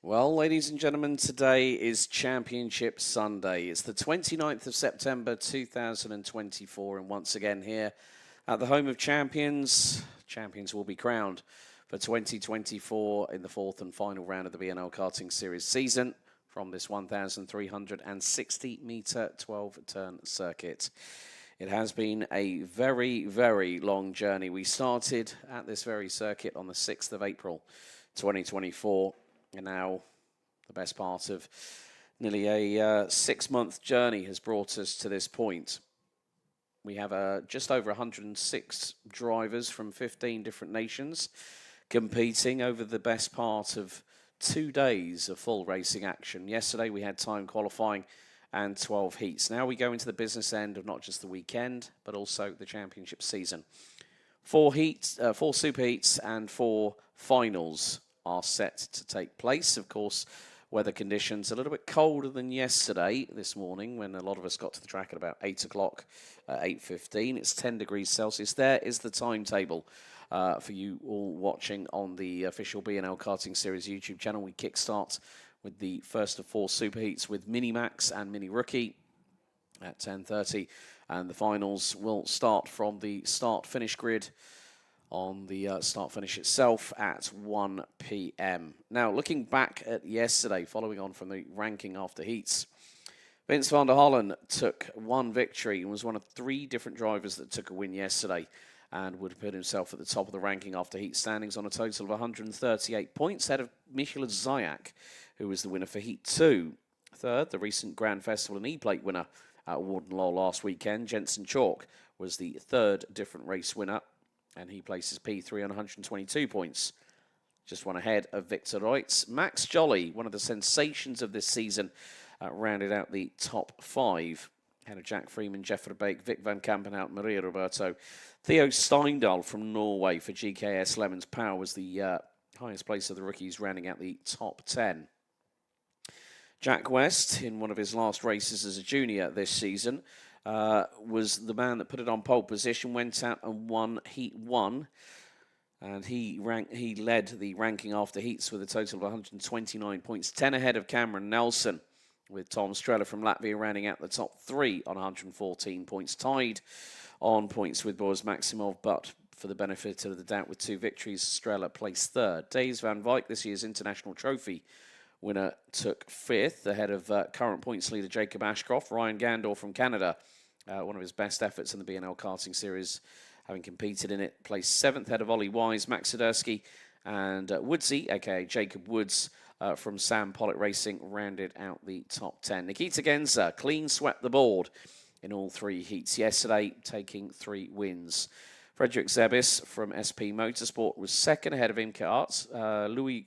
Well, ladies and gentlemen, today is Championship Sunday. It's the 29th of September 2024, and once again here at the home of champions, champions will be crowned for 2024 in the fourth and final round of the BNL Karting Series season from this 1,360-metre 12-turn circuit. It has been a very, very long journey. We started at this very circuit on the 6th of April 2024. And now the best part of nearly a 6-month journey has brought us to this point. We have just over 106 drivers from 15 different nations competing over the best part of 2 days of full racing action. Yesterday we had time qualifying and 12 heats. Now we go into the business end of not just the weekend, but also the championship season. 4 super heats and 4 finals are set to take place. Of course, weather conditions a little bit colder than yesterday this morning when a lot of us got to the track at about 8 o'clock, 8:15. It's 10 degrees Celsius. There is the timetable for you all watching on the official BNL Karting Series YouTube channel. We kickstart with the first of 4 super heats with Mini Max and Mini Rookie at 10:30, and the finals will start from the start-finish grid on the start-finish itself at 1 p.m. Now, looking back at yesterday, following on from the ranking after heats, Vince van der Hollen took 1 victory and was one of 3 different drivers that took a win yesterday and would put himself at the top of the ranking after heat standings on a total of 138 points, ahead of Michael Zayak, who was the winner for Heat 2. Third, the recent Grand Festival and E-Plate winner at Wardenlaw last weekend, Jensen Chalk, was the 3rd different race winner, and he places P3 on 122 points. Just one ahead of Victor Reutz. Max Jolly, one of the sensations of this season, rounded out the top 5. Ahead of Jack Freeman, Jeff Verbeek, Vic van Kampenhout, Maria Roberto. Theo Steindal from Norway for GKS Lemons Power was the highest place of the rookies, rounding out the top 10. Jack West, in one of his last races as a junior this season, was the man that put it on pole position, went out and won Heat 1. And he led the ranking after heats with a total of 129 points, 10 ahead of Cameron Nelson, with Tom Strella from Latvia rounding out the top 3 on 114 points, tied on points with Boris Maximov, but for the benefit of the doubt, with 2 victories, Strella placed 3rd. Days van Wyk, this year's International Trophy winner, took 5th, ahead of current points leader Jacob Ashcroft. Ryan Gandor from Canada, one of his best efforts in the BNL Karting Series, having competed in it, placed 7th, ahead of Ollie Wise, Max Sidursky, and Woodsy, aka Jacob Woods, from Sam Pollitt Racing, rounded out the top 10. Nikita Genza clean swept the board in all 3 heats yesterday, taking 3 wins. Frederick Zebis from SP Motorsport was 2nd, ahead of Imke Arts. Louis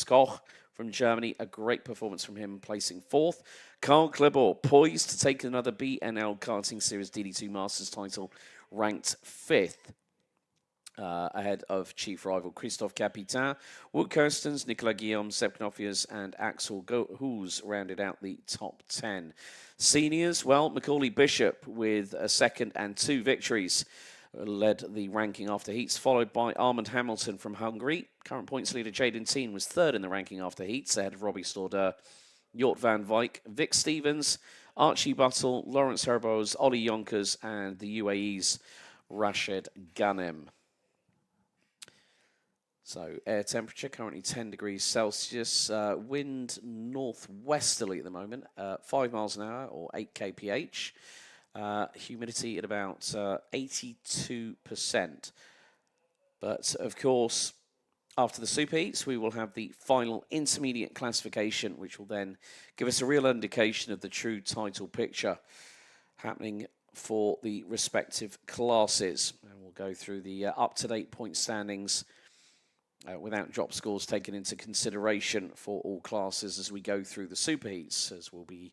Koch from Germany, a great performance from him, placing 4th. Carl Klebor, poised to take another BNL Karting Series DD2 Masters title, ranked 5th. Ahead of chief rival Christophe Capitan. Wout Kirstens, Nicolas Guillaume, Seb Knofias, and Axel Hoos rounded out the top 10. Seniors, well, Macaulay Bishop with a 2nd and 2 victories led the ranking after heats, followed by Armand Hamilton from Hungary. Current points leader Jaden Teen was 3rd in the ranking after heats, ahead of Robbie Stordeur, Jort van Wyk, Vic Stevens, Archie Buttle, Lawrence Herbos, Ollie Yonkers, and the UAE's Rashid Ghanem. So air temperature currently 10 degrees Celsius, wind northwesterly at the moment, 5 miles an hour or 8 kph. Humidity at about 82%. But of course, after the super heats, we will have the final intermediate classification, which will then give us a real indication of the true title picture happening for the respective classes. And we'll go through the up-to-date point standings without drop scores taken into consideration for all classes as we go through the super heats, as we'll be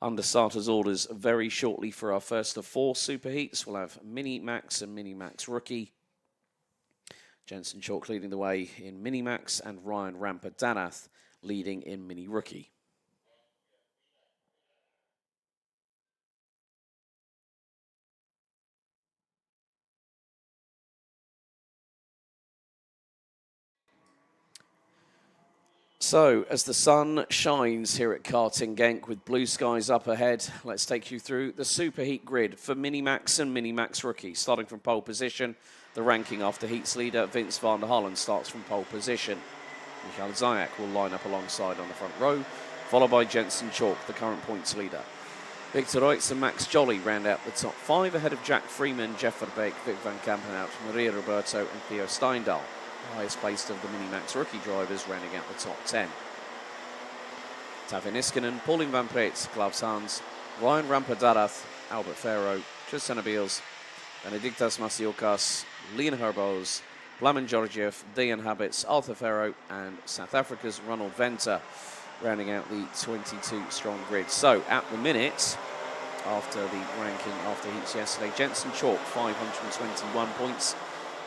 under starters orders very shortly for our first of 4 super heats. We'll have Mini Max and Mini Max Rookie. Jensen Chalk leading the way in Mini Max, and Ryan Ramper-Danath leading in Mini Rookie. So, as the sun shines here at Karting Genk with blue skies up ahead, let's take you through the Superheat grid for Minimax and Minimax Rookie. Starting from pole position, the ranking after heats leader Vince van der Hollen starts from pole position. Michael Zayak will line up alongside on the front row, followed by Jensen Chalk, the current points leader. Victor Reutz and Max Jolly round out the top 5 ahead of Jack Freeman, Jeff Verbeek, Vic van Kampenhout, Maria Roberto and Theo Steindal. Highest placed of the Minimax rookie drivers rounding out the top 10. Tavin Iskanen, Pauline van Preet, Klaus Hans, Ryan Rampadarath, Albert Ferro, Tristan Abiels, Benedictas Masiokas, Leon Herbos, Plamen Georgiev, Dejan Habits, Arthur Ferro and South Africa's Ronald Venter rounding out the 22-strong grid. So at the minute, after the ranking after heats yesterday, Jensen Chalk 521 points,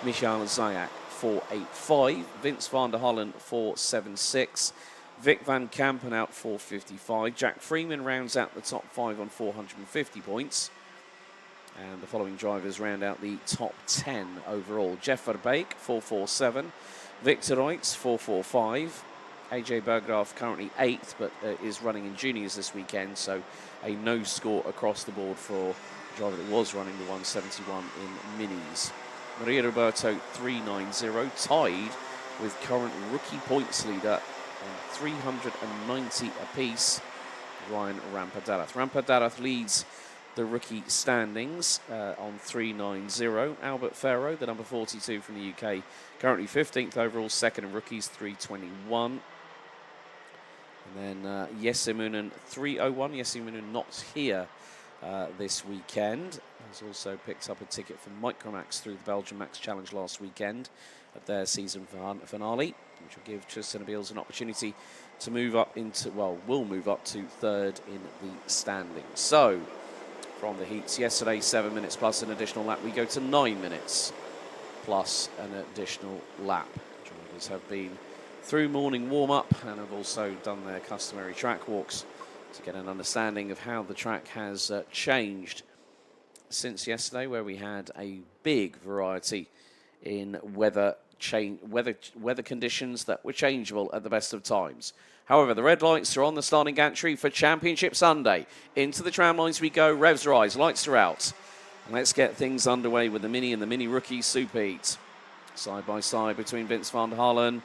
Michael Zayak 485, Vince van der Hollen 476, Vic van Kampenhout 455, Jack Freeman rounds out the top 5 on 450 points, and the following drivers round out the top 10 overall. Jeff Verbeek 447, Victor Reutz 445, AJ Berggraf currently 8th but is running in juniors this weekend, so a no score across the board for the driver that was running the 171 in minis. Maria Roberto 390, tied with current rookie points leader and 390 apiece, Ryan Rampadarath. Rampadarath leads the rookie standings on 390. Albert Ferro, the number 42 from the UK, currently 15th overall, second in rookies, 321. And then Yesimunen 301. Yesimunen not here this weekend. Has also picked up a ticket from Micromax through the Belgian Max Challenge last weekend at their season finale, which will give Tristan Abiels an opportunity to move up into, well, will move up to 3rd in the standings. So, from the heats yesterday, 7 minutes plus an additional lap, we go to 9 minutes plus an additional lap. Drivers have been through morning warm-up and have also done their customary track walks to get an understanding of how the track has changed since yesterday, where we had a big variety in weather conditions that were changeable at the best of times. However, the red lights are on the starting gantry for Championship Sunday. Into the tram lines we go, revs rise, lights are out. And let's get things underway with the Mini and the Mini Rookie Superheat. Side by side between Vince van der Hollen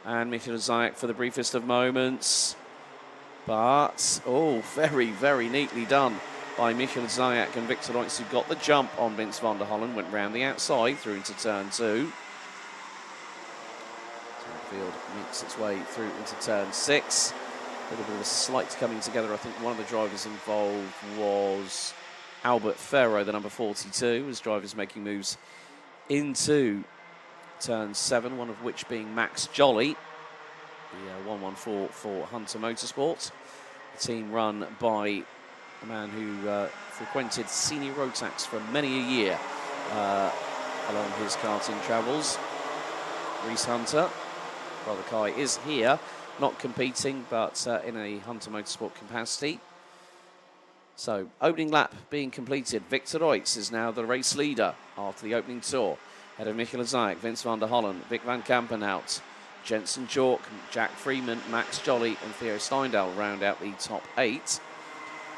and Michael Zayak for the briefest of moments. But, oh, very, very neatly done by Michael Zayak and Victor Reutz, who got the jump on Vince van der Hollen, went round the outside through into turn 2. Field makes its way through into turn 6. A little bit of a slight coming together. I think one of the drivers involved was Albert Ferro, the number 42, as drivers making moves into turn 7, one of which being Max Jolly, the 114 for Hunter Motorsport. The team run by a man who frequented senior Rotax for many a year along his karting travels, Reese Hunter. Brother Kai is here, not competing, but in a Hunter Motorsport capacity. So, opening lap being completed. Victor Reutz is now the race leader after the opening tour. Ahead of Michael Zayak, Vince van der Hollen, Vic van Kampenhout, Jensen Chalk, Jack Freeman, Max Jolly and Theo Steindal round out the top 8.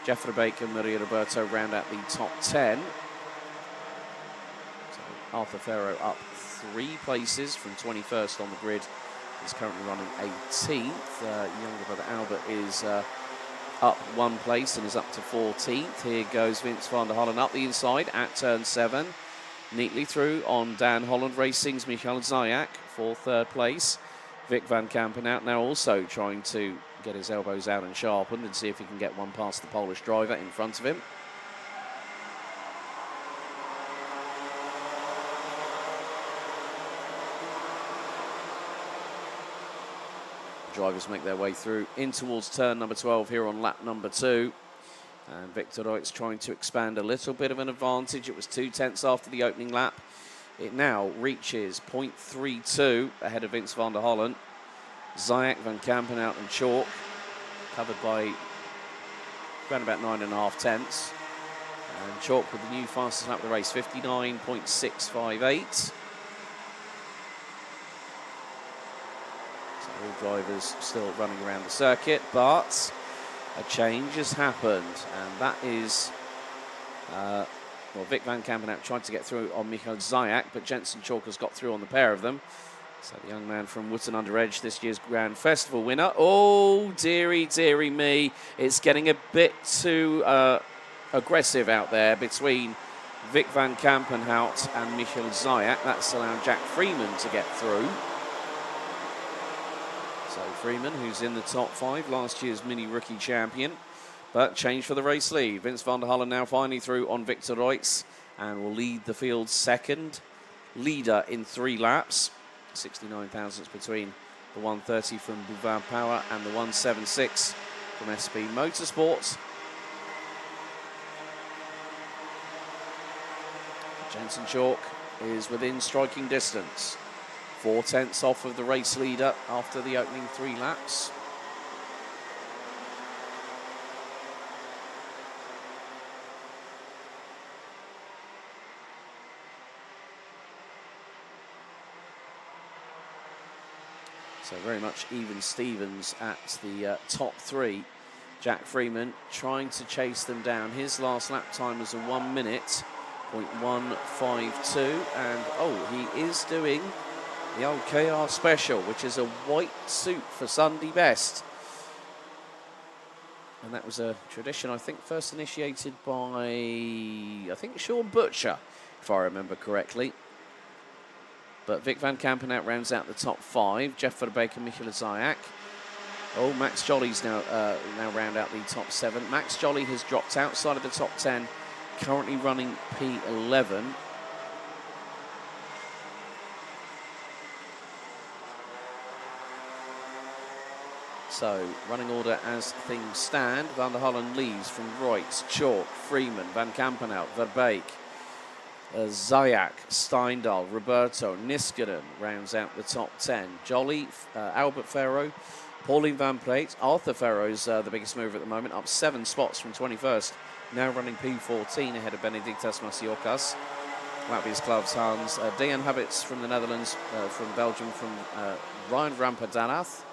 Jeff Verbeek and Maria Roberto round out the top 10. So Arthur Ferro up 3 places from 21st on the grid. He's currently running 18th. Younger brother Albert is up 1 place and is up to 14th. Here goes Vince van der Hollen up the inside at turn 7. Neatly through on Dan Holland Racing's Michael Zayak for 3rd place. Vic van Kampenhout now also trying to get his elbows out and sharpened and see if he can get one past the Polish driver in front of him. Drivers make their way through in towards turn number 12 here on lap number 2. And Victor Reutz trying to expand a little bit of an advantage. It was 2/10 after the opening lap. It now reaches 0.32 ahead of Vince van der Hollen. Zayak, Van Kampenhout and Chalk covered by around about 9.5 tenths. And Chalk with the new fastest lap of the race, 59.658. So all drivers still running around the circuit, but a change has happened, and that is, well, Vic van Kampenhout tried to get through on Michael Zayak, but Jensen Chalker's got through on the pair of them. So the young man from Wootton Under Edge, this year's Grand Festival winner. Oh, dearie, dearie me. It's getting a bit too aggressive out there between Vic van Kampenhout and Michael Zayak. That's allowed Jack Freeman to get through. So Freeman, who's in the top 5, last year's mini rookie champion, but change for the race lead. Vince van der Hullen now finally through on Victor Reutz and will lead the field's second leader in 3 laps. 69 thousandths between the 130 from Bouvard Power and the 176 from SB Motorsports. Jensen Chalk is within striking distance. 4 tenths off of the race leader after the opening 3 laps. So very much even Stevens at the top 3. Jack Freeman trying to chase them down. His last lap time was a 1 minute, 0.152. And oh, he is doing the old KR Special, which is a white suit for Sunday best. And that was a tradition, I think, first initiated by, I think, Sean Butcher, if I remember correctly. But Vic van Kampenhout rounds out the top 5. Jeff Verbeek and Michael Zayak. Oh, Max Jolly's now round out the top 7. Max Jolly has dropped outside of the top 10, currently running P11. So, running order as things stand. Van der Hullen leads from Reutz, Chalk, Freeman, Van Kampenhout, Verbeek, Zayak, Steindal, Roberto, Niskanen rounds out the top 10. Jolly, Albert Farrow, Pauline Van Plate, Arthur Farrow's the biggest mover at the moment, up 7 spots from 21st. Now running P14 ahead of Benedictas Masiokas. Latvia's Klaus Hans, Dejan Habits from the Netherlands, from Belgium, from Ryan Rampadanath,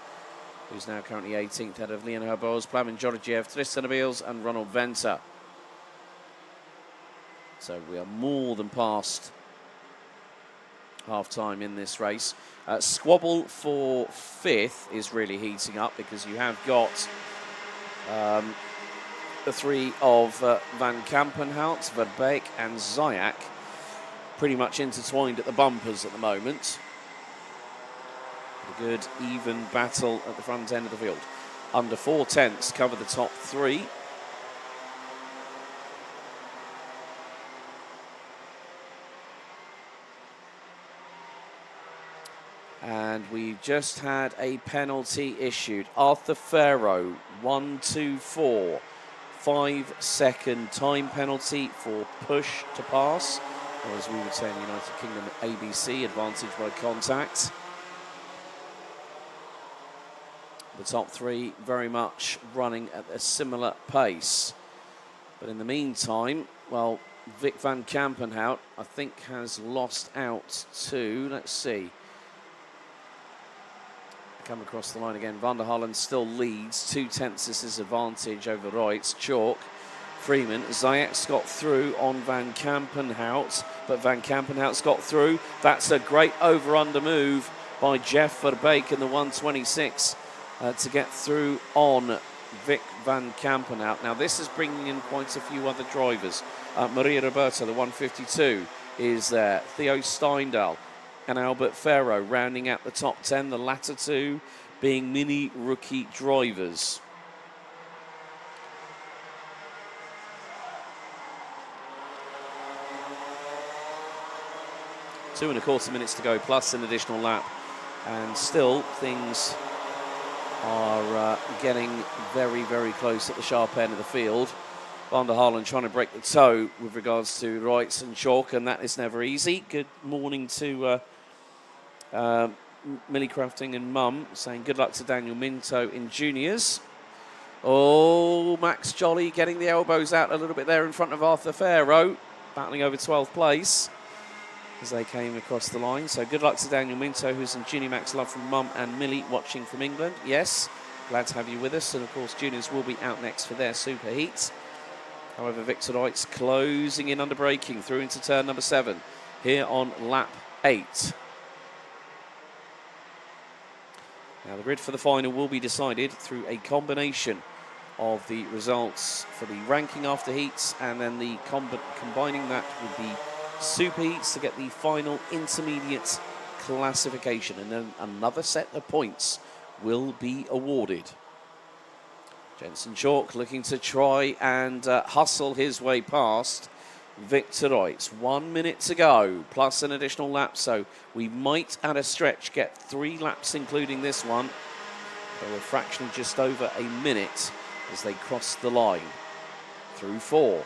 who's now currently 18th ahead of Leon Herboz, Plamen Georgiev, Tristan Abils and Ronald Venter. So we are more than past half-time in this race. Squabble for 5th is really heating up because you have got the 3 of Van Kampenhout, Verbeek and Zayak pretty much intertwined at the bumpers at the moment. A good even battle at the front end of the field. Under 4 tenths cover the top 3. And we just had a penalty issued. Arthur Farrow, 1-2-4, 5-second time penalty for push to pass. Or as we would say in the United Kingdom, ABC, advantage by contact. The top 3 very much running at a similar pace. But in the meantime, well, Vic van Kampenhout, I think, has lost out to, let's see, come across the line again. Van der Hullen still leads. 2 tenths is his advantage over Reutz. Chalk, Freeman. Zayak's got through on Van Kampenhout, but Van Kampenhout's got through. That's a great over-under move by Jeff Verbeek in the 126 to get through on Vic van Kampenhout. Now this is bringing in quite a few other drivers. Maria Roberta, the 152, is there. Theo Steindal and Albert Farrow rounding out the top 10, the latter 2 being mini rookie drivers. Two and a quarter minutes to go, plus an additional lap. And still, things are getting very, very close at the sharp end of the field. Van der Hullen trying to break the toe with regards to Reutz and Chalk, and that is never easy. Good morning to Millie Crafting and Mum, saying good luck to Daniel Minto in juniors. Oh, Max Jolly getting the elbows out a little bit there in front of Arthur Farrow, battling over 12th place. as they came across the line. So good luck to Daniel Minto, who's in Junior Max Love from Mum and Millie, watching from England. Yes, glad to have you with us. And of course, juniors will be out next for their super heats. However, Victor Deutz closing in under braking through into turn number 7 here on lap 8. Now the grid for the final will be decided through a combination of the results for the ranking after heats and then the combining that with the super heats to get the final intermediate classification, and then another set of points will be awarded. Jensen Chalk looking to try and hustle his way past Victor Deutz. 1 minute to go, plus an additional lap, so we might at a stretch get 3 laps including this one. So a fraction of just over a minute as they cross the line through 4.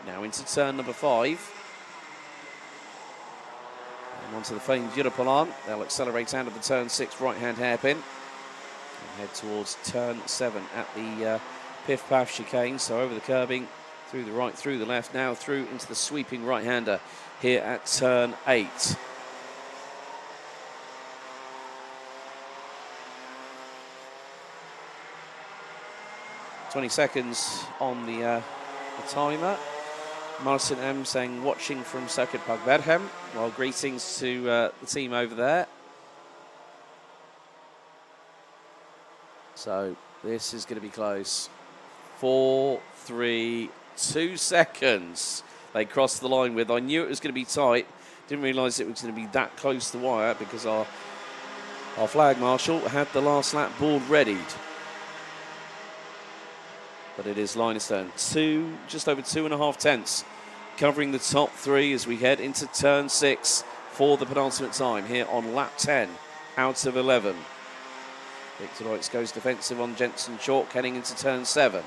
Now into turn number 5. And onto the famed Europolan. They'll accelerate out of the turn 6 right-hand hairpin and head towards turn 7 at the Piff Paff chicane. So over the curbing, through the right, through the left, now through into the sweeping right-hander here at turn 8. 20 seconds on the timer. Martin M saying watching from Circuit Park Berghem. Well, greetings to the team over there. So this is going to be close. 4, 3, 2 seconds they crossed the line with. I knew it was going to be tight. Didn't realise it was going to be that close to the wire because our flag marshal had the last lap board readied. But it is Linus turn. Just over 2.5 tenths covering the top 3 as we head into turn 6 for the penultimate time here on lap 10 out of 11. Victor Deutz goes defensive on Jensen Chalk heading into turn 7.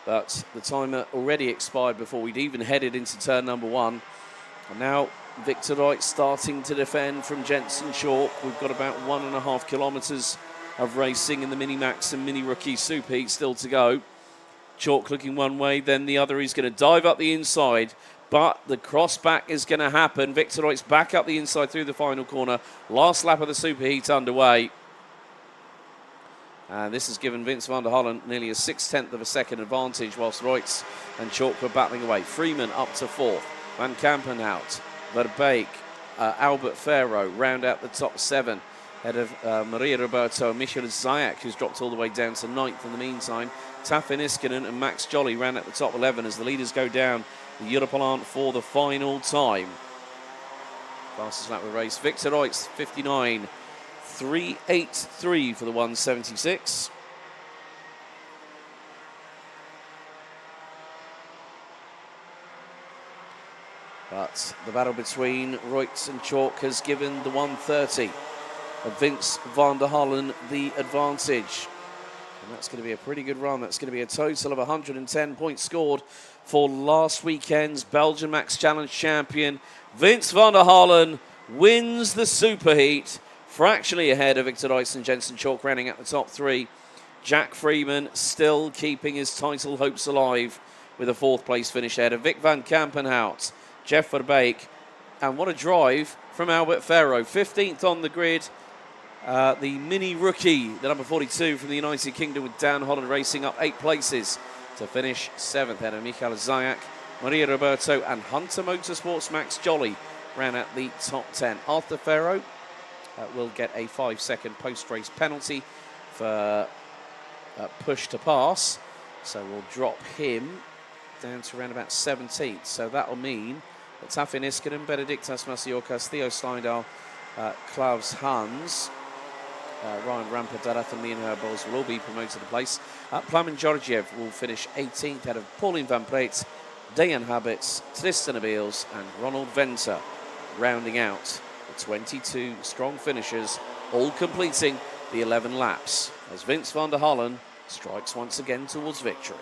But the timer already expired before we'd even headed into turn number 1. And now Victor Deutz starting to defend from Jensen Chalk. We've got about 1.5 kilometres of racing in the Mini Max and Mini Rookie Super Heat still to go. Chalk looking one way, then the other. He's going to dive up the inside, but the cross back is going to happen. Victor Deutz back up the inside through the final corner. Last lap of the Super Heat underway. And this has given Vince van der Hollen nearly a 6/10 of a second advantage, whilst Deutz and Chalk were battling away. Freeman up to 4th. Van Kampenhout, Verbeek, Albert Ferro round out the top 7. Ahead of Maria Roberto and Michael Zayak, who's dropped all the way down to 9th in the meantime. Taffin Iskinen and Max Jolly round out the top 11 as the leaders go down the Europolan for the final time. Fastest lap of the race. Victor Deutz, 59.383 for the 176. But the battle between Reutz and Chalk has given the 130 of Vince van der Hollen the advantage. And that's going to be a pretty good run. That's going to be a total of 110 points scored for last weekend's Belgian Max Challenge champion. Vince van der Hollen wins the Super Heat, fractionally ahead of Victor Deutz and Jensen Chalk rounding out the top 3. Jack Freeman still keeping his title hopes alive with a 4th place finish ahead of Vic van Kampenhout, Jeff Verbeek, and what a drive from Albert Ferro. 15th on the grid. The mini rookie, the number 42 from the United Kingdom with Dan Holland racing up 8 places to finish 7th. Ahead of Michael Zayak, Maria Roberto and Hunter Motorsports Max Jolly ran at the top 10. Arthur Ferro will get a 5-second post-race penalty for push to pass. So we'll drop him down to around about 17th. So that'll mean that Taffin Iskinen, Benediktas Masiorkas, Theo Steindal, Klaus Hans, Ryan Rampadarath and Leon Herbols will all be promoted to place. Plamen Georgiev will finish 18th ahead of Pauline Van Preet, Dejan Habits, Tristan Abeels and Ronald Venter, rounding out the 22 strong finishers, all completing the 11 laps as Vince van der Hollen strikes once again towards victory.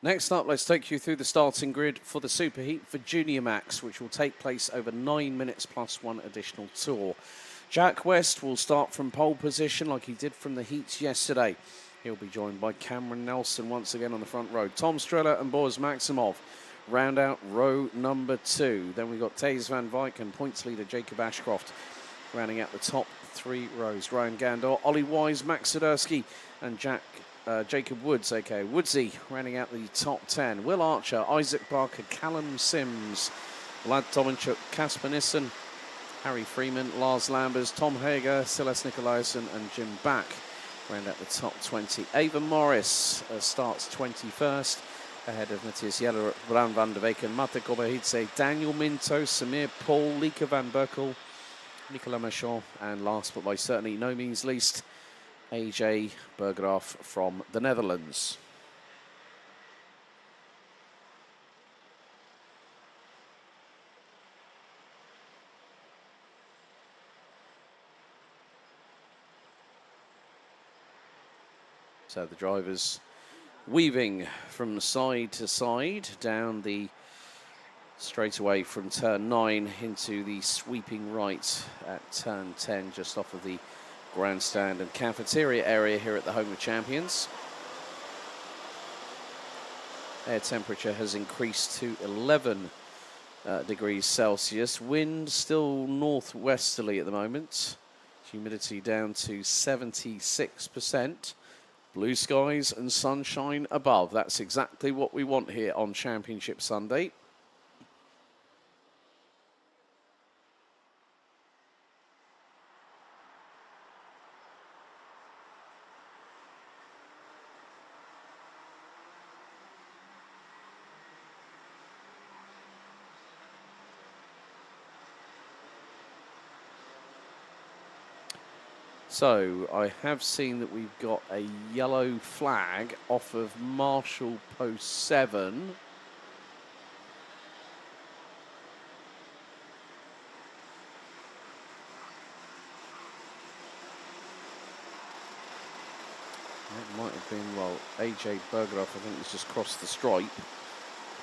Next up, let's take you through the starting grid for the Superheat for Junior Max, which will take place over 9 minutes plus one additional tour. Jack West will start from pole position like he did from the heats yesterday. He'll be joined by Cameron Nelson once again on the front row. Tom Strella and Boris Maximov round out row number 2. Then we've got Thijs van Wijk and points leader Jacob Ashcroft rounding out the top 3 rows. Ryan Gandor, Ollie Wise, Max Sidursky and Jacob Woods, aka Woodsy, rounding out the top 10. Will Archer, Isaac Barker, Callum Sims, Vlad Tominchuk, Casper Nissen, Harry Freeman, Lars Lambers, Tom Hager, Silas Nicolaisen and Jim Back round out the top 20. Ava Morris starts 21st, ahead of Matthias Jeller, Bran van der Weyken, Mate Kobahidze, Daniel Minto, Samir Paul, Lieke van Berkel, Nicolas Machon, and last but by certainly no means least, AJ Berggraaf from the Netherlands. So the drivers weaving from side to side down the straightaway from turn 9 into the sweeping right at turn 10, just off of the grandstand and cafeteria area here at the Home of Champions. Air temperature has increased to 11 degrees Celsius. Wind still northwesterly at the moment. Humidity down to 76%. Blue skies and sunshine above. That's exactly what we want here on Championship Sunday. So I have seen that we've got a yellow flag off of Marshall Post 7. That might have been, well, AJ Berggraaf, I think, has just crossed the stripe.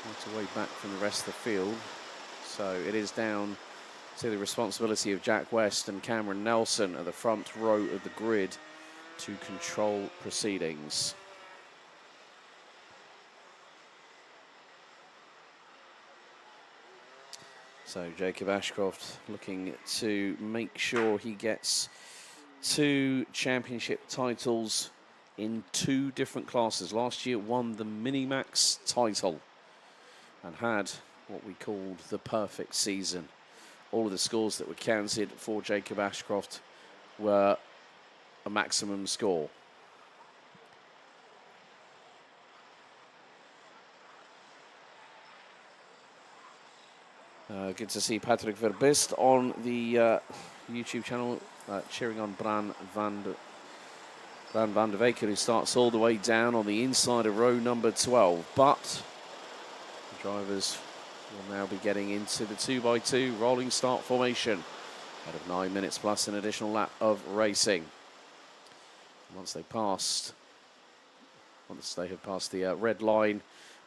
Quite a way back from the rest of the field. So it is down to the responsibility of Jack West and Cameron Nelson at the front row of the grid to control proceedings. So Jacob Ashcroft looking to make sure he gets 2 championship titles in 2 different classes. Last year won the Minimax title and had what we called the perfect season. All of the scores that were counted for Jacob Ashcroft were a maximum score. Good to see Patrick Verbist on the YouTube channel cheering on Bran van der Weyken, who starts all the way down on the inside of row number 12. But the drivers will now be getting into the 2x2 rolling start formation out of 9 minutes plus an additional lap of racing. Once they have passed the red line,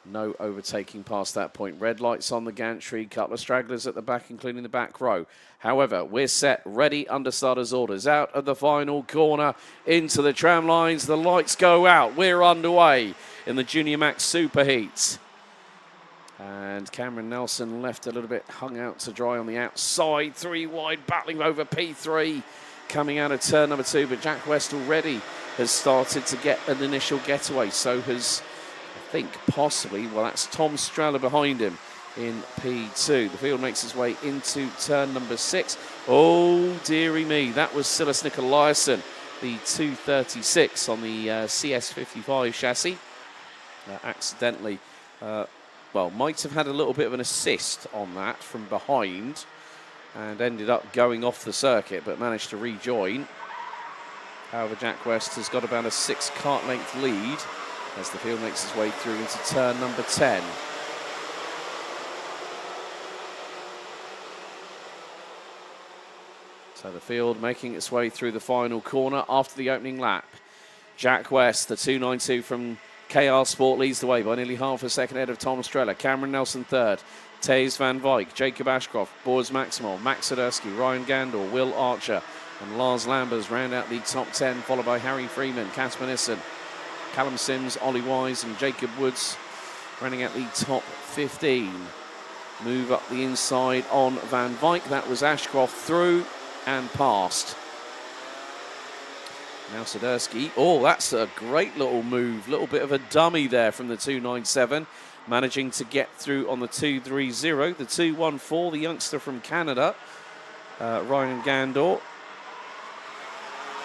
no overtaking past that point. Red lights on the gantry, couple of stragglers at the back, including the back row. However, we're set, ready under starters' orders. Out of the final corner, into the tram lines, the lights go out. We're underway in the Junior Max Superheat. And Cameron Nelson left a little bit hung out to dry on the outside. 3 wide, battling over P3, coming out of turn number 2. But Jack West already has started to get an initial getaway. So has, I think, possibly, well, that's Tom Strella behind him in P2. The field makes its way into turn number 6. Oh, dearie me, that was Silas Nicolaisen, the 236 on the CS55 chassis. Accidentally... well, might have had a little bit of an assist on that from behind and ended up going off the circuit, but managed to rejoin. However, Jack West has got about a 6 kart length lead as the field makes its way through into turn number 10. So the field making its way through the final corner after the opening lap. Jack West, the 292 from KR Sport leads the way by nearly half a second ahead of Tom Strella. Cameron Nelson third. Taze van Wyk, Jacob Ashcroft, Boris Maximov, Max Sadurski, Ryan Gandor, Will Archer, and Lars Lambers round out the top 10, followed by Harry Freeman, Casper Nissen, Callum Sims, Ollie Wise, and Jacob Woods rounding out the top 15. Move up the inside on Van Wyk. That was Ashcroft through and past. Now Sadurski. Oh, that's a great little move. Little bit of a dummy there from the 297. Managing to get through on the 230. The 214, the youngster from Canada, Ryan Gandor.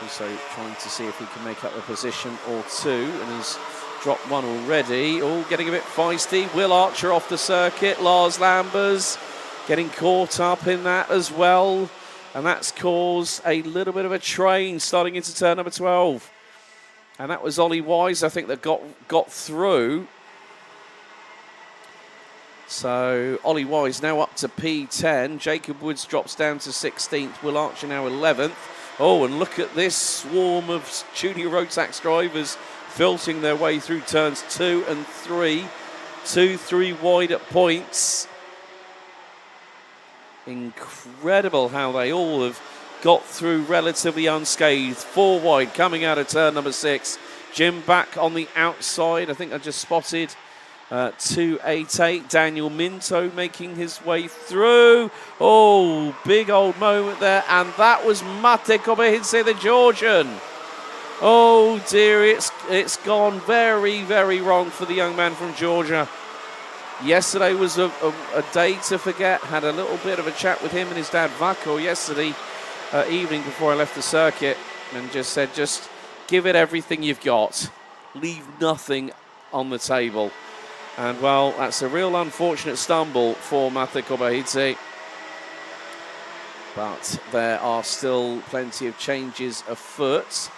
Also trying to see if he can make up a position or two, and he's dropped one already. Oh, getting a bit feisty. Will Archer off the circuit. Lars Lambers getting caught up in that as well. And that's caused a little bit of a train starting into turn number 12. And that was Ollie Wise, I think, that got through. So Ollie Wise now up to P10. Jacob Woods drops down to 16th. Will Archer now 11th. Oh, and look at this swarm of junior Rotax drivers filtering their way through turns 2 and 3. 2-3 wide at points. Incredible how they all have got through relatively unscathed. 4 wide coming out of turn number 6. Jim back on the outside. I think I just spotted 288. Daniel Minto making his way through. Oh, big old moment there. And that was Mate Kobahidze, the Georgian. Oh dear, it's gone very, very wrong for the young man from Georgia. Yesterday was a day to forget. Had a little bit of a chat with him and his dad Vako yesterday evening before I left the circuit, and just said, just give it everything you've got. Leave nothing on the table. And well, that's a real unfortunate stumble for Mate Kobahidze. But there are still plenty of changes afoot.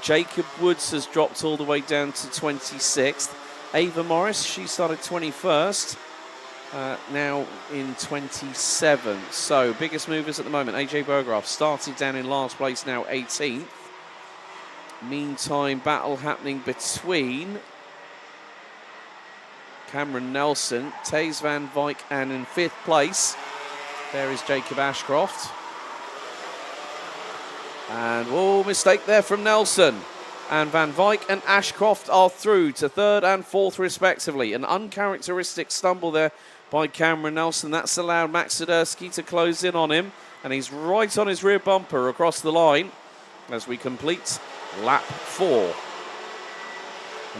Jacob Woods has dropped all the way down to 26th. Ava Morris, she started 21st, now in 27th. So, biggest movers at the moment, AJ Berggraf started down in last place, now 18th. Meantime, battle happening between Cameron Nelson, Taze van Wyk, and in 5th place, there is Jacob Ashcroft. And, oh, mistake there from Nelson. And Van Wyk and Ashcroft are through to 3rd and 4th respectively. An uncharacteristic stumble there by Cameron Nelson. That's allowed Max Sadurski to close in on him. And he's right on his rear bumper across the line as we complete lap 4.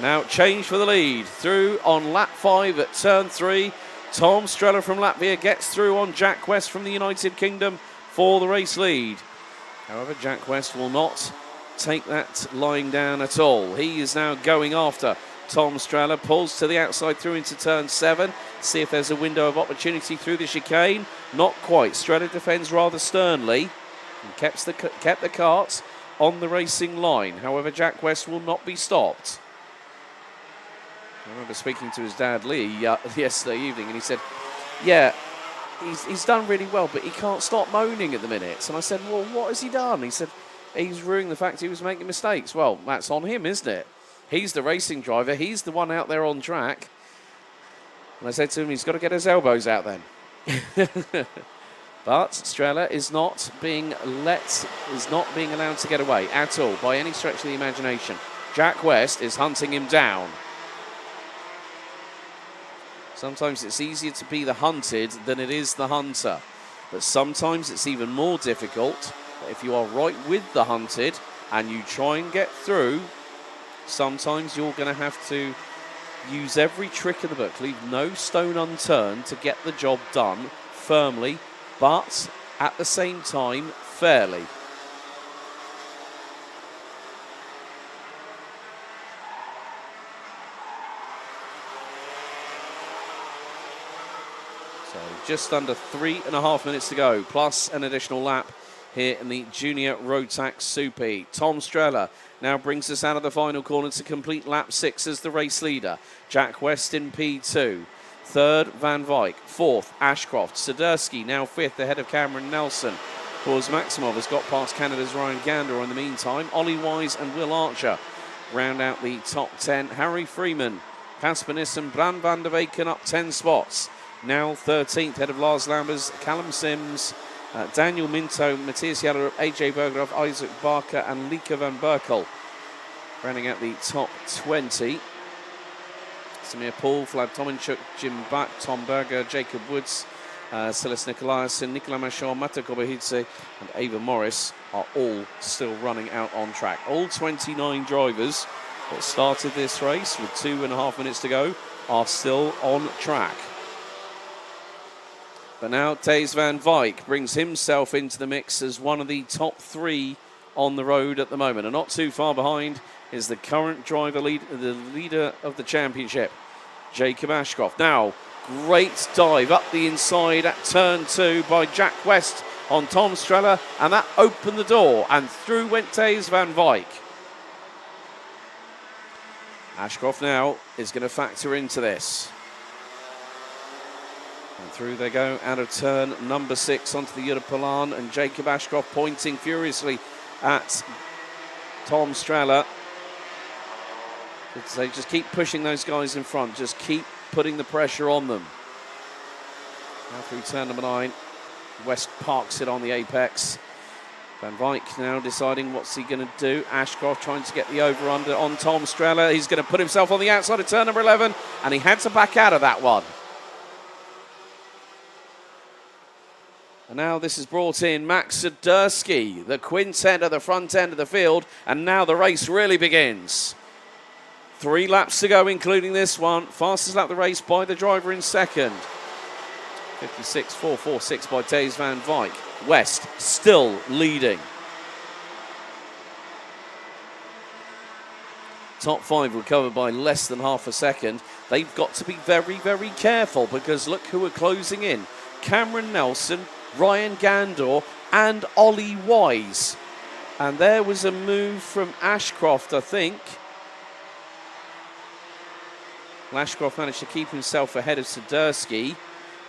Now change for the lead. Through on lap 5 at turn 3. Tom Strella from Latvia gets through on Jack West from the United Kingdom for the race lead. However, Jack West will not take that lying down at all. He is now going after Tom Strella. Pulls to the outside through into turn 7. See if there's a window of opportunity through the chicane. Not quite. Strella defends rather sternly and kept the kart on the racing line. However, Jack West will not be stopped. I remember speaking to his dad Lee yesterday evening, and he said, yeah, he's done really well, but he can't stop moaning at the minute. And I said, well, what has he done? He said, he's ruining the fact he was making mistakes. Well, that's on him, isn't it? He's the racing driver. He's the one out there on track. And I said to him, he's got to get his elbows out then. But Strella is not being allowed to get away at all by any stretch of the imagination. Jack West is hunting him down. Sometimes it's easier to be the hunted than it is the hunter. But sometimes it's even more difficult. If you are right with the hunted and you try and get through, sometimes you're going to have to use every trick in the book, leave no stone unturned to get the job done firmly, but at the same time, fairly. So just under 3.5 minutes to go, plus an additional lap here in the Junior Rotax Super. Tom Strella now brings us out of the final corner to complete lap 6 as the race leader. Jack West in P2. 3rd, Van Wyk. 4th, Ashcroft. Sadurski now 5th ahead of Cameron Nelson. Boris Maximov has got past Canada's Ryan Gandor in the meantime. Ollie Wise and Will Archer round out the top 10. Harry Freeman, Casper Nissen, Bran van der Weyken up 10 spots. Now 13th, head of Lars Lambers, Callum Sims, Daniel Minto, Matthias Jaller, AJ Berghoff, Isaac Barker and Lieke van Berkel. Rounding out the top 20. Samir Paul, Vlad Tominchuk, Jim Buck, Tom Berger, Jacob Woods, Celeste Nicolaisen, Nicola Machon, Mata Kobahidze and Ava Morris are all still running out on track. All 29 drivers that started this race with 2.5 minutes to go are still on track. But now Thijs van Wijk brings himself into the mix as one of the top 3 on the road at the moment. And not too far behind is the current driver the leader of the championship, Jacob Ashcroft. Now, great dive up the inside at turn 2 by Jack West on Tom Streller, and that opened the door, and through went Thijs van Wijk. Ashcroft now is going to factor into this. And through they go out of turn number 6 onto the Europalan, and Jacob Ashcroft pointing furiously at Tom Streller. So just keep pushing those guys in front, just keep putting the pressure on them. Now through turn number 9, West parks it on the apex. Van Wijk now deciding what's he going to do. Ashcroft trying to get the over-under on Tom Streller. He's going to put himself on the outside of turn number 11, and he had to back out of that one. And now this has brought in Max Swiderski, the quintet at the front end of the field, and now the race really begins. 3 laps to go, including this one. Fastest lap of the race by the driver in second. 56.446 by Thijs van Wijk. West still leading. Top 5 recovered by less than half a second. They've got to be very, very careful because look who are closing in. Cameron Nelson, Ryan Gandor and Ollie Wise. And there was a move from Ashcroft, I think. Ashcroft managed to keep himself ahead of Swiderski.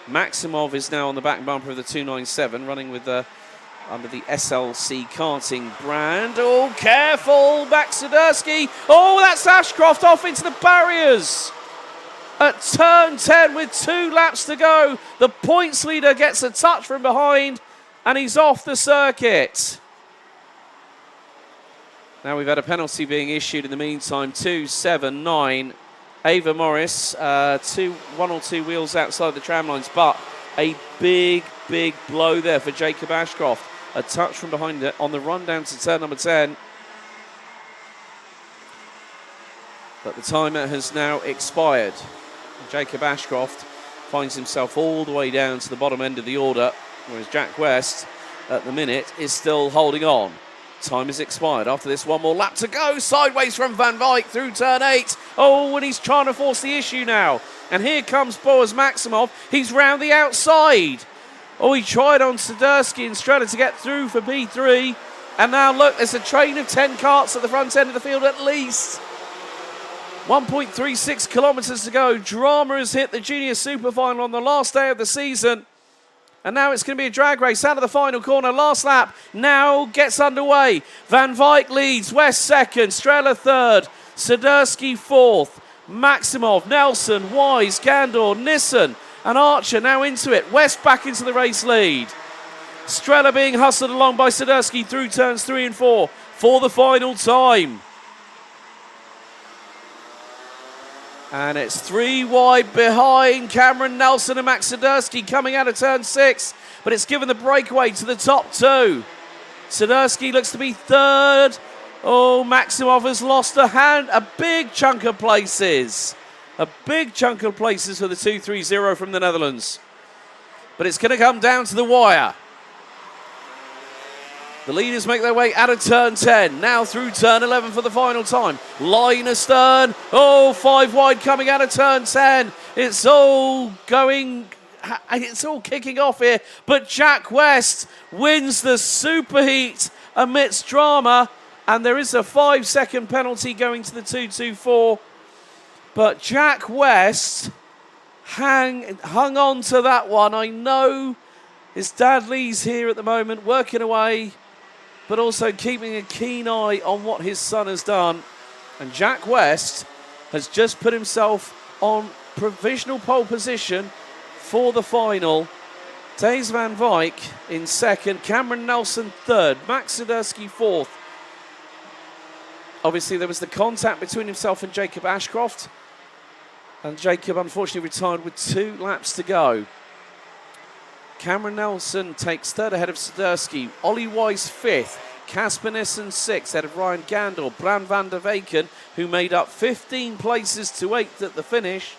Maximov is now on the back bumper of the 297, running with under the SLC Karting brand. Oh, careful, Max Swiderski. Oh, that's Ashcroft off into the barriers. At turn 10 with 2 laps to go, the points leader gets a touch from behind and he's off the circuit. Now we've had a penalty being issued in the meantime, 2.79. Ava Morris, 1 or 2 wheels outside the tram lines, but a big, big blow there for Jacob Ashcroft. A touch from behind it on the run down to turn number 10. But the timer has now expired. Jacob Ashcroft finds himself all the way down to the bottom end of the order, whereas Jack West, at the minute, is still holding on. Time has expired. After this, 1 more lap to go. Sideways from Van Wijk through turn 8. Oh, and he's trying to force the issue now. And here comes Boaz Maximov. He's round the outside. Oh, he tried on Swiderski and Streller to get through for P3. And now, look, there's a train of 10 carts at the front end of the field at least. 1.36 kilometres to go. Drama has hit the Junior Super Final on the last day of the season. And now it's going to be a drag race out of the final corner. Last lap now gets underway. Van Wijk leads, West second, Streller third, Swiderski fourth, Maximov, Nelson, Wise, Gandor, Nissen and Archer now into it. West back into the race lead. Streller being hustled along by Swiderski through turns 3 and 4 for the final time. And it's 3 wide behind Cameron Nelson and Max Swiderski coming out of turn 6. But it's given the breakaway to the top 2. Swiderski looks to be third. Oh, Maximov has lost a big chunk of places. A big chunk of places for the 230 from the Netherlands. But it's going to come down to the wire. The leaders make their way out of turn 10, now through turn 11 for the final time. Line astern, oh, 5 wide coming out of turn 10. It's all kicking off here, but Jack West wins the superheat amidst drama, and there is a 5-second penalty going to the 224. But Jack West hung on to that one. I know his dad Lee's here at the moment, working away, but also keeping a keen eye on what his son has done. And Jack West has just put himself on provisional pole position for the final. Taze van Wyk in second, Cameron Nelson third, Max Siderski fourth. Obviously, there was the contact between himself and Jacob Ashcroft, and Jacob unfortunately retired with 2 laps to go. Cameron Nelson takes third ahead of Siderski, Ollie Weiss fifth, Casper Nissen sixth ahead of Ryan Gandor, Bran van der Weyken, who made up 15 places to 8th at the finish.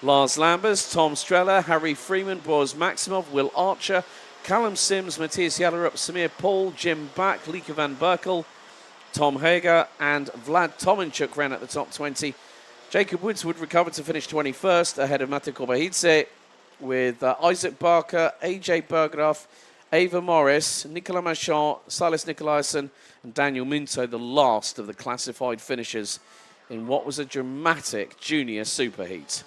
Lars Lambers, Tom Streller, Harry Freeman, Boris Maximov, Will Archer, Callum Sims, Matthias Jallerup, Samir Paul, Jim Back, Lieke van Berkel, Tom Hager and Vlad Tominchuk ran at the top 20. Jacob Woods would recover to finish 21st ahead of Mate Kobahice, with Isaac Barker, AJ Bergeraff, Ava Morris, Nicolas Machon, Silas Nicolaisen and Daniel Minto, the last of the classified finishers in what was a dramatic junior superheat.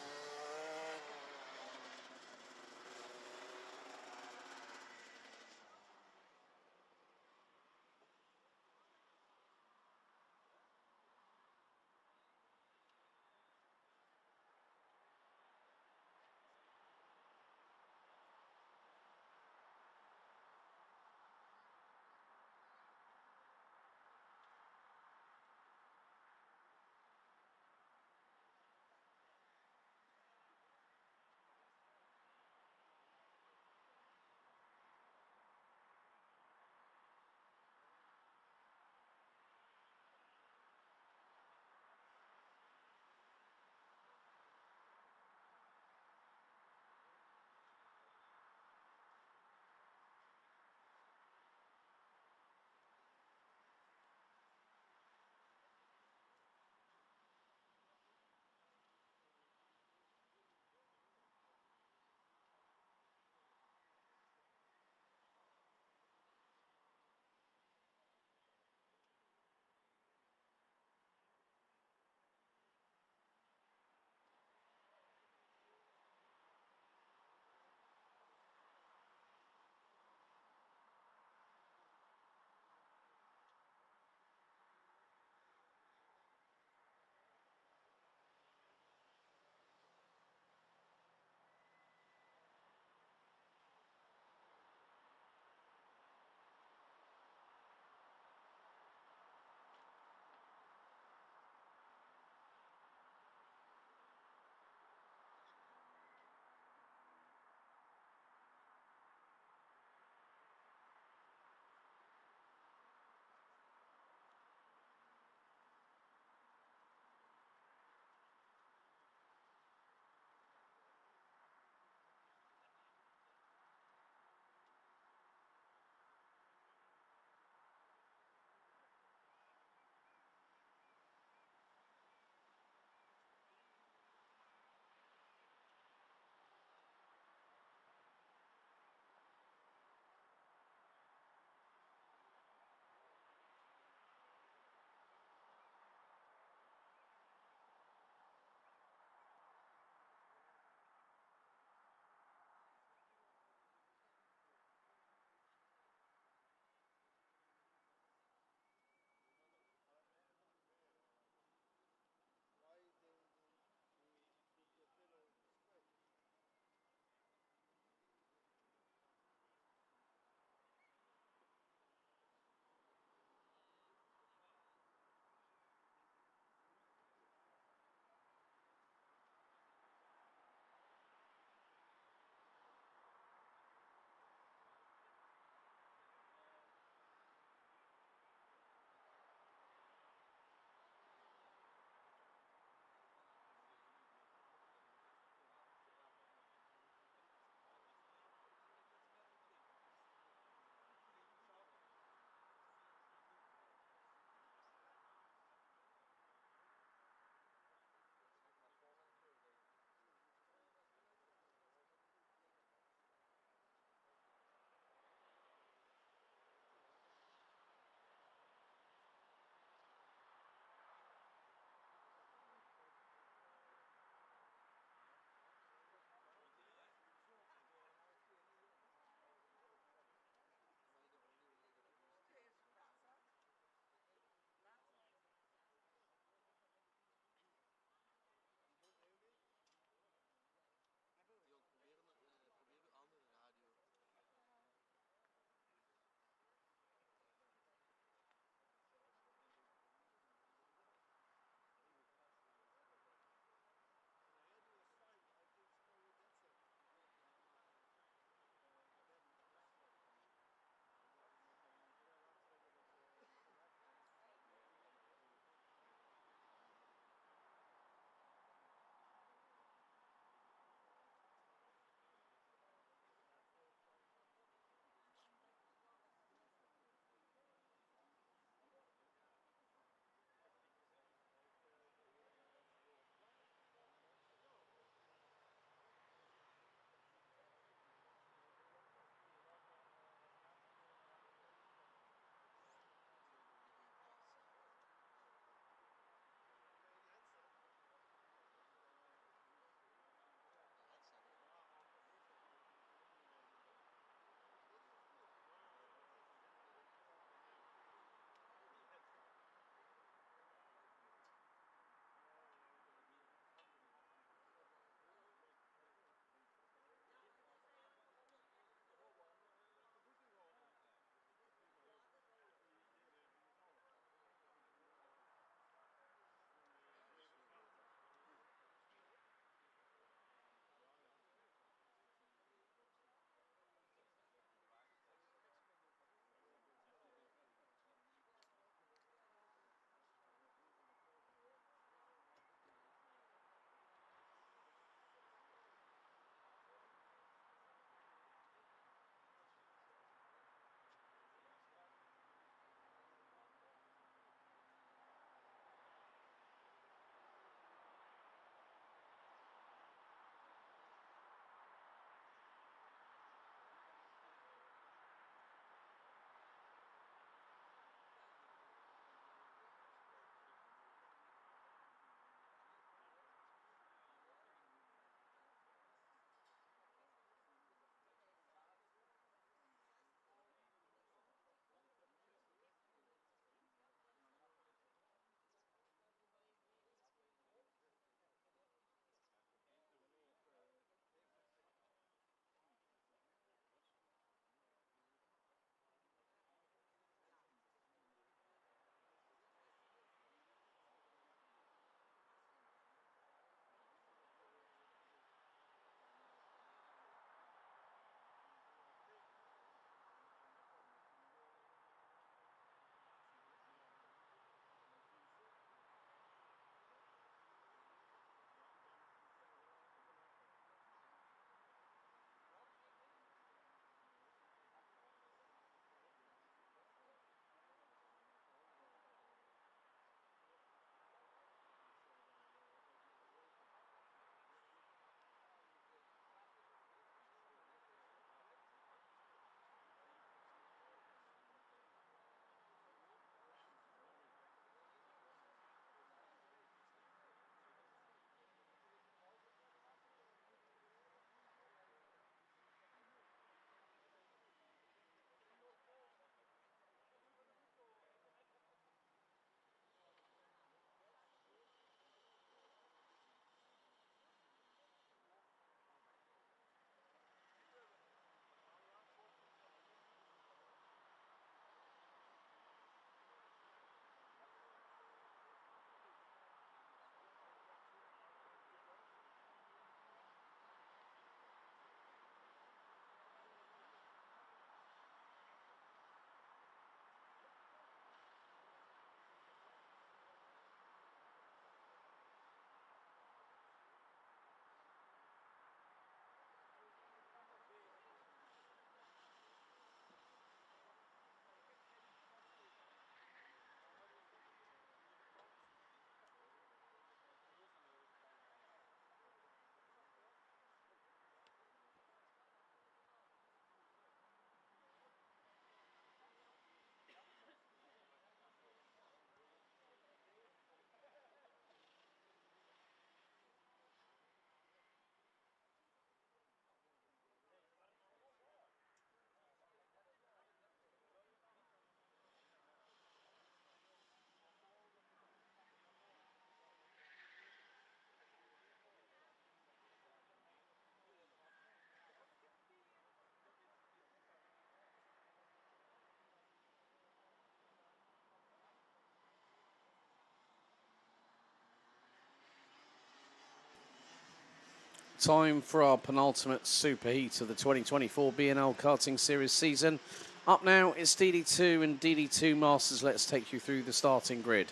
time for our penultimate superheat of the 2024 BNL Karting Series season. Up now is DD2 and DD2 Masters. Let's take you through the starting grid.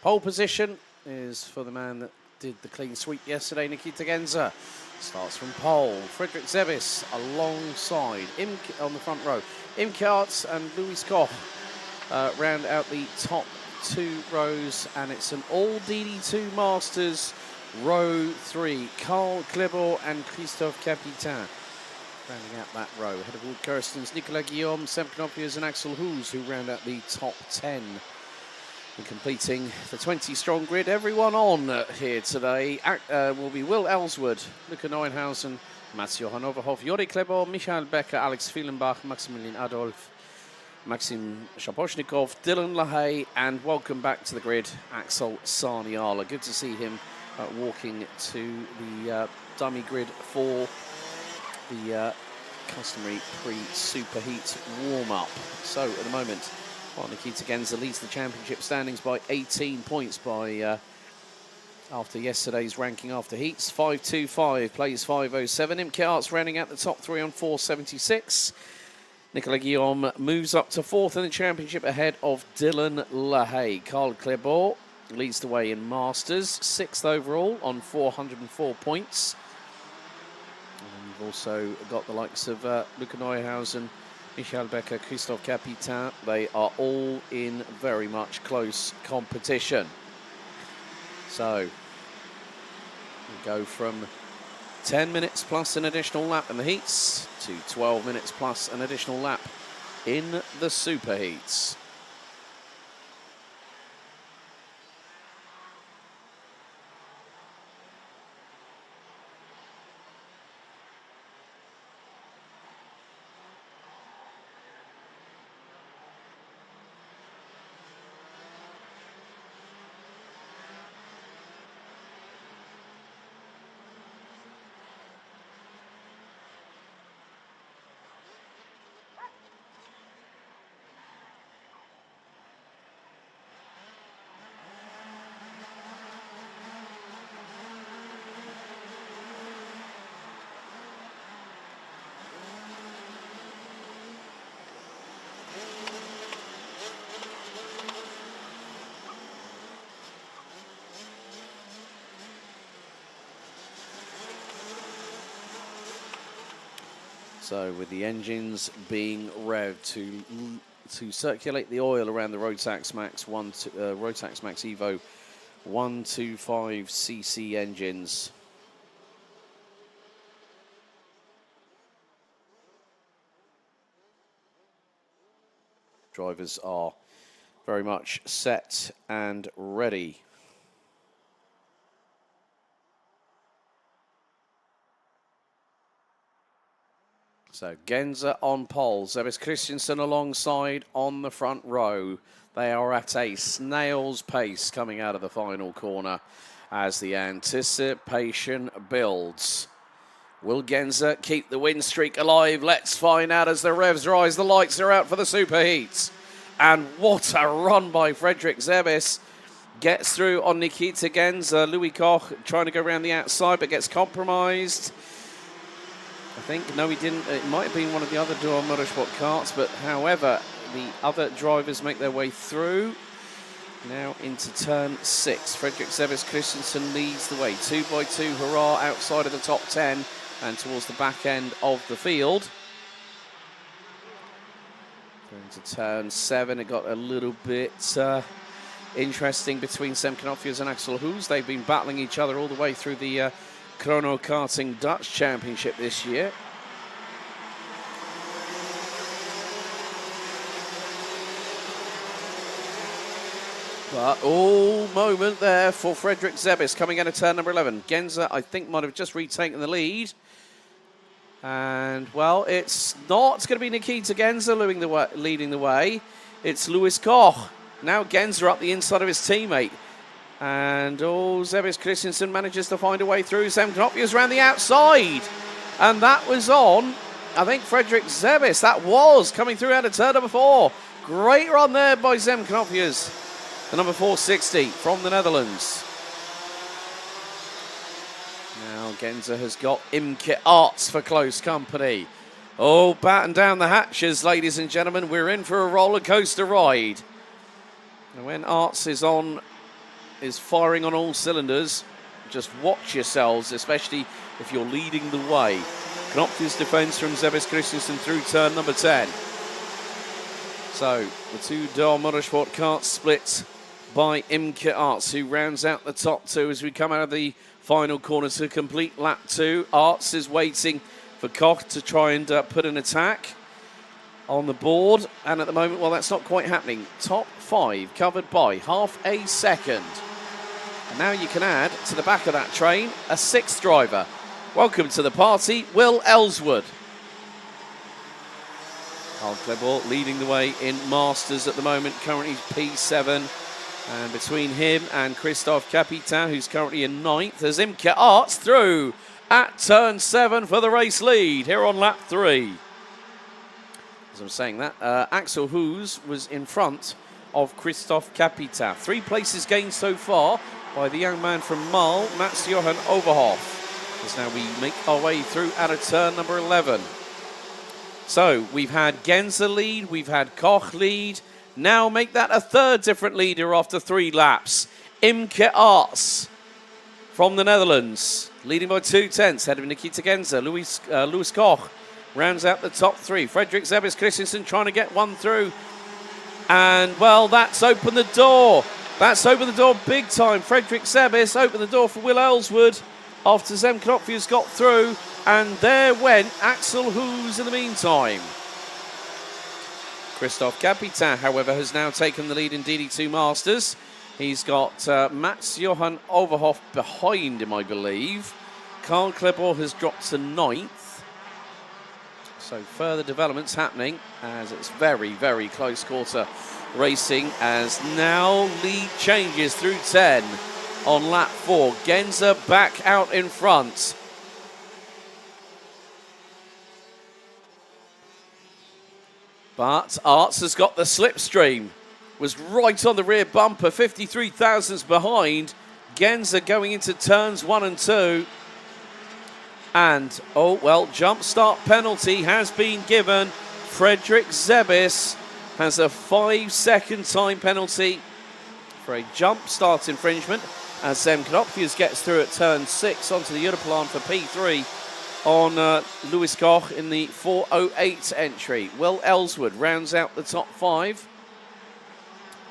Pole position is for the man that did the clean sweep yesterday, Nikita Genza. Starts from pole. Frederick Zebis alongside on the front row. Imke Arts and Louis Koch round out the top two rows, and it's an all DD2 Masters row 3. Carl Klebor and Christophe Capitain rounding out that row. Ahead of Wood Kirstens, Nicolas Guillaume, Sam Knopiers and Axel Hoos, who round out the top 10. And completing the 20-strong grid, everyone on here today will be Will Ellswood, Luca Neuenhausen, Mats Johan Overhoff, Jori Klebor, Michael Becker, Alex Fielenbach, Maximilian Adolf, Maxim Shaposhnikov, Dylan LaHaye, and welcome back to the grid, Axel Sarniala. Good to see him walking to the dummy grid for the customary pre-superheat warm-up. So at the moment, Nikita Genza leads the championship standings by 18 points after yesterday's ranking after heats. 5.25, plays 5.07. Imke Arts rounding out the top 3 on 4.76. Nicolas Guillaume moves up to 4th in the championship ahead of Dylan LaHaye. Carl Klebor leads the way in Masters, 6th overall on 404 points. And you've also got the likes of Luca Neuenhausen, Michael Becker, Christophe Capitain. They are all in very much close competition. So we go from 10 minutes plus an additional lap in the heats to 12 minutes plus an additional lap in the superheats. So with the engines being revved to circulate the oil around the Rotax Max Rotax Max Evo 125cc engines. Drivers are very much set and ready. So Genza on pole, Zebis Christensen alongside on the front row. They are at a snail's pace coming out of the final corner as the anticipation builds. Will Genza keep the win streak alive? Let's find out as the revs rise. The lights are out for the superheats. And what a run by Frederick Zebis. Gets through on Nikita Genza. Louis Koch trying to go around the outside but gets compromised. I think, no, he didn't. It might have been one of the other Dual Motorsport karts, but however, the other drivers make their way through. Now into turn 6. Frederick Zebis Christensen leads the way. 2x2 hurrah outside of the top 10 and towards the back end of the field. Going to turn 7, it got a little bit interesting between Sam Knopiers and Axel Hoos. They've been battling each other all the way through the Chrono Karting Dutch Championship this year. But all moment there for Frederick Zebis coming out of turn number 11. Genza, I think, might have just retaken the lead. And, well, it's not going to be Nikita Genza leading the way. It's Louis Koch. Now Genza up the inside of his teammate. And Zebis Christensen manages to find a way through. Sam Knopiers around the outside. And that was on, I think, Frederick Zebis. That was coming through out of turn number 4. Great run there by Sam Knopiers, the number 460 from the Netherlands. Now Genza has got Imke Arts for close company. Oh, batten down the hatches, ladies and gentlemen. We're in for a roller coaster ride. And when Arts is firing on all cylinders, just watch yourselves, especially if you're leading the way. Knopf's defence from Zebes Christensen through turn number 10. So the two Dal Motorsport karts split by Imke Arts, who rounds out the top two as we come out of the final corner to complete lap 2. Arts is waiting for Koch to try and put an attack on the board, and at the moment, well, that's not quite happening. Top 5 covered by half a second. And now you can add to the back of that train a 6th driver. Welcome to the party, Will Ellswood. Carl Klebor leading the way in Masters at the moment, currently P7. And between him and Christophe Capitan, who's currently in 9th, as Imke Arts through at turn 7 for the race lead here on lap 3. As I'm saying that, Axel Hoos was in front of Christophe Capitan. 3 places gained so far by the young man from Marl, Mats Johan Overhoff. As now we make our way through out of turn number 11. So we've had Genza lead, we've had Koch lead. Now make that a 3rd different leader after 3 laps. Imke Arts from the Netherlands, leading by 2/10, ahead of Nikita Genza. Louis Koch rounds out the top 3. Fredrik Zebes Christensen trying to get one through. And, well, that's opened the door. That's opened the door big time. Fredrik Zebes opened the door for Will Ellswood after Zem Knopfius got through. And there went Axel Hoos in the meantime. Christophe Capitan, however, has now taken the lead in DD2 Masters. He's got Mats Johan Overhoff behind him, I believe. Carl Klebor has dropped to 9th. So further developments happening as it's very, very close quarter racing, as now lead changes through 10 on lap 4. Genza back out in front. But Arts has got the slipstream. Was right on the rear bumper, 53 thousandths behind. Genza going into turns 1 and 2. And, oh, well, jump start penalty has been given. Fredrik Zebes has a 5-second time penalty for a jump start infringement as Zem Knopfius gets through at turn 6 onto the Europlan for P3 on Louis Koch in the 4:08 entry. Will Ellswood rounds out the top 5.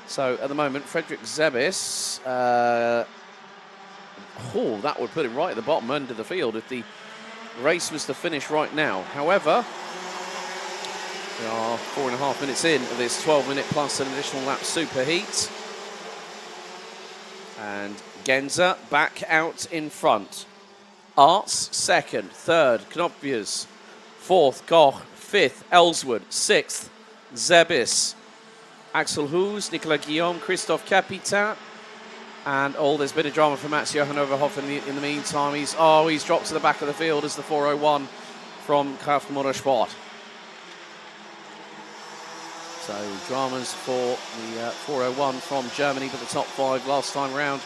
So at the moment, Fredrik Zebes, that would put him right at the bottom end of the field if the race was to finish right now. However, we are 4.5 minutes in of this 12-minute plus an additional lap superheat. And Genza back out in front. Arts 2nd, 3rd, Knopfius, 4th, Koch, 5th, Ellswood, 6th, Zebes, Axel Hoos, Nicolas Guillaume, Christophe Capitan, and there's a bit of drama for Mats Johan Overhoff in the meantime. He's dropped to the back of the field as the 401 from Kraft Motorsport. So dramas for the 401 from Germany, but the top 5 last time round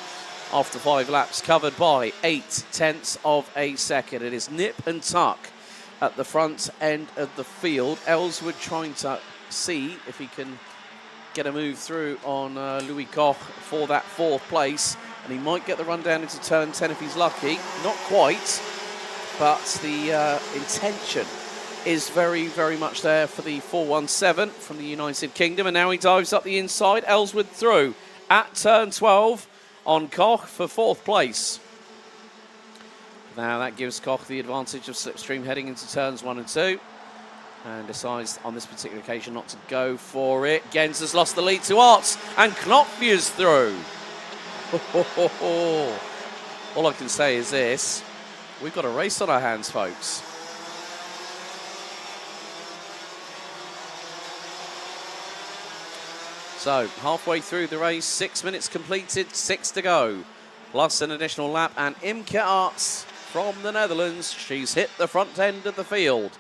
after 5 laps covered by 0.8 of a second. It is nip and tuck at the front end of the field. Ellswood trying to see if he can get a move through on Louis Koch for that 4th place, and he might get the run down into turn 10 if he's lucky. Not quite, but the intention is very, very much there for the 417 from the United Kingdom, and now he dives up the inside. Ellswood through at turn 12 on Koch for 4th place. Now that gives Koch the advantage of slipstream heading into turns 1 and 2. And decides on this particular occasion not to go for it. Genza's lost the lead to Arts, and Knopfius through. All I can say is this: we've got a race on our hands, folks. So halfway through the race, 6 minutes completed, 6 to go, plus an additional lap. And Imke Arts from the Netherlands, she's hit the front end of the field.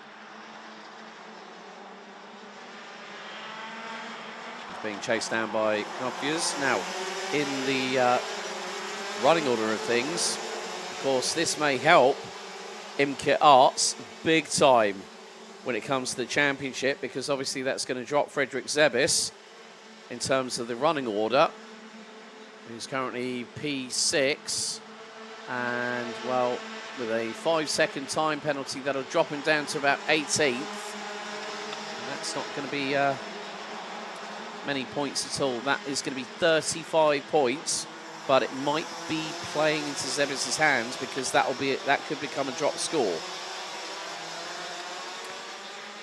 Being chased down by Knopfius. Now, in the running order of things, Of course, this may help Imke Arts big time when it comes to the championship, because obviously that's going to drop Frederick Zebis in terms of the running order, who's currently P6, and, well, with a 5-second time penalty, that'll drop him down to about 18th. And that's not going to be many points at all. That is going to be 35 points, but it might be playing into Zebis' hands, because that could become a drop score.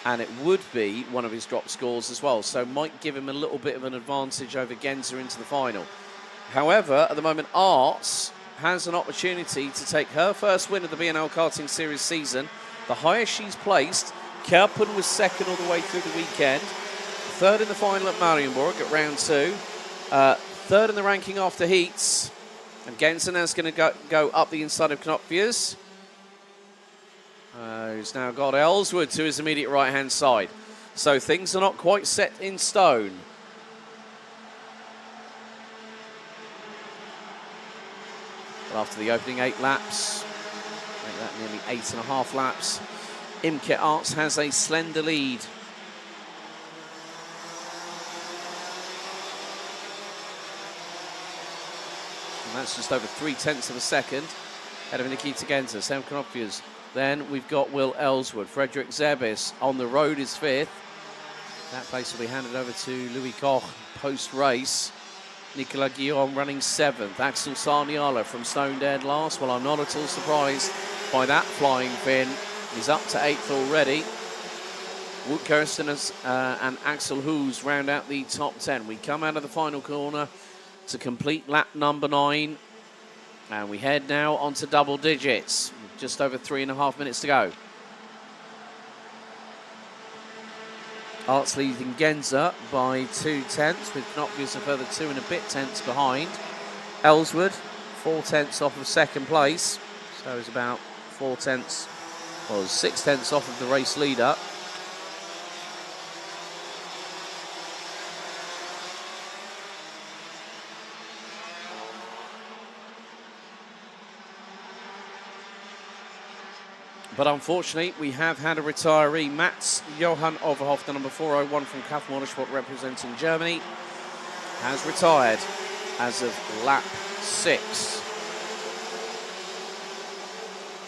And it would be one of his drop scores as well, so might give him a little bit of an advantage over Genza into the final. However, at the moment, Arts has an opportunity to take her first win of the BNL Karting Series season. The highest she's placed. Kerpen was second all the way through the weekend. Third in the final at Marienburg at round 2. Third in the ranking after heats. And Gensen is going to go up the inside of Knopfius. Who's now got Ellswood to his immediate right-hand side. So things are not quite set in stone. But after the opening 8 laps, make that nearly 8.5 laps, Imke Arts has a slender lead. And that's just over 0.3 of a second ahead of Nikita Genza, Sam Knopfius. Then we've got Will Ellswood. Frederick Zebis on the road is 5th. That place will be handed over to Louis Koch post-race. Nicolas Guillaume running 7th. Axel Sarniala from Stone Dead last. Well, I'm not at all surprised by that flying fin. He's up to 8th already. Wout Kirsten and Axel Hoos round out the top 10. We come out of the final corner to complete lap number 9. And we head now onto double digits. Just over 3.5 minutes to go. Arts leading Genza by 2/10, with Knopfius a further 2 and a bit tenths behind. Ellswood 4/10 off of second place, so he's about 4/10, well, 6/10 off of the race leader. But unfortunately, we have had a retiree. Mats Johan Overhoff, the number 401 from KAF Motorsport representing Germany, has retired as of lap 6.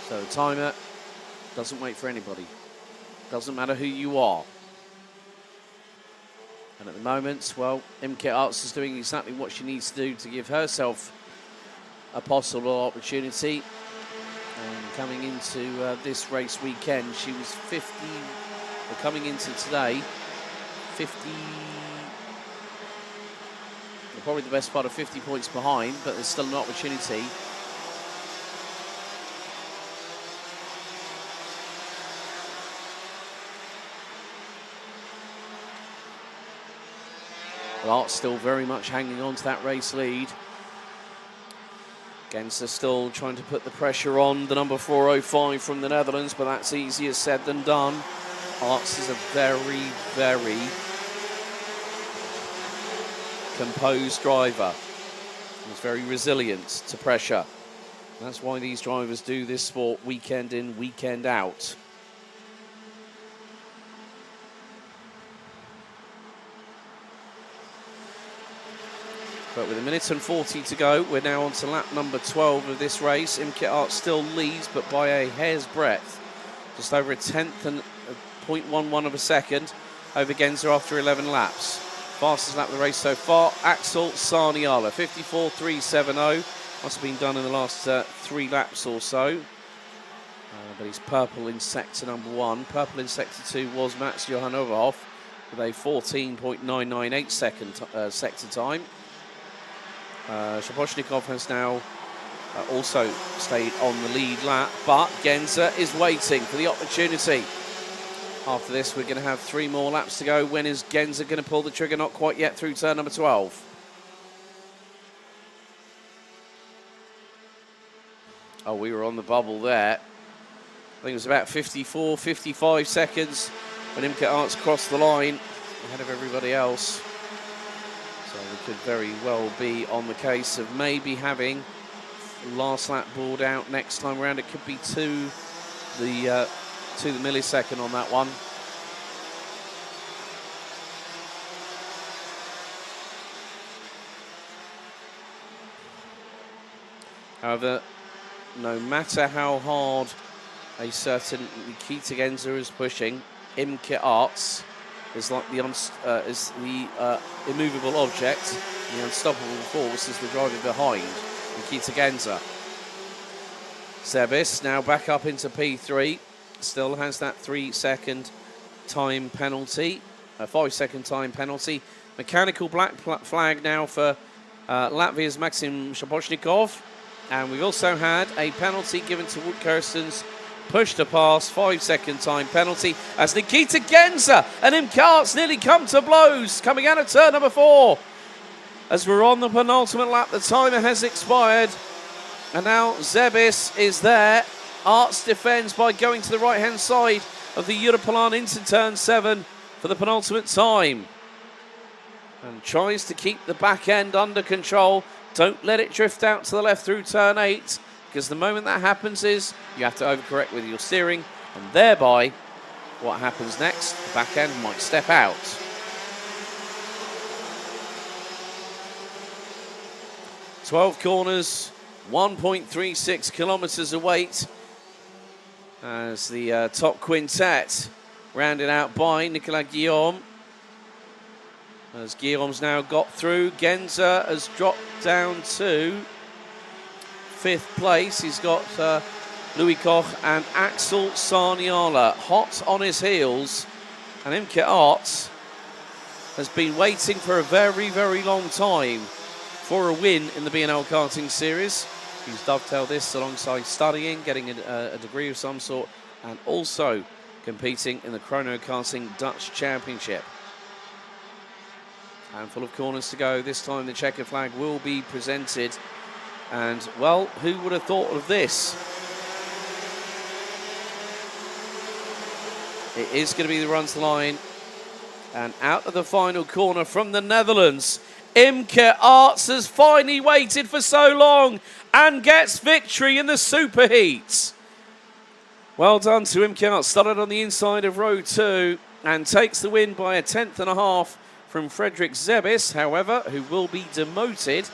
So the timer doesn't wait for anybody. Doesn't matter who you are. And at the moment, well, Imke Arts is doing exactly what she needs to do to give herself a possible opportunity. And coming into this race weekend, she was 50, or coming into today, 50, probably the best part of 50 points behind, but there's still an opportunity. Well, Art's still very much hanging on to that race lead. Genza still trying to put the pressure on the number 405 from the Netherlands, but that's easier said than done. Arts is a very, very composed driver. He's very resilient to pressure. That's why these drivers do this sport weekend in, weekend out. But with 1:40 to go, we're now on to lap number 12 of this race. Imke Arts still leads, but by a hair's breadth. Just over 1/10 and 0.11 of a second over Genza after 11 laps. Fastest lap of the race so far, Axel Sarniala, 54.370. Must have been done in the last 3 laps or so. But he's purple in sector number 1. Purple in sector 2 was Mats Johan Overhoff with a 14.998 sector time. Shaposhnikov has now also stayed on the lead lap, but Genza is waiting for the opportunity. After this, we're going to have 3 more laps to go. When is Genza going to pull the trigger? Not quite yet through turn number 12. Oh, we were on the bubble there. I think it was about 54, 55 seconds when Imke Arts crossed the line ahead of everybody else. So we could very well be on the case of maybe having last lap board out next time around. It could be to the millisecond on that one. However, no matter how hard a certain Nikita Genza is pushing, Imke Arts is like the immovable object, the unstoppable force is the driver behind Nikita Genza. Zebis now back up into P3, still has that 3-second time penalty, a 5-second time penalty. Mechanical black flag now for Latvia's Maxim Shaposhnikov. And we've also had a penalty given to Wout Kirsten's push to pass, 5-second time penalty, as Nikita Genza and Imke Arts nearly come to blows, coming out of turn number 4. As we're on the penultimate lap, the timer has expired, and now Zebis is there. Arts defends by going to the right-hand side of the Europlan into turn 7 for the penultimate time, and tries to keep the back end under control. Don't let it drift out to the left through turn 8, because the moment that happens is you have to overcorrect with your steering, and thereby what happens next, the back end might step out. "12 corners, 1.36 kilometres await, as the top quintet rounded out by Nicolas Guillaume. As Guillaume's now got through, Genza has dropped down to 5th place. He's got Louis Koch and Axel Sarniala hot on his heels. And Imke Arts has been waiting for a very, very long time for a win in the BNL Karting Series. He's dovetailed this alongside studying, getting a degree of some sort, and also competing in the Chrono Karting Dutch Championship. Handful of corners to go. This time the checkered flag will be presented. And, well, who would have thought of this? It is going to be the run to line. And out of the final corner from the Netherlands, Imke Arts has finally waited for so long and gets victory in the superheats. Well done to Imke Arts. Started on the inside of row 2 and takes the win by 1.5 from Frederick Zebis, however, who will be demoted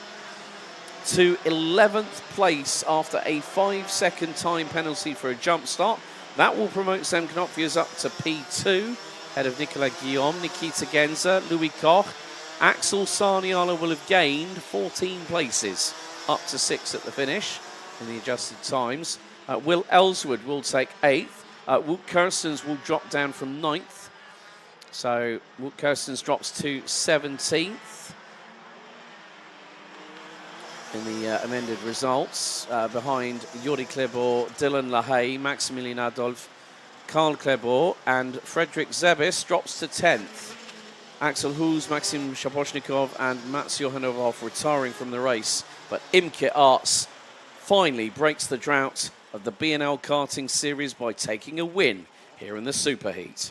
to 11th place after a 5-second time penalty for a jump start. That will promote Sam Knopfius up to P2, ahead of Nicolas Guillaume, Nikita Genza, Louis Koch. Axel Sarniala will have gained 14 places, up to 6th at the finish in the adjusted times. Will Ellswood will take 8th. Wout Kirstens will drop down from 9th. So Wout Kirstens drops to 17th in the amended results, behind Yuri Klebor, Dylan Lahaye, Maximilian Adolf, Karl Klebor, and Frederick Zebis drops to 10th. Axel Hughes, Maxim Shaposhnikov, and Mats Johanov retiring from the race. But Imke Arts finally breaks the drought of the BNL Karting Series by taking a win here in the Superheat.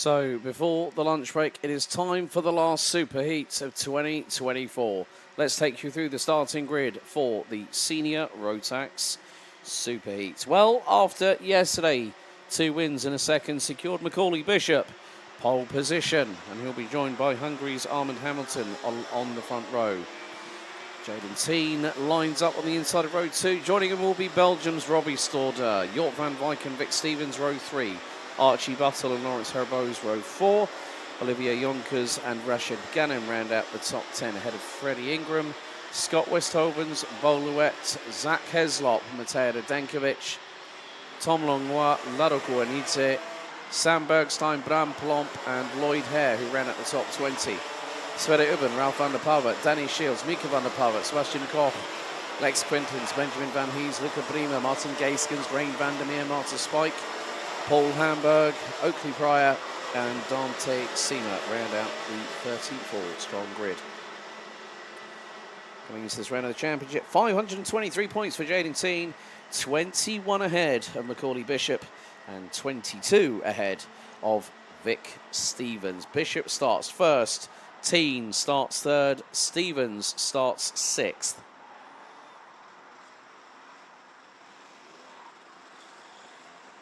So before the lunch break, it is time for the last superheat of 2024. Let's take you through the starting grid for the senior Rotax superheat. Well, after yesterday, 2 wins and a second secured Macaulay Bishop pole position, and he'll be joined by Hungary's Armand Hamilton on the front row. Jaden Teen lines up on the inside of row 2. Joining him will be Belgium's Robbie Stauder, Jort van Wyk and Vic Stevens row 3. Archie Buttle and Lawrence Herbeau's row 4. Olivier Jonkers and Rashid Ghanem round out the top 10 ahead of Freddie Ingram. Scott Westhoven's Boluet, Zach Heslop, Mateo Dankovic, Tom Longnois, Ladoko Anite, Sam Bergstein, Bram Plomp and Lloyd Hare, who ran at the top 20. Sverre Ubben, Ralph van der Pavet, Danny Shields, Mika van der Pavet, Sebastian Koch, Lex Quintens, Benjamin Van Hees, Luca Bremer, Martin Gaiskens, Rain Vandermeer, Martin Spike, Paul Hamburg, Oakley Pryor and Dante Seamer round out the 34-strong grid. Coming into this round of the championship, 523 points for Jaden Teen, 21 ahead of Macaulay Bishop and 22 ahead of Vic Stevens. Bishop starts first, Teen starts third, Stevens starts sixth.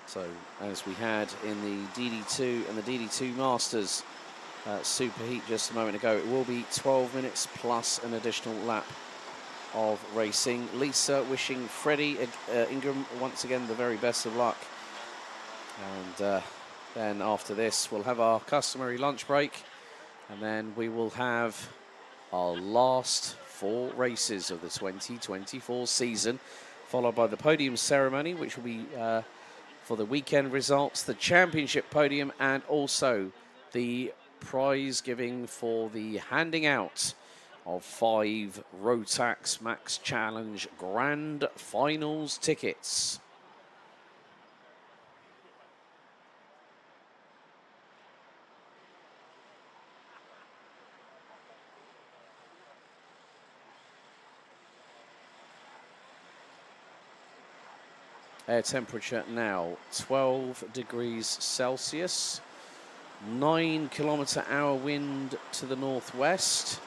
So, as we had in the DD2 and the DD2 Masters superheat just a moment ago, it will be 12 minutes plus an additional lap of racing. Lisa wishing Freddie Ingram once again the very best of luck. And then after this, we'll have our customary lunch break. And then we will have our last 4 races of the 2024 season, followed by the podium ceremony, which will be for the weekend results, the championship podium, and also the prize giving for the handing out of 5 Rotax Max Challenge Grand Finals tickets. Air temperature now 12 degrees Celsius, 9 kilometre-hour wind to the northwest,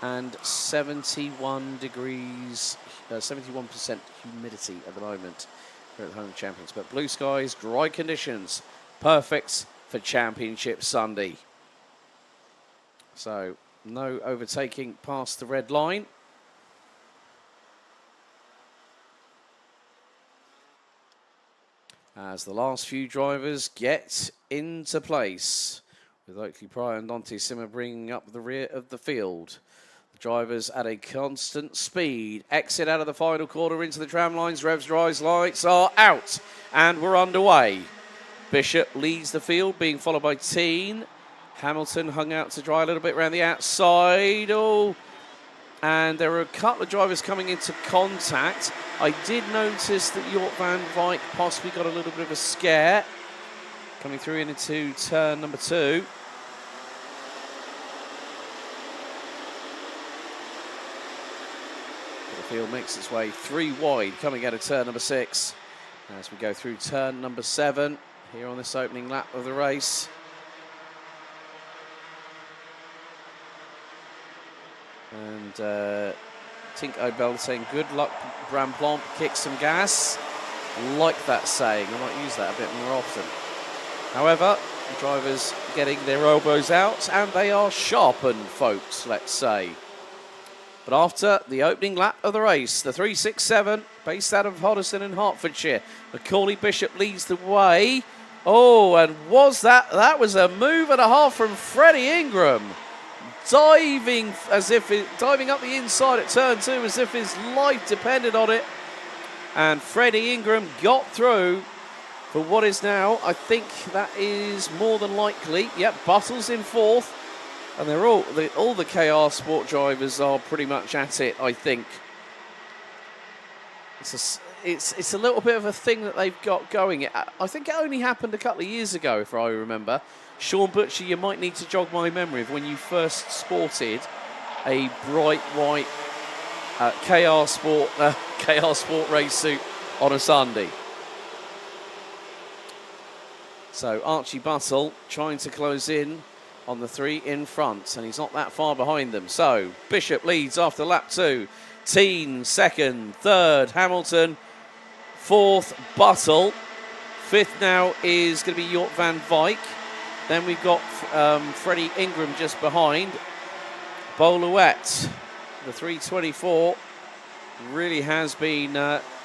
and 71 degrees, 71% humidity at the moment here at the Home Champions. But blue skies, dry conditions, perfect for Championship Sunday. So no overtaking past the red line. As the last few drivers get into place, with Oakley Pryor and Dante Simmer bringing up the rear of the field. The drivers at a constant speed exit out of the final quarter into the tram lines. Revs rise, lights are out, and we're underway. Bishop leads the field, being followed by Teen. Hamilton hung out to dry a little bit around the outside. Oh, and there are a couple of drivers coming into contact. I did notice that Jort van Wyk possibly got a little bit of a scare coming through into turn number 2. The field makes its way 3 wide coming out of turn number 6 as we go through turn number 7 here on this opening lap of the race. And Tink O'Bell saying, good luck, Bram Plomp, kick some gas. Like that saying, I might use that a bit more often. However, the drivers getting their elbows out, and they are sharpened, folks, let's say. But after the opening lap of the race, the 367, based out of Hoddesdon in Hertfordshire, Macaulay Bishop leads the way. Oh, and that was a move and a half from Freddie Ingram. Diving up the inside at turn 2 as if his life depended on it. And Freddie Ingram got through for what is now, I think that is more than likely. Yep, Buttle's in 4th. And they're all the KR Sport drivers are pretty much at it, I think. It's a little bit of a thing that they've got going. I think it only happened a couple of years ago, if I remember. Sean Butcher, you might need to jog my memory of when you first sported a bright white KR Sport race suit on a Sunday. So Archie Buttle trying to close in on the 3 in front, and he's not that far behind them. So Bishop leads after lap 2. Teen second, third Hamilton, fourth Buttle. Fifth now is going to be York van Wyk. Then we've got Freddie Ingram just behind. Boluet, the 324, really has been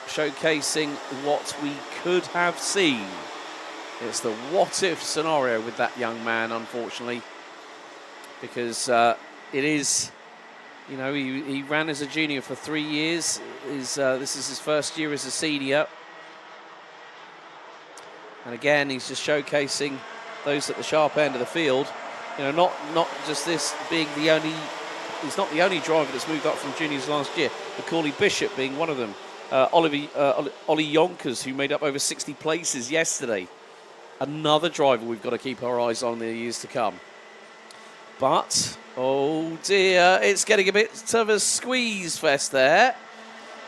showcasing what we could have seen. It's the what-if scenario with that young man, unfortunately, because it is, you know, he ran as a junior for 3 years. This is his first year as a senior. And again, he's just showcasing those at the sharp end of the field. You know, not just this being the only, he's not the only driver that's moved up from juniors last year. Macaulay Bishop being one of them. Ollie Yonkers, who made up over 60 places yesterday. Another driver we've got to keep our eyes on in the years to come. But, oh dear, it's getting a bit of a squeeze fest there.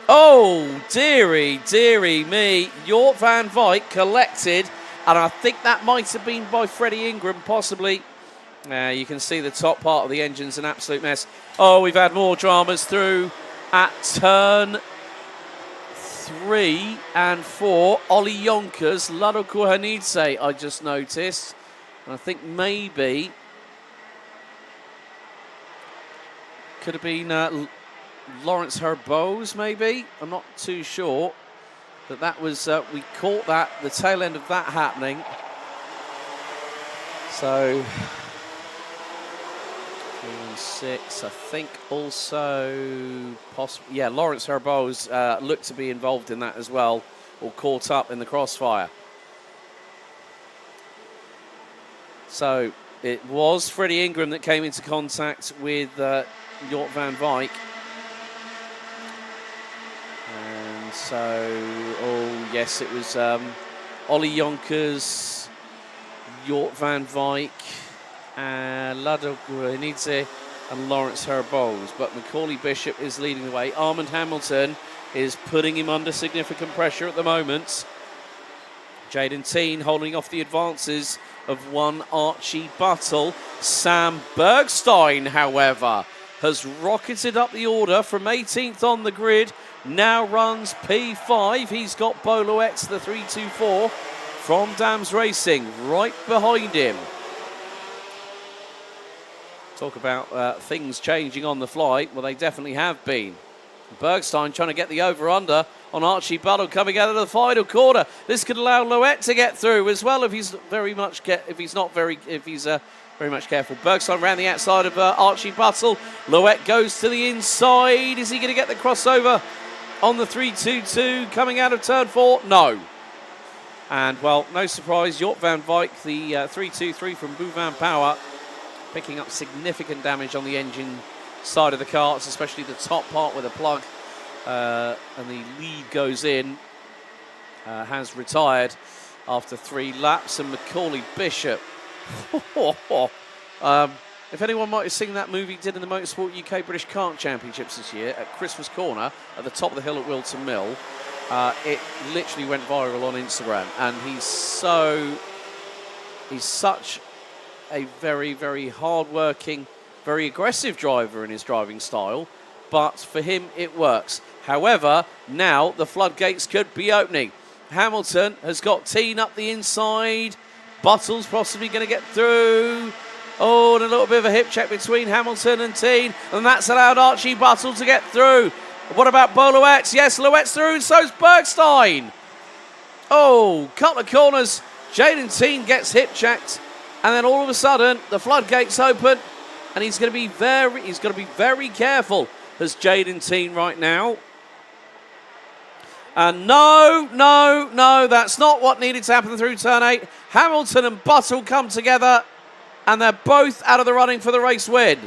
Oh, dearie me. York van Wyk collected, and I think that might have been by Freddie Ingram, possibly. You can see the top part of the engine's an absolute mess. Oh, we've had more dramas through at turn 3 and 4. Ollie Yonkers, Lado Kuhanidze, I just noticed. And I think maybe could have been Lawrence Herbose, maybe. I'm not too sure. But that was, we caught that, the tail end of that happening. So, 3 and 6, I think also, possibly, yeah, Lawrence Herbose looked to be involved in that as well, or caught up in the crossfire. So, it was Freddie Ingram that came into contact with York van Wyk. And so, oh yes, it was Ollie Yonkers, York van Wyk, Lado Kuhanidze and Lawrence Herbose. But Macaulay Bishop is leading the way. Armand Hamilton is putting him under significant pressure at the moment. Jaden Teen holding off the advances of one Archie Buttle. Sam Bergstein, however, has rocketed up the order from 18th on the grid. Now runs P5. He's got Boluet, the 324 from Dams Racing, right behind him. Talk about things changing on the fly. Well, they definitely have been. Bergstein trying to get the over-under on Archie Buttle coming out of the final corner. This could allow Loet to get through as well if he's very much very much careful. Bergstein around the outside of Archie Buttle. Loet goes to the inside. Is he going to get the crossover on the 322 coming out of turn 4? No. And well, no surprise, York van Wyk, the 323 from Bouvan Power, picking up significant damage on the engine side of the carts, especially the top part with a plug, and the lead goes in, has retired after 3 laps. And Macaulay Bishop, if anyone might have seen that movie he did in the Motorsport UK British Kart Championships this year at Christmas Corner at the top of the hill at Wilton Mill, it literally went viral on Instagram, and he's such a very, very hard-working, very aggressive driver in his driving style, but for him it works. However, now the floodgates could be opening. Hamilton has got Teen up the inside. Buttle's possibly going to get through. Oh, and a little bit of a hip check between Hamilton and Teen, and that's allowed Archie Buttle to get through. What about Boluet? Yes, Loet's through, and so's Bergstein. Oh, couple of corners. Jaden Teen gets hip checked, and then all of a sudden the floodgates open, and he's going to be very careful as Jaden Teen right now. And no, that's not what needed to happen through turn 8. Hamilton and Buttle come together, and they're both out of the running for the race win.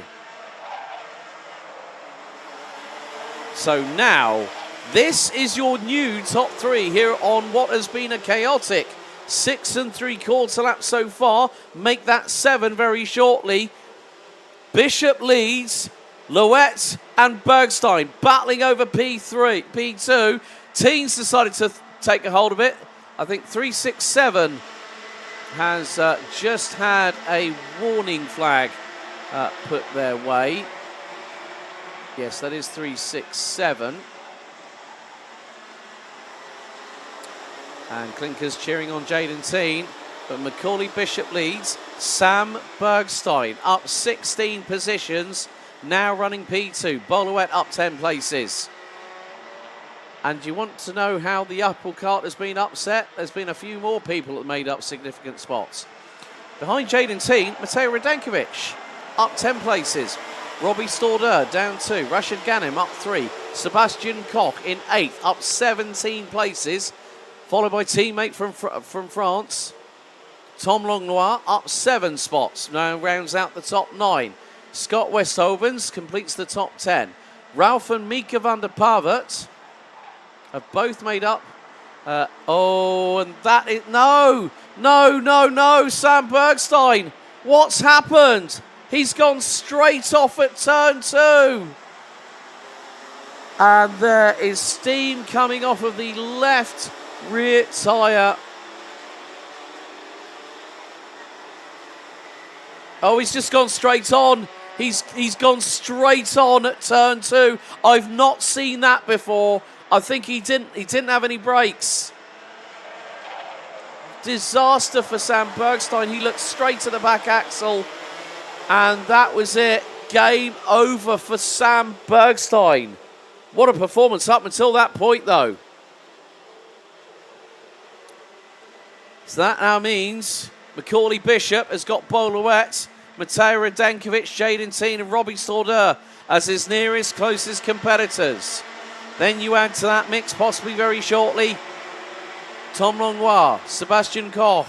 So now, this is your new top 3 here on what has been a chaotic 6 3/4 laps so far. Make that 7 very shortly. Bishop leads, Loet and Bergstein battling over P2. Teen's decided to take a hold of it. I think 3, 6, 7 has just had a warning flag put their way. Yes, that is 367. And Clinkers cheering on Jaden Teen, but Macaulay Bishop leads. Sam Bergstein up 16 positions, now running P2. Boluet up 10 places. And you want to know how the apple cart has been upset? There's been a few more people that made up significant spots. Behind Jaden Teen, Mateo Radenkovic up 10 places. Robbie Stordeur down 2. Rashid Ghanem up 3. Sebastian Koch in 8th, up 17 places. Followed by teammate from France, Tom Longnoir, up 7 spots. Now rounds out the top 9. Scott Westhovens completes the top 10. Ralph and Mika van der Pavert have both made up. And that is... No! Sam Bergstein. What's happened? He's gone straight off at turn 2. And there is steam coming off of the left rear tyre. Oh, he's just gone straight on. He's gone straight on at turn 2. I've not seen that before. I think he didn't have any brakes. Disaster for Sam Bergstein. He looked straight at the back axle, and that was it. Game over for Sam Bergstein. What a performance up until that point, though. So that now means Macaulay Bishop has got Boluet, Mateo Radenkovic, Jaden Teen and Robbie Stordeur as his nearest, closest competitors. Then you add to that mix, possibly very shortly, Tom Longnoir, Sebastian Koch,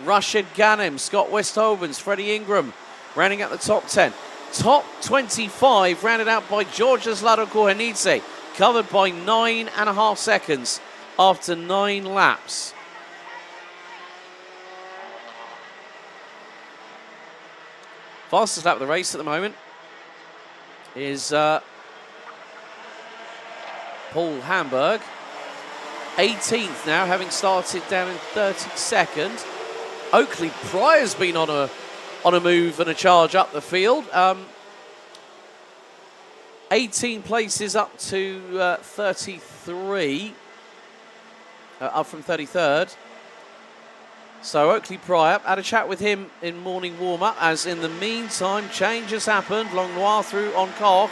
Rashid Ghanem, Scott Westhovens, Freddie Ingram, rounding out the top 10. Top 25 rounded out by Georgios Ladokohenidze, covered by 9.5 seconds after 9 laps. Fastest lap of the race at the moment is Paul Hamburg. 18th now, having started down in 32nd. Oakley Pryor's been on a move and a charge up the field. 18 places up to 33, up from 33rd. So Oakley Pryor, had a chat with him in morning warm-up, as in the meantime change has happened. Longnoir through on Koch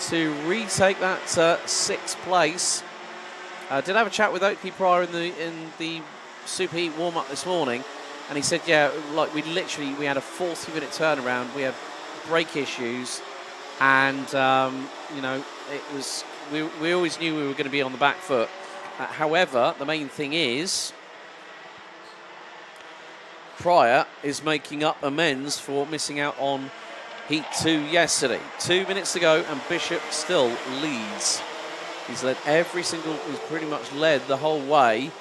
to retake that 6th place. Did have a chat with Oakley Pryor in the Superheat warm-up this morning, and he said, yeah, like we had a 40-minute turnaround. We had brake issues, and you know, it was we always knew we were going to be on the back foot. However, the main thing is, Pryor is making up amends for missing out on Heat 2 yesterday. 2 minutes to go and Bishop still leads. He's led he's pretty much led the whole way.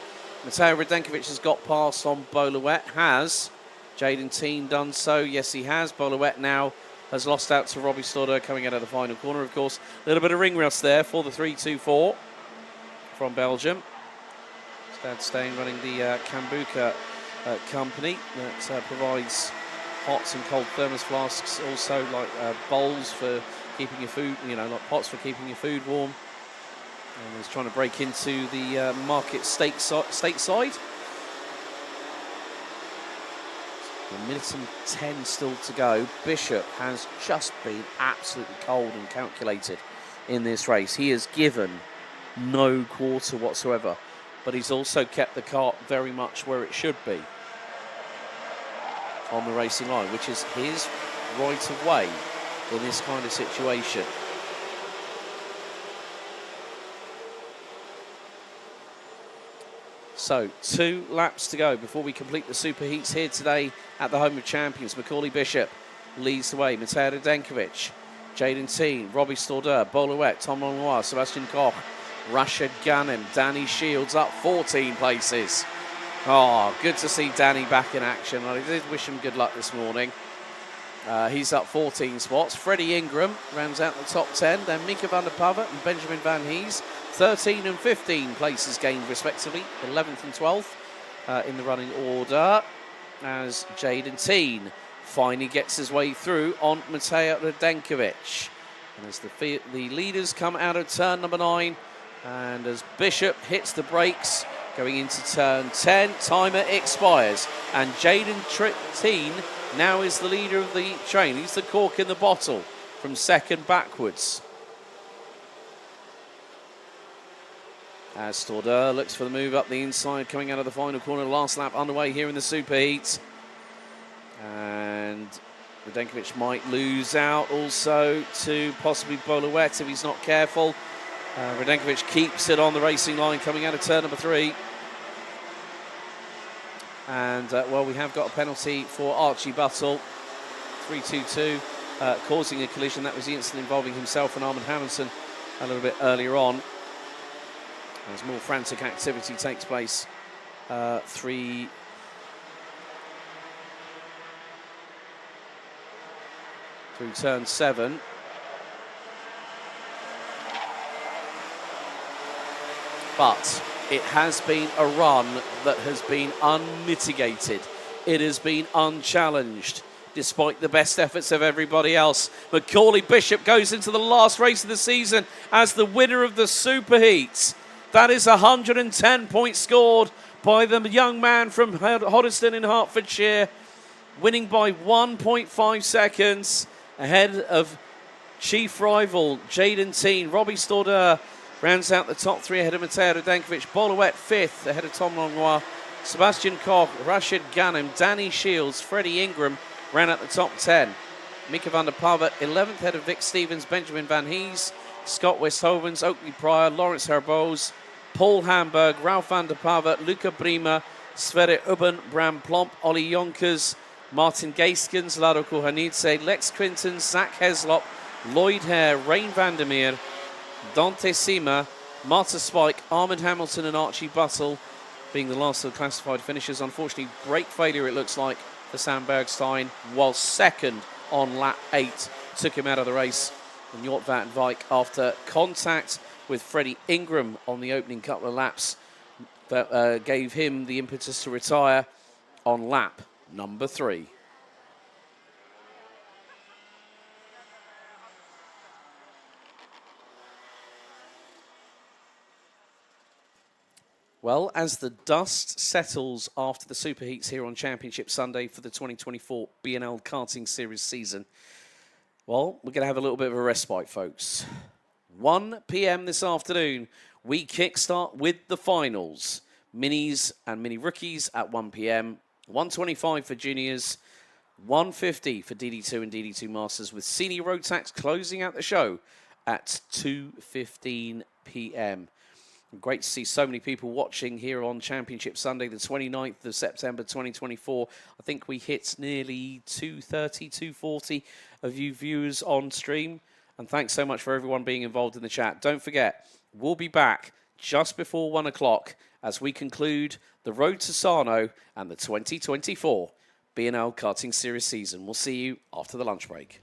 Mateo Radenkovic has got past on Boluet. Has Jaden Teen done so? Yes, he has. Boluet now has lost out to Robbie Stordeur coming out of the final corner. Of course, a little bit of ring rust there for the 3-2-4 from Belgium. Stad Stain running the Kambuka company that provides hot and cold thermos flasks, also like bowls for keeping your food, like pots for keeping your food warm. And he's trying to break into the market stateside. A minute and 10 still to go. Bishop has just been absolutely cold and calculated in this race. He has given no quarter whatsoever, but he's also kept the kart very much where it should be on the racing line, which is his right of way in this kind of situation. So 2 laps to go before we complete the super heats here today at the home of champions. Macaulay Bishop leads the way. Mateo Radenkovic, Jaden Teen, Robbie Stordeur, Boluet, Tom Longnoir, Sebastian Koch, Rashid Ghanem, Danny Shields up 14 places. Oh, good to see Danny back in action. I did wish him good luck this morning. He's up 14 spots. Freddie Ingram rounds out the top 10. Then Mika van der Pavert and Benjamin Van Hees, 13 and 15 places gained respectively, 11th and 12th in the running order. as Jaden finally gets his way through on Mateo Radenkovic. And as the leaders come out of turn number 9, and as Bishop hits the brakes going into turn 10, timer expires. And Jaden now is the leader of the train. He's the cork in the bottle from second backwards. As Stordeur looks for the move up the inside, coming out of the final corner. Last lap underway here in the Superheat. And Radenkovic might lose out also to possibly Boluet if he's not careful. Radenkovic keeps it on the racing line coming out of turn number 3. And, well, we have got a penalty for Archie Buttle. 3-2-2, causing a collision. That was the incident involving himself and Armand Hamilton a little bit earlier on. As more frantic activity takes place through turn 7. But it has been a run that has been unmitigated. It has been unchallenged, despite the best efforts of everybody else. Macaulay Bishop goes into the last race of the season as the winner of the Superheats. That is 110 points scored by the young man from Hoddesdon in Hertfordshire, winning by 1.5 seconds ahead of chief rival Jaden. Robbie Stordeur rounds out the top 3 ahead of Mateo Radenkovic. Boluet 5th ahead of Tom Langlois. Sebastian Koch, Rashid Ghanem, Danny Shields, Freddie Ingram ran out the top 10. Mika van der Pavert 11th ahead of Vic Stevens, Benjamin Van Hees, Scott Westhovens, Oakley Pryor, Lawrence Herbose, Paul Hamburg, Ralph van der Pavert, Luca Brima, Sverre Ubben, Bram Plomp, Ollie Jonkers, Martin Gaiskens, Lado Kohanidze, Lex Quinton, Zach Heslop, Lloyd Hare, Rain Vandermeer, Dante Sima, Marta Spike, Armand Hamilton and Archie Buttle being the last of the classified finishers. Unfortunately, brake failure it looks like for Sam Bergstein, while second on lap 8 took him out of the race. And Jort van Wijk, after contact with Freddie Ingram on the opening couple of laps, that gave him the impetus to retire on lap number 3. Well, as the dust settles after the Superheats here on Championship Sunday for the 2024 BNL Karting Series season, well, we're going to have a little bit of a respite, folks. 1 p.m. this afternoon, we kickstart with the finals. Minis and mini rookies at 1 p.m. 1:25 for juniors, 1:50 for DD2 and DD2 Masters, with senior Rotax closing out the show at 2:15 p.m. Great to see so many people watching here on Championship Sunday, the 29th of September 2024. I think we hit nearly 230, 240 of you viewers on stream. And thanks so much for everyone being involved in the chat. Don't forget, we'll be back just before 1 o'clock as we conclude the Road to Sarno and the 2024 BNL Karting Series season. We'll see you after the lunch break.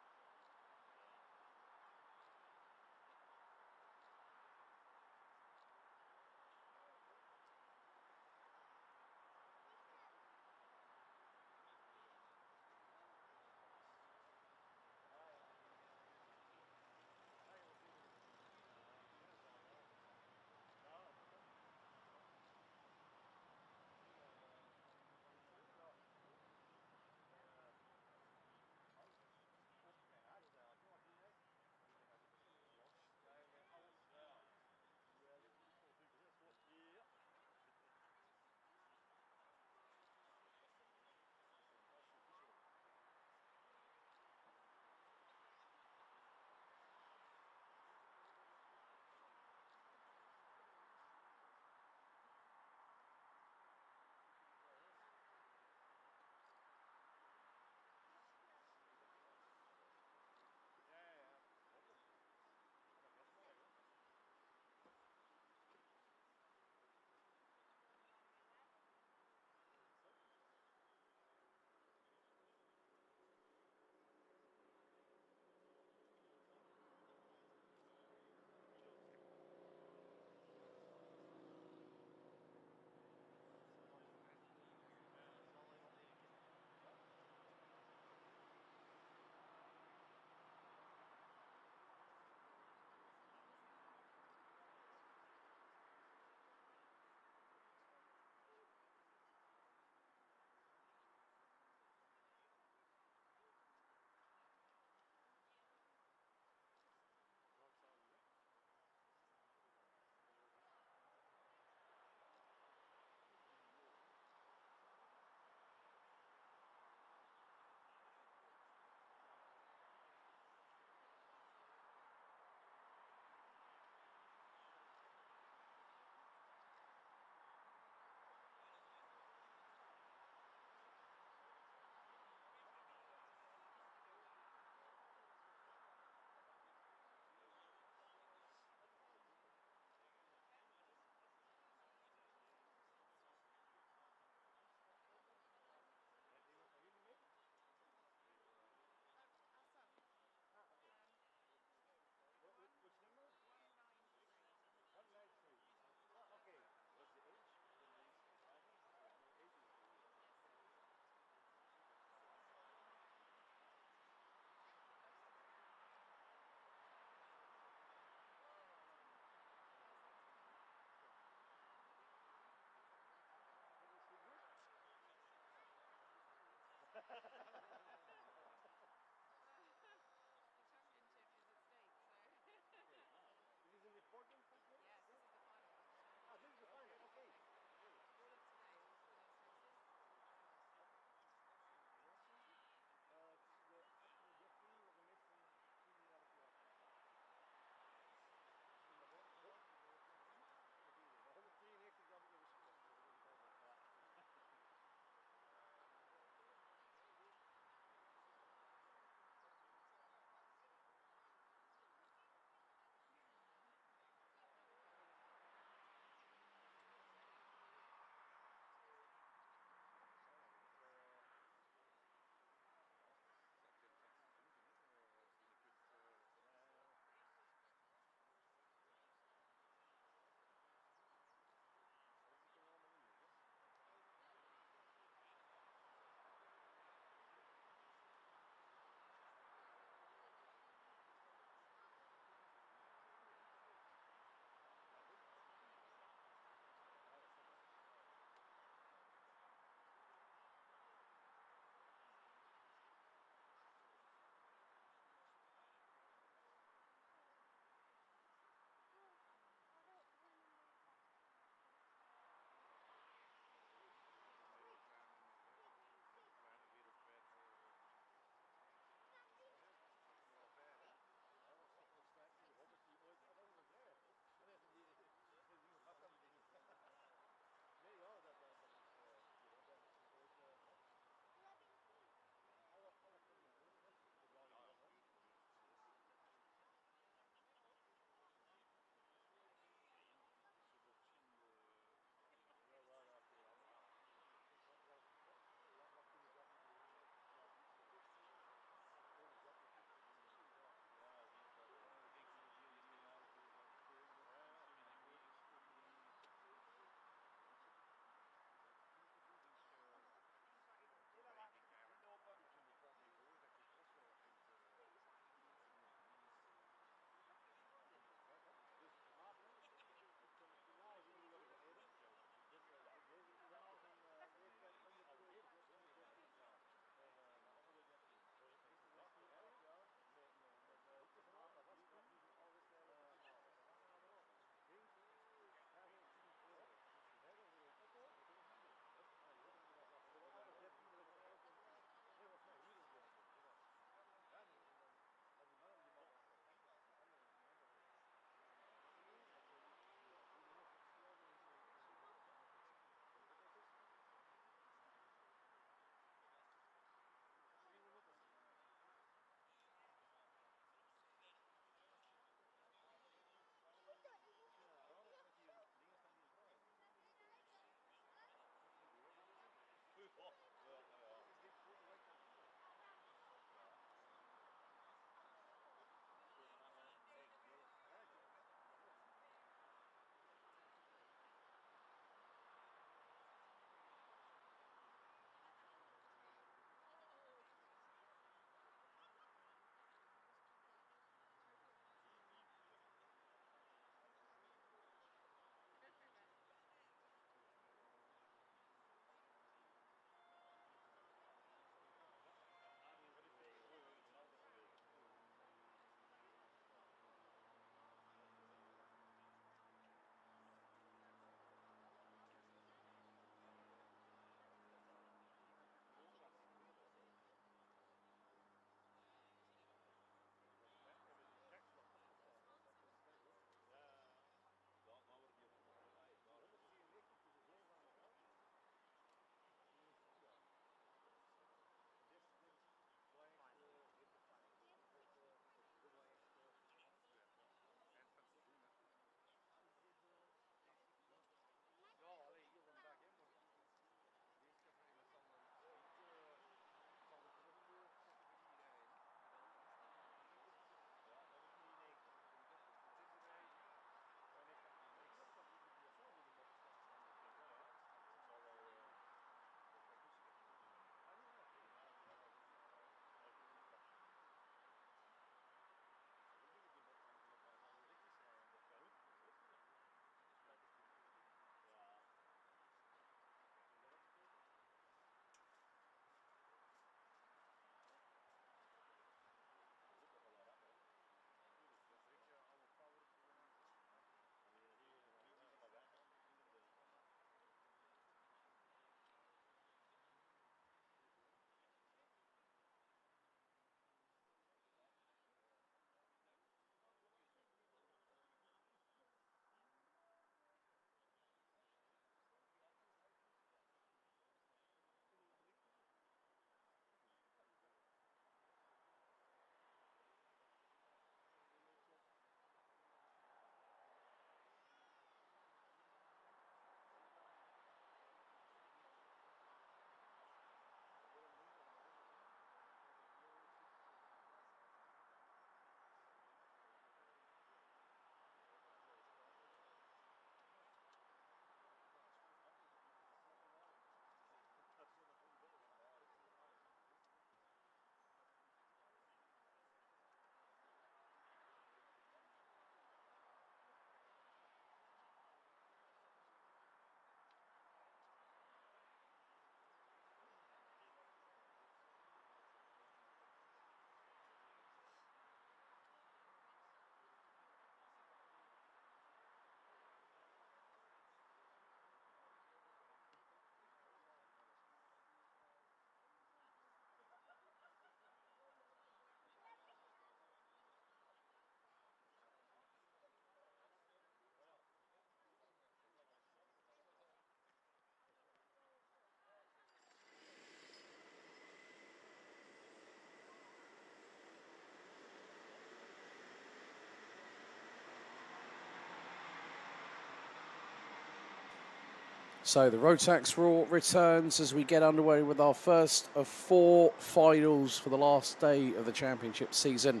So the Rotax Raw returns as we get underway with our first of 4 finals for the last day of the championship season.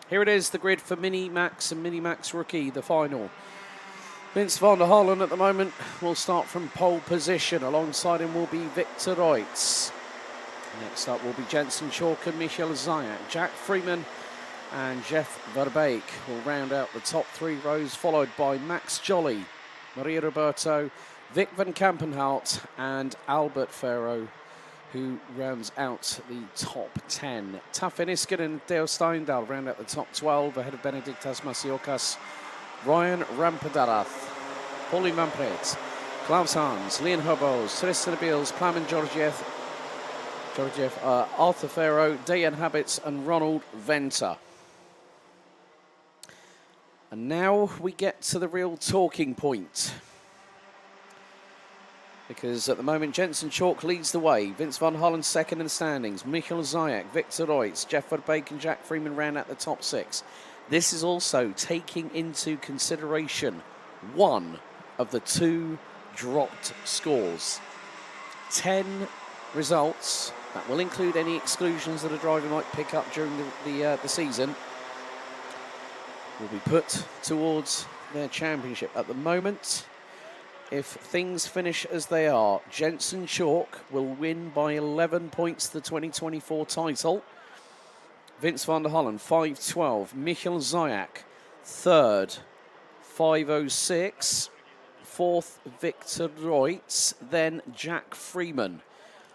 Here it is, the grid for Mini Max and Mini Max Rookie, the final. Vince van der Hollen at the moment will start from pole position. Alongside him will be Victor Reutz. Next up will be Jensen Chalk and Michael Zayak. Jack Freeman and Jeff Verbeek will round out the top 3 rows, followed by Max Jolly, Maria Roberto, Vic van Kampenhout and Albert Ferro, who rounds out the top 10. Taffin Isken and Deo Steindal round out the top 12 ahead of Benediktas Masiokas, Ryan Rampadarath, Pauline Mampret, Klaus Hans, Leon Hobos, Tristan Beals, Plamen Georgiev, Arthur Ferro, Dayan Habits and Ronald Venter. And now we get to the real talking point. Because at the moment, Jensen Chalk leads the way. Vince van Hollen second in the standings. Michael Zayak, Victor Reutz, Jeff Verbeek and Jack Freeman round out the top 6. This is also taking into consideration one of the 2 dropped scores. 10 results, that will include any exclusions that a driver might pick up during the season, will be put towards their championship. At the moment, if things finish as they are, Jensen Chalk will win by 11 points the 2024 title. Vince van der Hollen, 5.12. Michael Zayak, 3rd, 5.06. 4th, Victor Reutz. Then Jack Freeman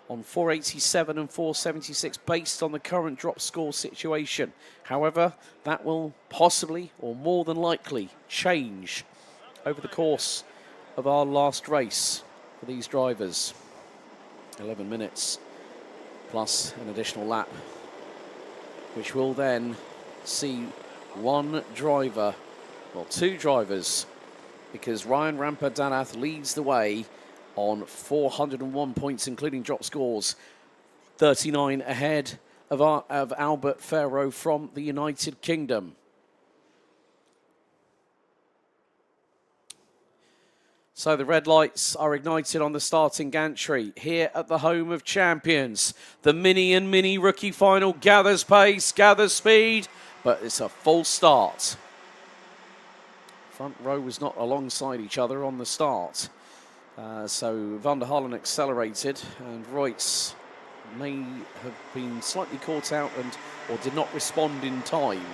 on 4.87 and 4.76 based on the current drop score situation. However, that will possibly or more than likely change over the course of our last race for these drivers. 11 minutes plus an additional lap, which will then see 1 driver, well, 2 drivers, because Ryan Rampadarath leads the way on 401 points, including drop scores, 39 ahead of Albert Ferro from the United Kingdom. So the red lights are ignited on the starting gantry here at the home of champions. The Mini and Mini Rookie Final gathers pace, gathers speed, but it's a full start. Front row was not alongside each other on the start. So van der Hollen accelerated and Reutz may have been slightly caught out or did not respond in time.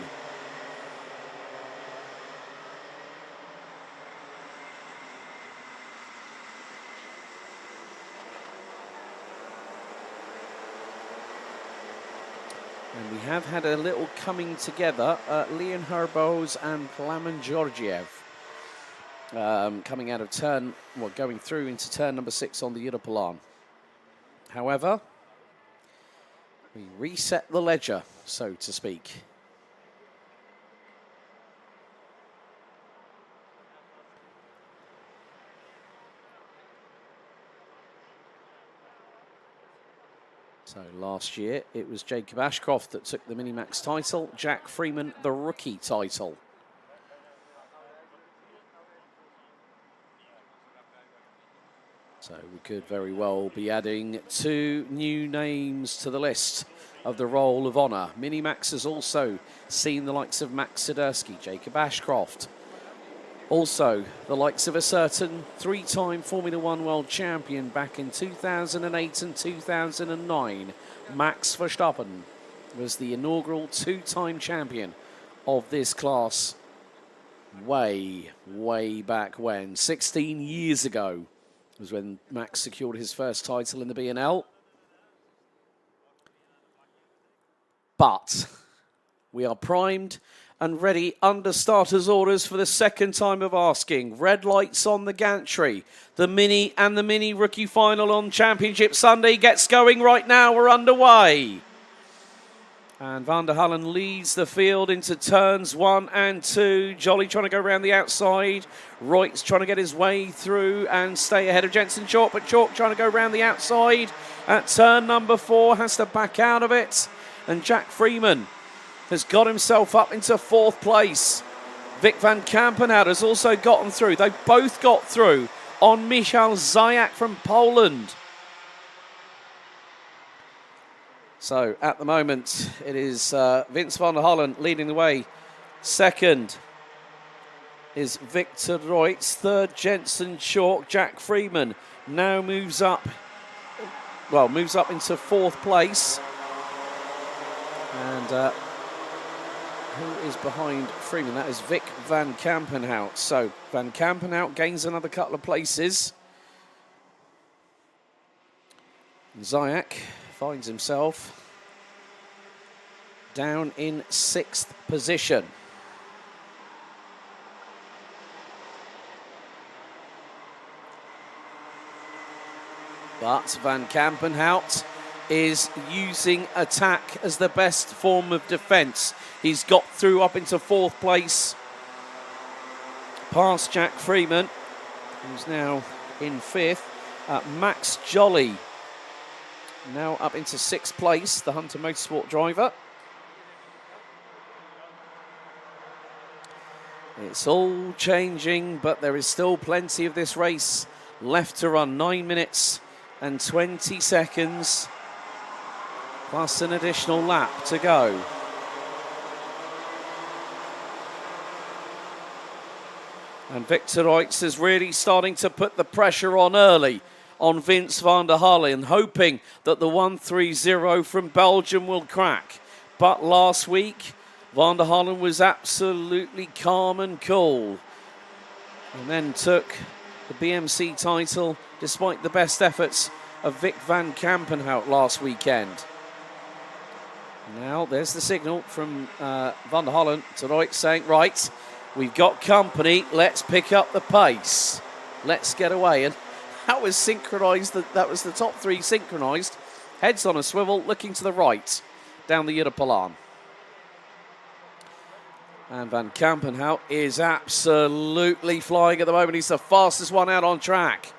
And we have had a little coming together. Leon Herbos and Plamen Georgiev coming out of turn, well, going through into turn number 6 on the Europalan. However, we reset the ledger, so to speak. So last year, it was Jacob Ashcroft that took the Minimax title, Jack Freeman the rookie title. So we could very well be adding 2 new names to the list of the Roll of Honour. Minimax has also seen the likes of Max Sidursky, Jacob Ashcroft. Also, the likes of a certain 3-time Formula 1 world champion back in 2008 and 2009. Max Verstappen was the inaugural 2-time champion of this class way, way back when. 16 years ago was when Max secured his first title in the BNL. But we are primed and ready under starters orders for the second time of asking. Red lights on the gantry. The Mini and the Mini Rookie Final on Championship Sunday gets going right now. We're underway. And van der Hollen leads the field into turns 1 and 2. Jolly trying to go around the outside. Reutz trying to get his way through and stay ahead of Jensen Chalk, but Chalk trying to go around the outside at turn number 4, has to back out of it. And Jack Freeman has got himself up into 4th place. Vic van Kampenhout has also gotten through. They both got through on Michal Zayak from Poland. So at the moment, it is Vince van der Hollen leading the way. Second is Victor Reutz. Third, Jensen Chalk. Jack Freeman now moves up into fourth place. And who is behind Freeman? That is Vic van Kampenhout. So van Kampenhout gains another couple of places. Zayak finds himself down in sixth position. But van Kampenhout is using attack as the best form of defence. He's got through up into fourth place, past Jack Freeman, who's now in fifth. Max Jolly now up into sixth place, the Hunter Motorsport driver. It's all changing, but there is still plenty of this race left to run. 9 minutes and 20 seconds, plus an additional lap to go. And Victor Reutz is really starting to put the pressure on early on Vince van der Hollen, hoping that the 130 from Belgium will crack. But last week, van der Hollen was absolutely calm and cool, and then took the BMC title despite the best efforts of Vic van Kampenhout last weekend. Now there's the signal from van der Hollen to Reutz saying, right, we've got company, let's pick up the pace. Let's get away. And that was synchronised, that was the top three synchronised. Heads on a swivel, looking to the right, down the Europalaan. And van Kampenhout is absolutely flying at the moment. He's the fastest one out on track.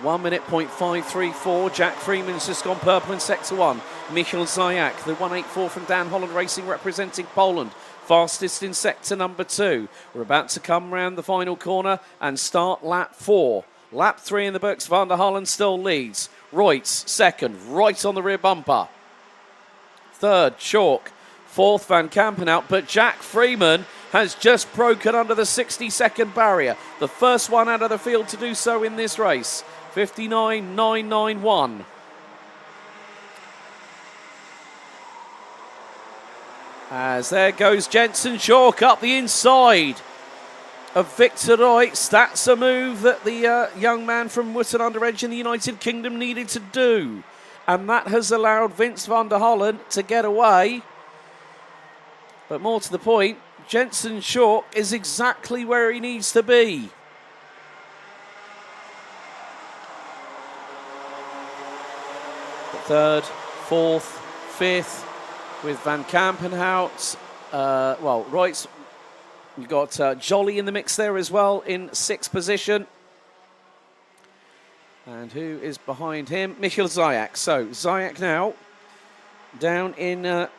.534. Jack Freeman's just gone purple in sector one. Michal Zayak, the 184 from Dan Holland Racing, representing Poland, fastest in sector number 2. We're about to come round the final corner and start lap 4. Lap 3 in the books. Van der Hollen still leads. Reutz second, right on the rear bumper. Third, Chalk. Fourth, van Kampenhout. But Jack Freeman has just broken under the 60-second barrier. The first one out of the field to do so in this race. 59.991. As there goes Jensen Chalk up the inside of Victor Reutz. That's a move that the young man from Wootton Under Edge in the United Kingdom needed to do. And that has allowed Vince van der Hollen to get away. But more to the point, Jensen Chalk is exactly where he needs to be. Third, fourth, fifth, with van Kampenhout. Reutz, you've got Jolly in the mix there as well in sixth position. And who is behind him? Michal Zayak. So Zayak now down in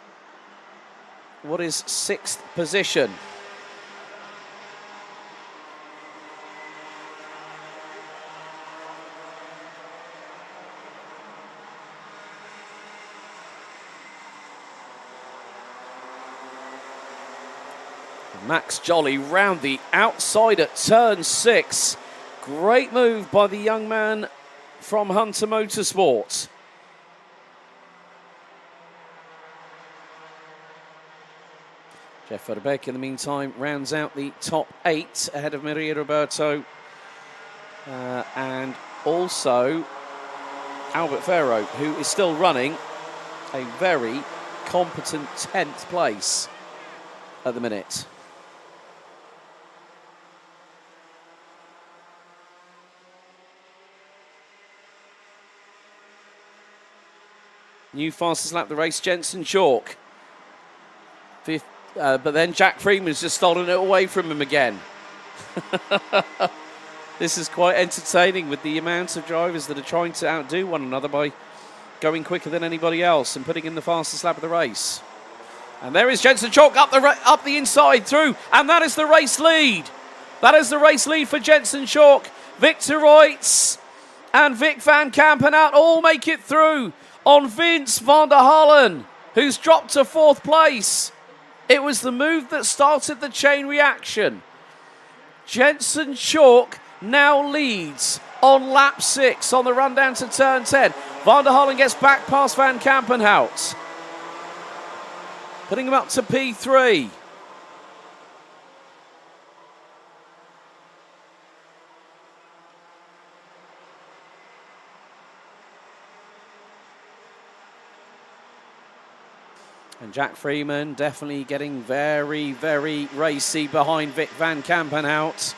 what is sixth position. Max Jolly round the outside at turn 6. Great move by the young man from Hunter Motorsport. Jeff Verbeek, in the meantime, rounds out the top 8 ahead of Maria Roberto and also Albert Ferro, who is still running a very competent 10th place at the minute. New fastest lap of the race, Jensen Chalk. But then Jack Freeman's just stolen it away from him again. This is quite entertaining with the amount of drivers that are trying to outdo one another by going quicker than anybody else and putting in the fastest lap of the race. And there is Jensen Chalk up the inside through, and that is the race lead. That is the race lead for Jensen Chalk. Victor Reutz and Vic van Kampenhout all make it through on Vince van der Hallen, who's dropped to 4th place. It was the move that started the chain reaction. Jensen Chalk now leads on lap 6 on the run down to turn 10. Van der Hallen gets back past Van Kampenhout, putting him up to P3. And Jack Freeman definitely getting very, very racy behind Vic van Kampenhout.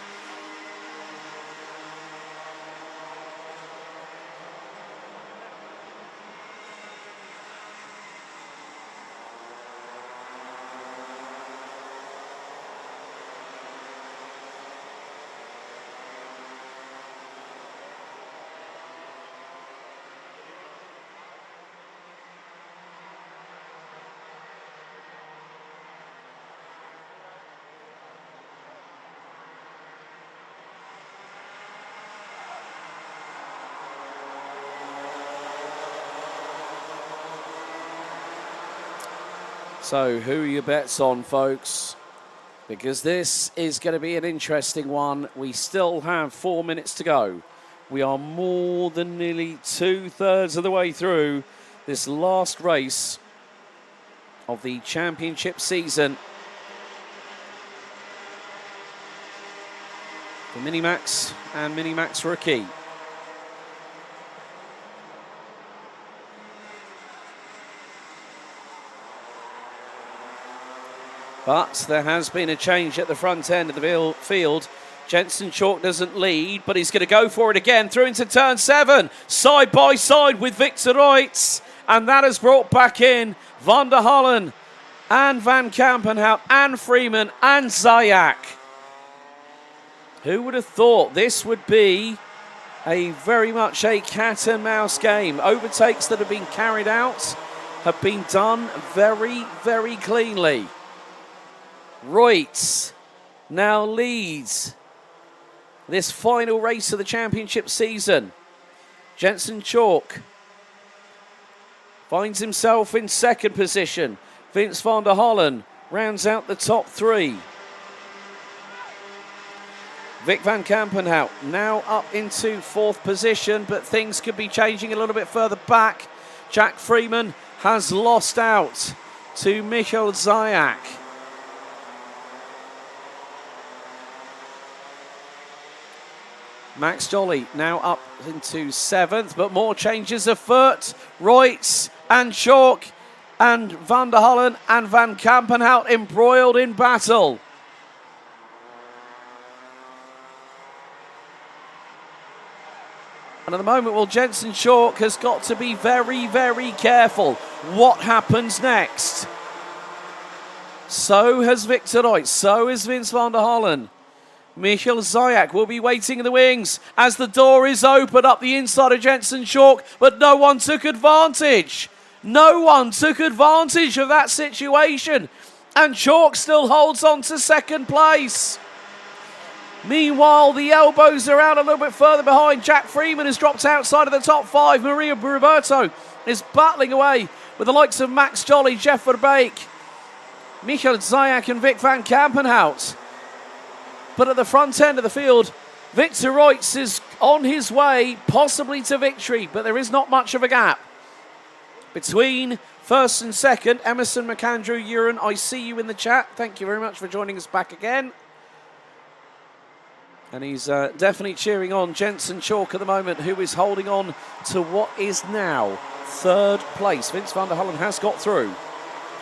So who are your bets on, folks? Because this is going to be an interesting one. We still have 4 minutes to go. We are more than nearly 2/3 of the way through this last race of the championship season. For Minimax and Minimax Rookie. But there has been a change at the front end of the field. Jensen Chalk doesn't lead, but he's going to go for it again through into turn 7, side by side with Victor Reutz. And that has brought back in Van der Hallen and Van Kampenhout and Freeman and Zayak. Who would have thought this would be a very much a cat and mouse game? Overtakes that have been carried out have been done very, very cleanly. Reutz now leads this final race of the championship season. Jensen Chalk finds himself in 2nd position. Vince van der Hallen rounds out the top 3. Vic van Kampenhout now up into 4th position, but things could be changing a little bit further back. Jack Freeman has lost out to Michael Zayak. Max Jolly now up into 7th, but more changes afoot. Reutz and Chalk and Van der Hallen and Van Kampenhout embroiled in battle. And at the moment, well, Jensen Chalk has got to be very, very careful. What happens next? So has Victor Reutz, so is Vince van der Hallen. Michael Zayak will be waiting in the wings as the door is open up the inside of Jensen Chalk, but no one took advantage. No one took advantage of that situation, and Chalk still holds on to 2nd place. Meanwhile, the elbows are out a little bit further behind. Jack Freeman has dropped outside of the top 5. Maria Roberto is battling away with the likes of Max Jolly, Jeff Verbeek, Michael Zayak and Vic van Kampenhout. But at the front end of the field, Victor Reutz is on his way, possibly to victory, but there is not much of a gap. Between 1st and 2nd, Emerson McAndrew, Uren, I see you in the chat. Thank you very much for joining us back again. And he's definitely cheering on Jensen Chalk at the moment, who is holding on to what is now 3rd place. Vince van der Hallen has got through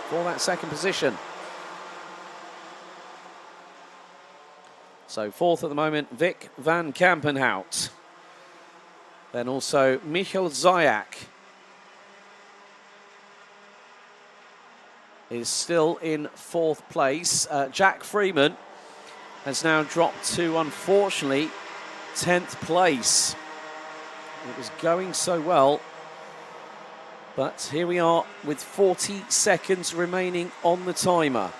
for that 2nd position. So 4th at the moment, Vic van Kampenhout. Then also Michael Zayak is still in 4th place. Jack Freeman has now dropped to, unfortunately, 10th place. It was going so well But here we are with 40 seconds remaining on the timer.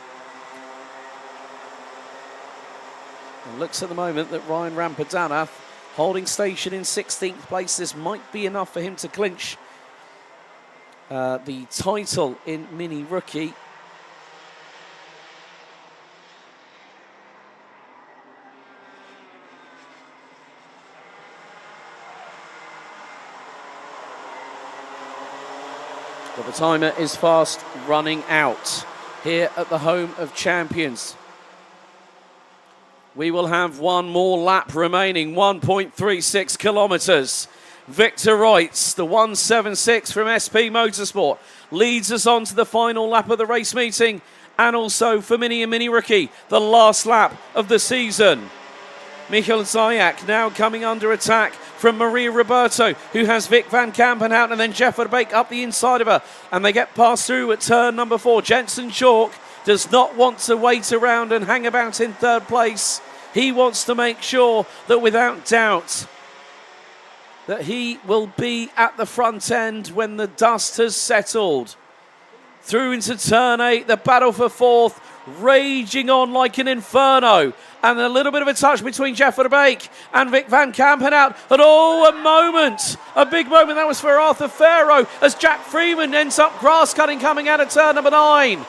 It looks at the moment that Ryan Rampadanath holding station in 16th place. This might be enough for him to clinch the title in Mini Rookie. But the timer is fast running out here at the home of champions. We will have one more lap remaining, 1.36 kilometres. Victor Reutz, the 176 from SP Motorsport, leads us on to the final lap of the race meeting, and also for Mini and Mini Rookie, the last lap of the season. Michael Zayak now coming under attack from Maria Roberto, who has Vic van Kampenhout, and then Jeff Verbeek up the inside of her. And they get passed through at turn number 4. Jensen Chalk does not want to wait around and hang about in third place. He wants to make sure that without doubt that he will be at the front end when the dust has settled. Through into turn 8, the battle for fourth, raging on like an inferno. And a little bit of a touch between Jeff Verbeek and Vic van Kampenhout. And oh, a big moment that was for Arthur Farrow as Jack Freeman ends up grass cutting coming out of turn number 9.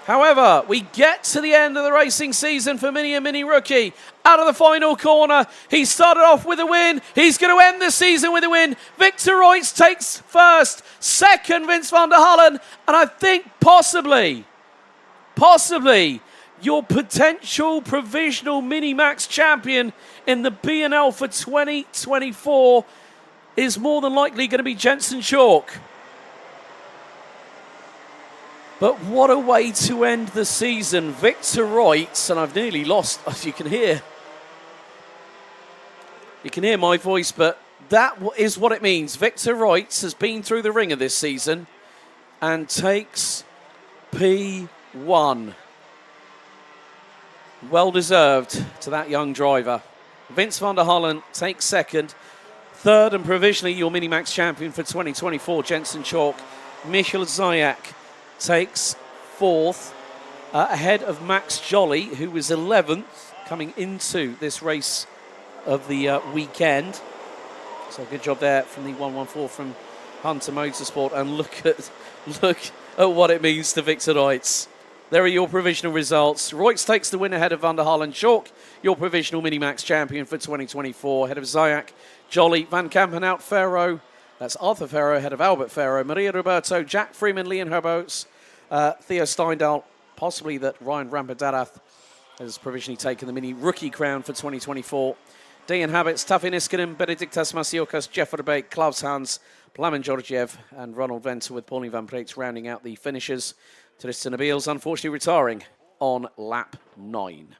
However, we get to the end of the racing season for Mini and Mini Rookie. Out of the final corner, he started off with a win. He's going to end the season with a win. Victor Reutz takes first, second Vince van der Hullen, and I think possibly, your potential provisional Mini-Max champion in the BNL for 2024 is more than likely going to be Jensen Chalk. But what a way to end the season. Victor Reutz, and I've nearly lost, as you can hear my voice, but that is what it means. Victor Reutz has been through the ringer this season and takes P1. Well deserved to that young driver. Vince van der Hullen takes second. Third and provisionally your Mini-Max champion for 2024, Jensen Chalk. Michael Zayak takes fourth, ahead of Max Jolly, who was 11th coming into this race of the weekend. So good job there from the 114 from Hunter Motorsport. And look at what it means to Victor Reutz. There are your provisional results. Reutz takes the win ahead of van der Hullen. Chalk, your provisional Mini-Max champion for 2024, ahead of Zayak, Jolly, Van Kampenhout, Farrow. That's Arthur Farrow ahead of Albert Farrow, Maria Roberto, Jack Freeman, Leon Herbots, Theo Steindal, possibly that Ryan Rampadanath has provisionally taken the Mini Rookie crown for 2024. Dejan Habits, Tafin Iskanen, Benediktas Masiokas, Jeff Verbeek, Klaus Hans, Plamen Georgiev, and Ronald Venter with Pauline Van Breeks rounding out the finishers. Tristan Nabil's unfortunately retiring on lap 9.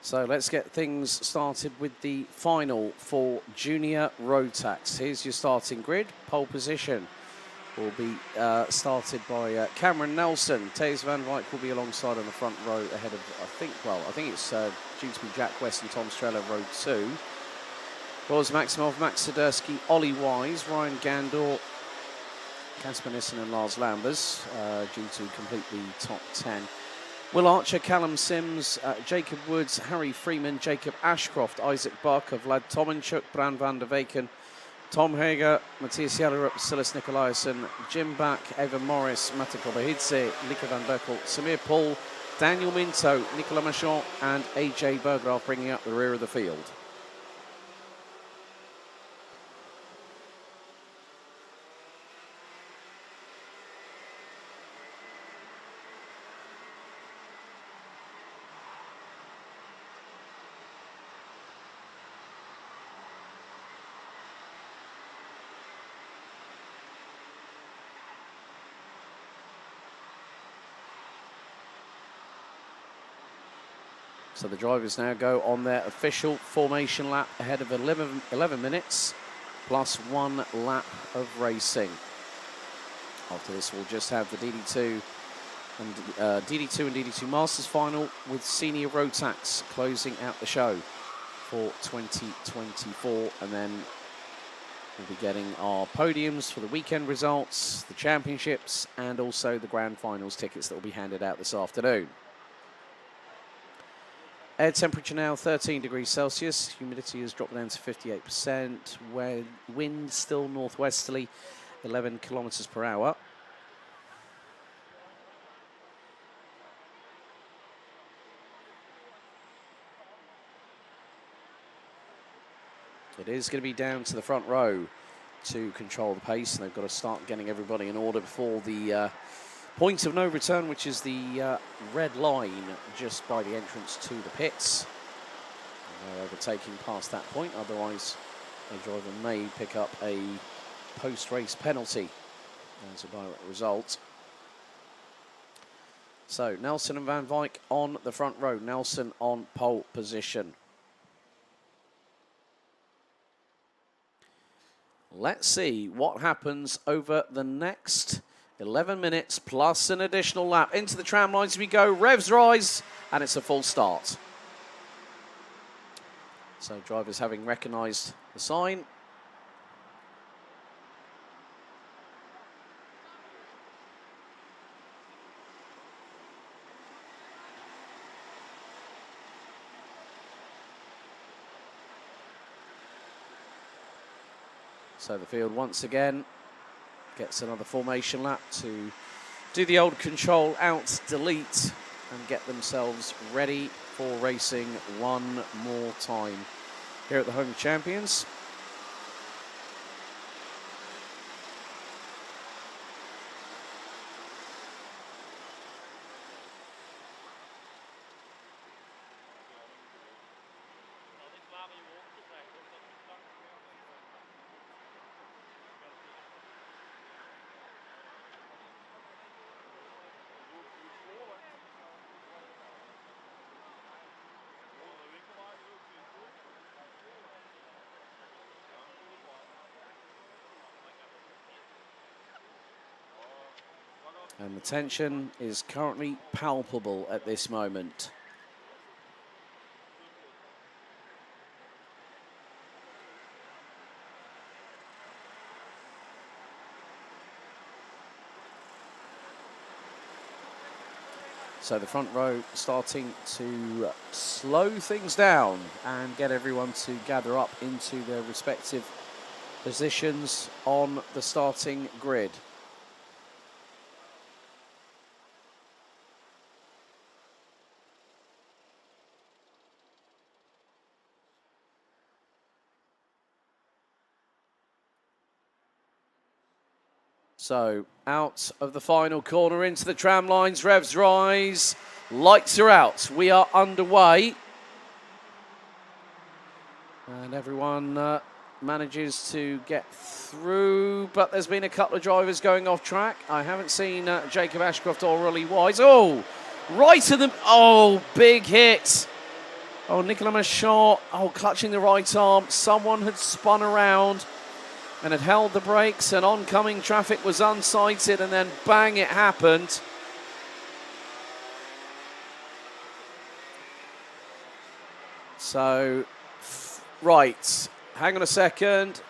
So let's get things started with the final for Junior Rotax. Here's your starting grid. Pole position will be started by Cameron Nelson. Taze Van Wyk will be alongside on the front row ahead of, I think it's due to be Jack West and Tom Streller, row 2. Boris Maximov, Max Sidursky, Ollie Wise, Ryan Gandor, Casper Nissen and Lars Lambers, due to complete the top 10. Will Archer, Callum Sims, Jacob Woods, Harry Freeman, Jacob Ashcroft, Isaac Barker, Vlad Tomenchuk, Bran van der Veken, Tom Hager, Matthias Jallerup, Silas Nicolaisen, Jim Back, Evan Morris, Mata Kobahidze, Lika van Berkel, Samir Paul, Daniel Minto, Nicolas Machon and AJ Berggraf bringing up the rear of the field. So the drivers now go on their official formation lap ahead of 11 minutes plus 1 lap of racing. After this, we'll just have the DD2 and DD2 Masters Final with Senior Rotax closing out the show for 2024. And then we'll be getting our podiums for the weekend results, the championships, and also the grand finals tickets that will be handed out this afternoon. Air temperature now 13 degrees Celsius. Humidity has dropped down to 58%. Wind still northwesterly, 11 kilometers per hour. It is going to be down to the front row to control the pace, and they've got to start getting everybody in order before the point of no return, which is the red line just by the entrance to the pits. And they're overtaking past that point, otherwise a driver may pick up a post-race penalty as a direct result. So Nelson and Van Wyk on the front row, Nelson on pole position. Let's see what happens over the next 11 minutes plus an additional lap. Into the tram lines we go, revs rise, and it's a full start. So drivers having recognised the sign. So the field once again gets another formation lap to do the old control alt delete and get themselves ready for racing one more time here at the home champions. And the tension is currently palpable at this moment. So the front row starting to slow things down and get everyone to gather up into their respective positions on the starting grid. So out of the final corner into the tram lines, revs rise, lights are out. We are underway. And everyone manages to get through, but there's been a couple of drivers going off track. I haven't seen Jacob Ashcroft or Ollie Wise. Oh, right to the, oh, big hit. Oh, Nicolas Machon, clutching the right arm. Someone had spun around and had held the brakes, and oncoming traffic was unsighted, and then bang, it happened. So, right, hang on a second.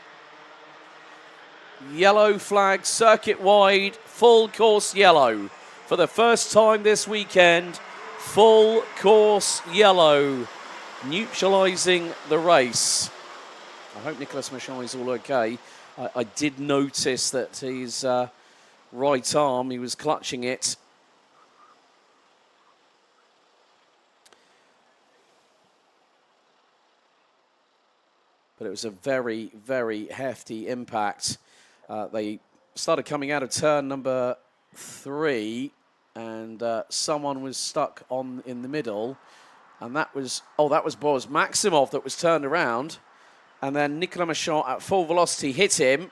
Yellow flag, circuit wide, full course yellow. For the first time this weekend, full course yellow, neutralising the race. I hope Nicolas Machon is all okay. I did notice that his right arm, he was clutching it. But it was a very, very hefty impact. They started coming out of turn number 3, and someone was stuck in the middle, and that was Boris Maximov that was turned around, and then Nicolas Machon at full velocity hit him,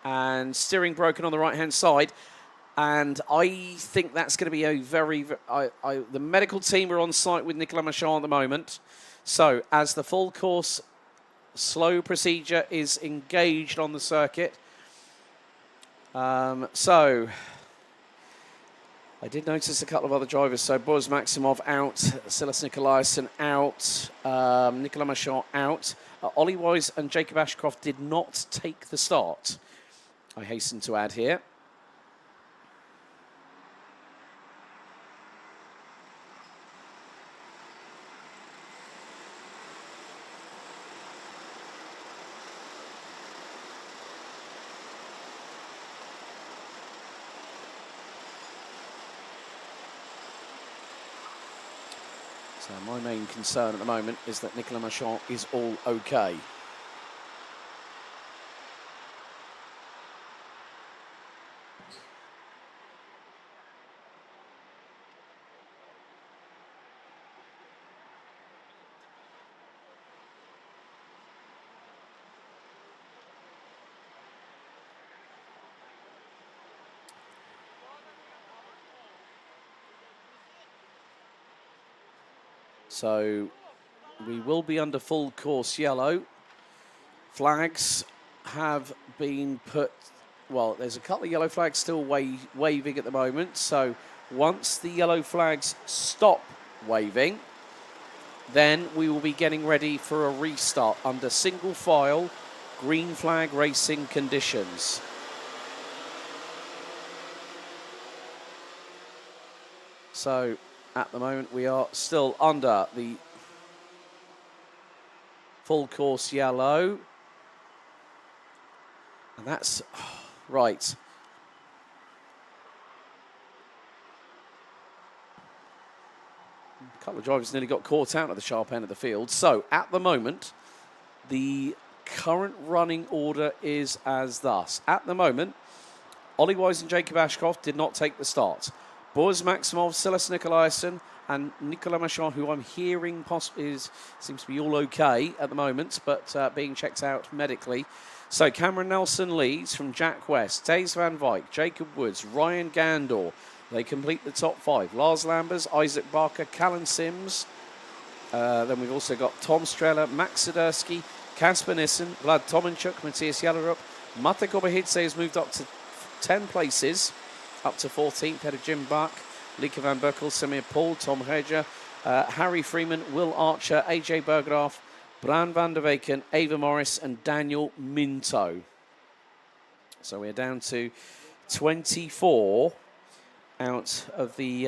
and steering broken on the right-hand side. And I think that's going to be a very, the medical team are on site with Nicolas Machon at the moment. So, as the full course slow procedure is engaged on the circuit. So, I did notice a couple of other drivers. So, Boris Maximov out, Silas Nikolaisen out, Nicolas Machon out. Ollie Wise and Jacob Ashcroft did not take the start, I hasten to add here. So my main concern at the moment is that Nicolas Machon is all okay. So we will be under full course yellow. Flags have been put, well, there's a couple of yellow flags still waving at the moment. So once the yellow flags stop waving, then we will be getting ready for a restart under single file, green flag racing conditions. So at the moment, we are still under the full course yellow. And that's right. A couple of drivers nearly got caught out at the sharp end of the field. So at the moment, the current running order is as thus. At the moment, Ollie Wise and Jacob Ashcroft did not take the start. Boris Maximov, Silas Nikolaisen, and Nicolas Machon, who I'm hearing seems to be all okay at the moment, but being checked out medically. So Cameron Nelson leads from Jack West, Taze Van Wyk, Jacob Woods, Ryan Gandor. They complete the top 5. Lars Lambers, Isaac Barker, Callan Sims. Then we've also got Tom Streller, Max Sidursky, Kasper Nissen, Vlad Tomanchuk, Matthias Jallerup. Mate Kobahidze has moved up to 10 places. Up to 14th, head of Jim Buck, Lieke van Berkel, Samir Paul, Tom Hedger, Harry Freeman, Will Archer, AJ Berggraaf, Bran van der Weken, Ava Morris, and Daniel Minto. So we're down to 24 out of the...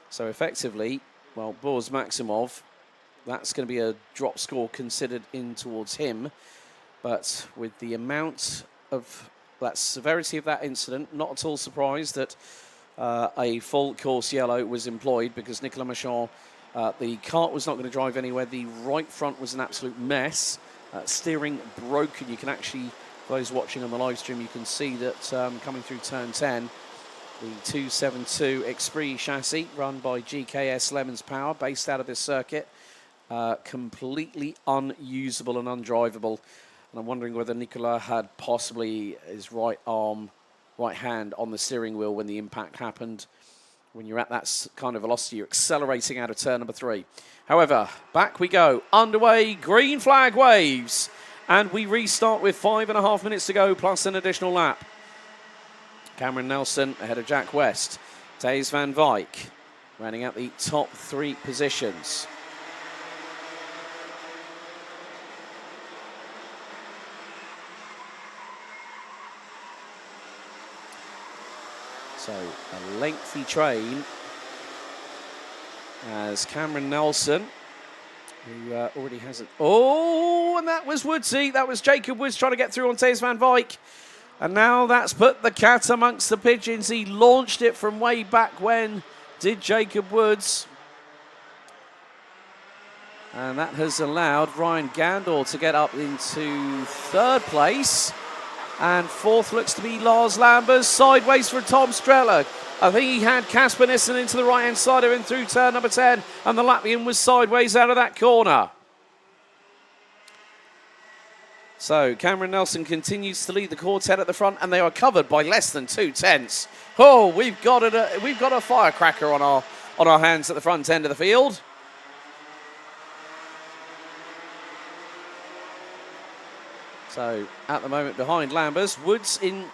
So effectively, well, Boris Maximov, that's going to be a drop score considered in towards him. But with the amount of that severity of that incident, not at all surprised that a full course yellow was employed, because Nicolas Machon, the kart was not going to drive anywhere. The right front was an absolute mess. Steering broken. You can actually, for those watching on the live stream, you can see that coming through turn 10, the 272 Esprit chassis run by GKS Lemons Power, based out of this circuit, completely unusable and undrivable. And I'm wondering whether Nicolas had possibly his right arm right hand on the steering wheel when the impact happened. When you're at that kind of velocity, you're accelerating out of turn number 3. However, back we go. Underway, green flag waves. And we restart with 5.5 minutes to go, plus an additional lap. Cameron Nelson ahead of Jack West. Thijs van Wijk rounding out the top 3 positions. So a lengthy train as Cameron Nelson, who already has it. Oh, and that was Woodsy. That was Jacob Woods trying to get through on Thijs van Wijk. And now that's put the cat amongst the pigeons. He launched it from way back when, did Jacob Woods. And that has allowed Ryan Gandor to get up into 3rd place. And 4th looks to be Lars Lambers, sideways for Tom Streller. I think he had Casper Nissen into the right-hand side of him through turn number 10, and the Latvian was sideways out of that corner. So Cameron Nelson continues to lead the quartet at the front, and they are covered by less than 2 tenths. Oh, we've got a firecracker on our hands at the front end of the field. So at the moment behind Lambers, Woods in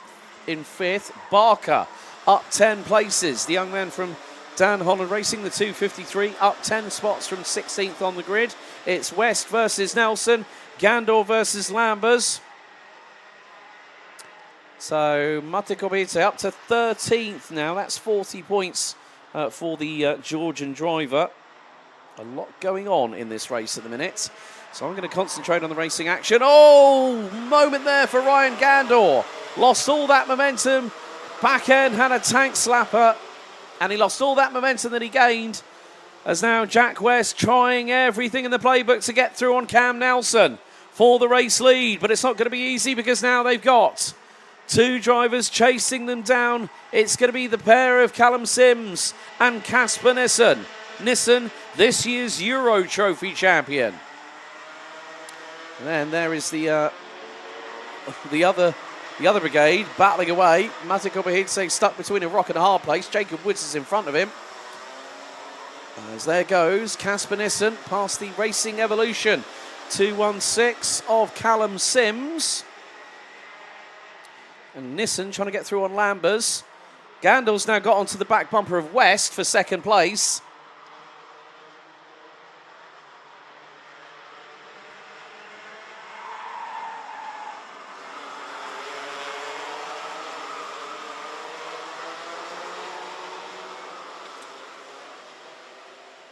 5th, Barker up 10 places. The young man from Dan Holland Racing, the 253, up 10 spots from 16th on the grid. It's West versus Nelson, Gandor versus Lambers. So Mate Kobite up to 13th now. That's 40 points for the Georgian driver. A lot going on in this race at the minute. So I'm going to concentrate on the racing action. Oh, moment there for Ryan Gandor. Lost all that momentum. Back end had a tank slapper. And he lost all that momentum that he gained. As now Jack West trying everything in the playbook to get through on Cam Nelson for the race lead. But it's not going to be easy because now they've got 2 drivers chasing them down. It's going to be the pair of Callum Sims and Casper Nissen. Nissen, this year's Euro Trophy champion. And then there is the other brigade battling away. Mate Kobite stuck between a rock and a hard place. Jacob Woods is in front of him. As there goes Casper Nissen past the Racing Evolution 216 of Callum Sims. And Nissen trying to get through on Lambers. Gandor's now got onto the back bumper of West for 2nd place.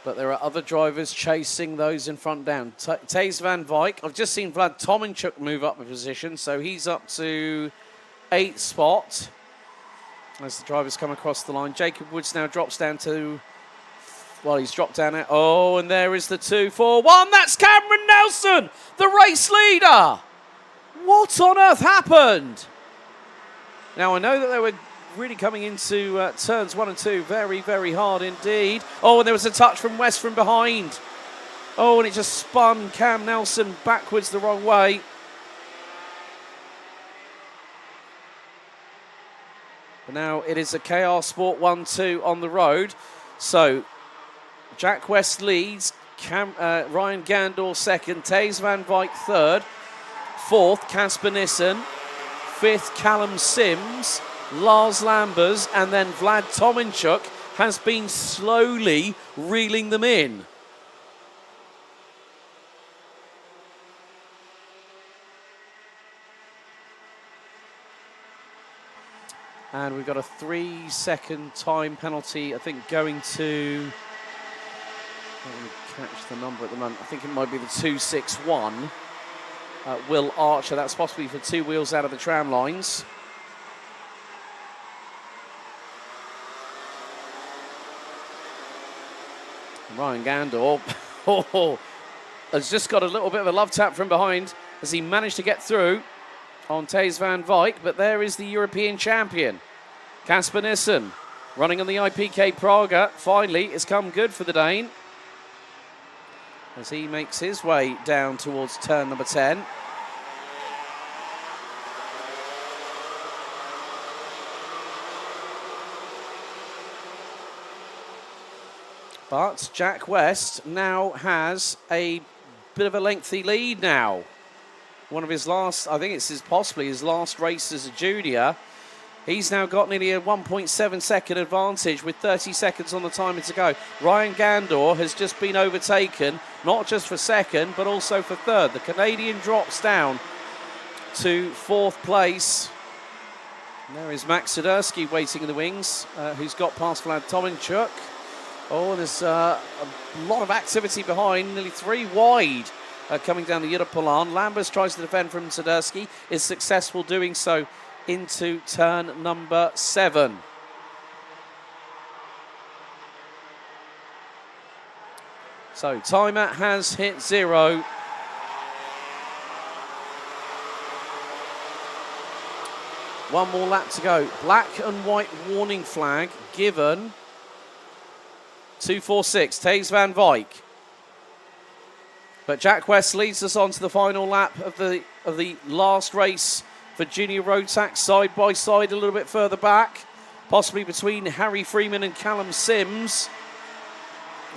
But there are other drivers chasing those in front down. Thijs van Wijk. I've just seen Vlad Tominchuk move up a position, so he's up to 8th spot as the drivers come across the line. Jacob Woods now drops down to, well, he's dropped down out. Oh, and there is the 2-4-1. That's Cameron Nelson, the race leader. What on earth happened? Now, I know that they were really coming into turns 1 and 2 very, very hard indeed. Oh, and there was a touch from West from behind. Oh, and it just spun Cam Nelson backwards the wrong way. But now it is a KR Sport 1-2 on the road. So Jack West leads, Ryan Gandor 2nd, Thijs van Wijk 3rd, 4th Casper Nissen, 5th Callum Sims, Lars Lambers, and then Vlad Tominchuk has been slowly reeling them in. And we've got a 3-second time penalty, I think, going to, let me catch the number at the moment, I think it might be the 261. Will Archer, that's possibly for 2 wheels out of the tram lines. Ryan Gandor has just got a little bit of a love tap from behind as he managed to get through on Thijs van Wijk, but there is the European champion. Casper Nissen running on the IPK Praga. Finally, it's come good for the Dane as he makes his way down towards turn number 10. But Jack West now has a bit of a lengthy lead now. One of his last, I think it's possibly his last race as a junior. He's now got nearly a 1.7 second advantage with 30 seconds on the timer to go. Ryan Gandor has just been overtaken, not just for second, but also for third. The Canadian drops down to fourth place. And there is Max Sidursky waiting in the wings, who's got past Vlad Tominchuk. Oh, there's a lot of activity behind, nearly 3 wide coming down the Yurapalan. Lambers tries to defend from Sidursky, is successful doing so into turn number 7. So timer has hit 0. One more lap to go. Black and white warning flag given. 2:46, Taze van Wyk. But Jack West leads us on to the final lap of the last race for Junior Rotax, side by side a little bit further back, possibly between Harry Freeman and Callum Sims,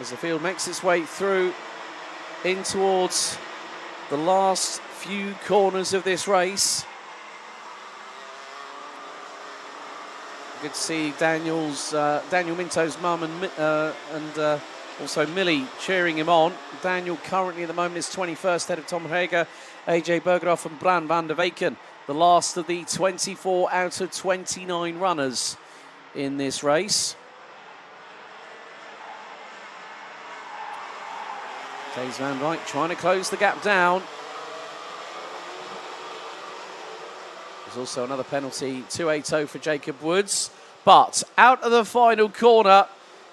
as the field makes its way through in towards the last few corners of this race. Good to see Daniel Minto's mum and also Millie cheering him on. Daniel currently at the moment is 21st, ahead of Tom Hager, AJ Bergeroff and Bran van der Weyken, the last of the 24 out of 29 runners in this race. Taze van Wyk trying to close the gap down. There's also another penalty, 280 for Jacob Woods. But out of the final corner,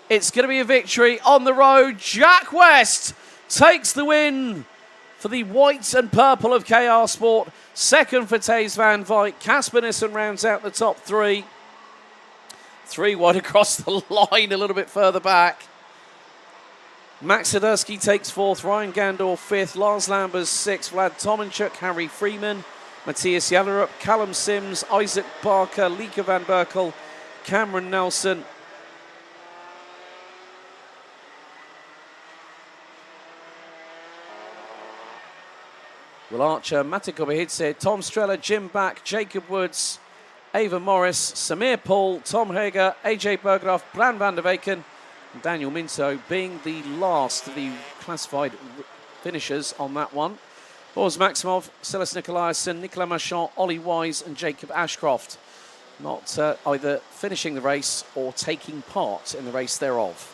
it's going to be a victory on the road. Jack West takes the win for the white and purple of KR Sport. Second for Taze van Wyk. Casper Nissen rounds out the top 3. 3 wide across the line, a little bit further back. Max Sidursky takes 4th. Ryan Gandor 5th. Lars Lambers 6th. Vlad Tominchuk, Harry Freeman, Matthias Jallerup, Callum Sims, Isaac Barker, Lieke van Berkel, Cameron Nelson. Will Archer, Mate Kobahidze, Tom Streller, Jim Back, Jacob Woods, Ava Morris, Samir Paul, Tom Hager, AJ Bergeroff, Bran van der Weyken, and Daniel Minto being the last of the classified finishers on that one. Boris Maximov, Silas Nikolaisen, Nicolas Marchand, Ollie Wise and Jacob Ashcroft not either finishing the race or taking part in the race thereof.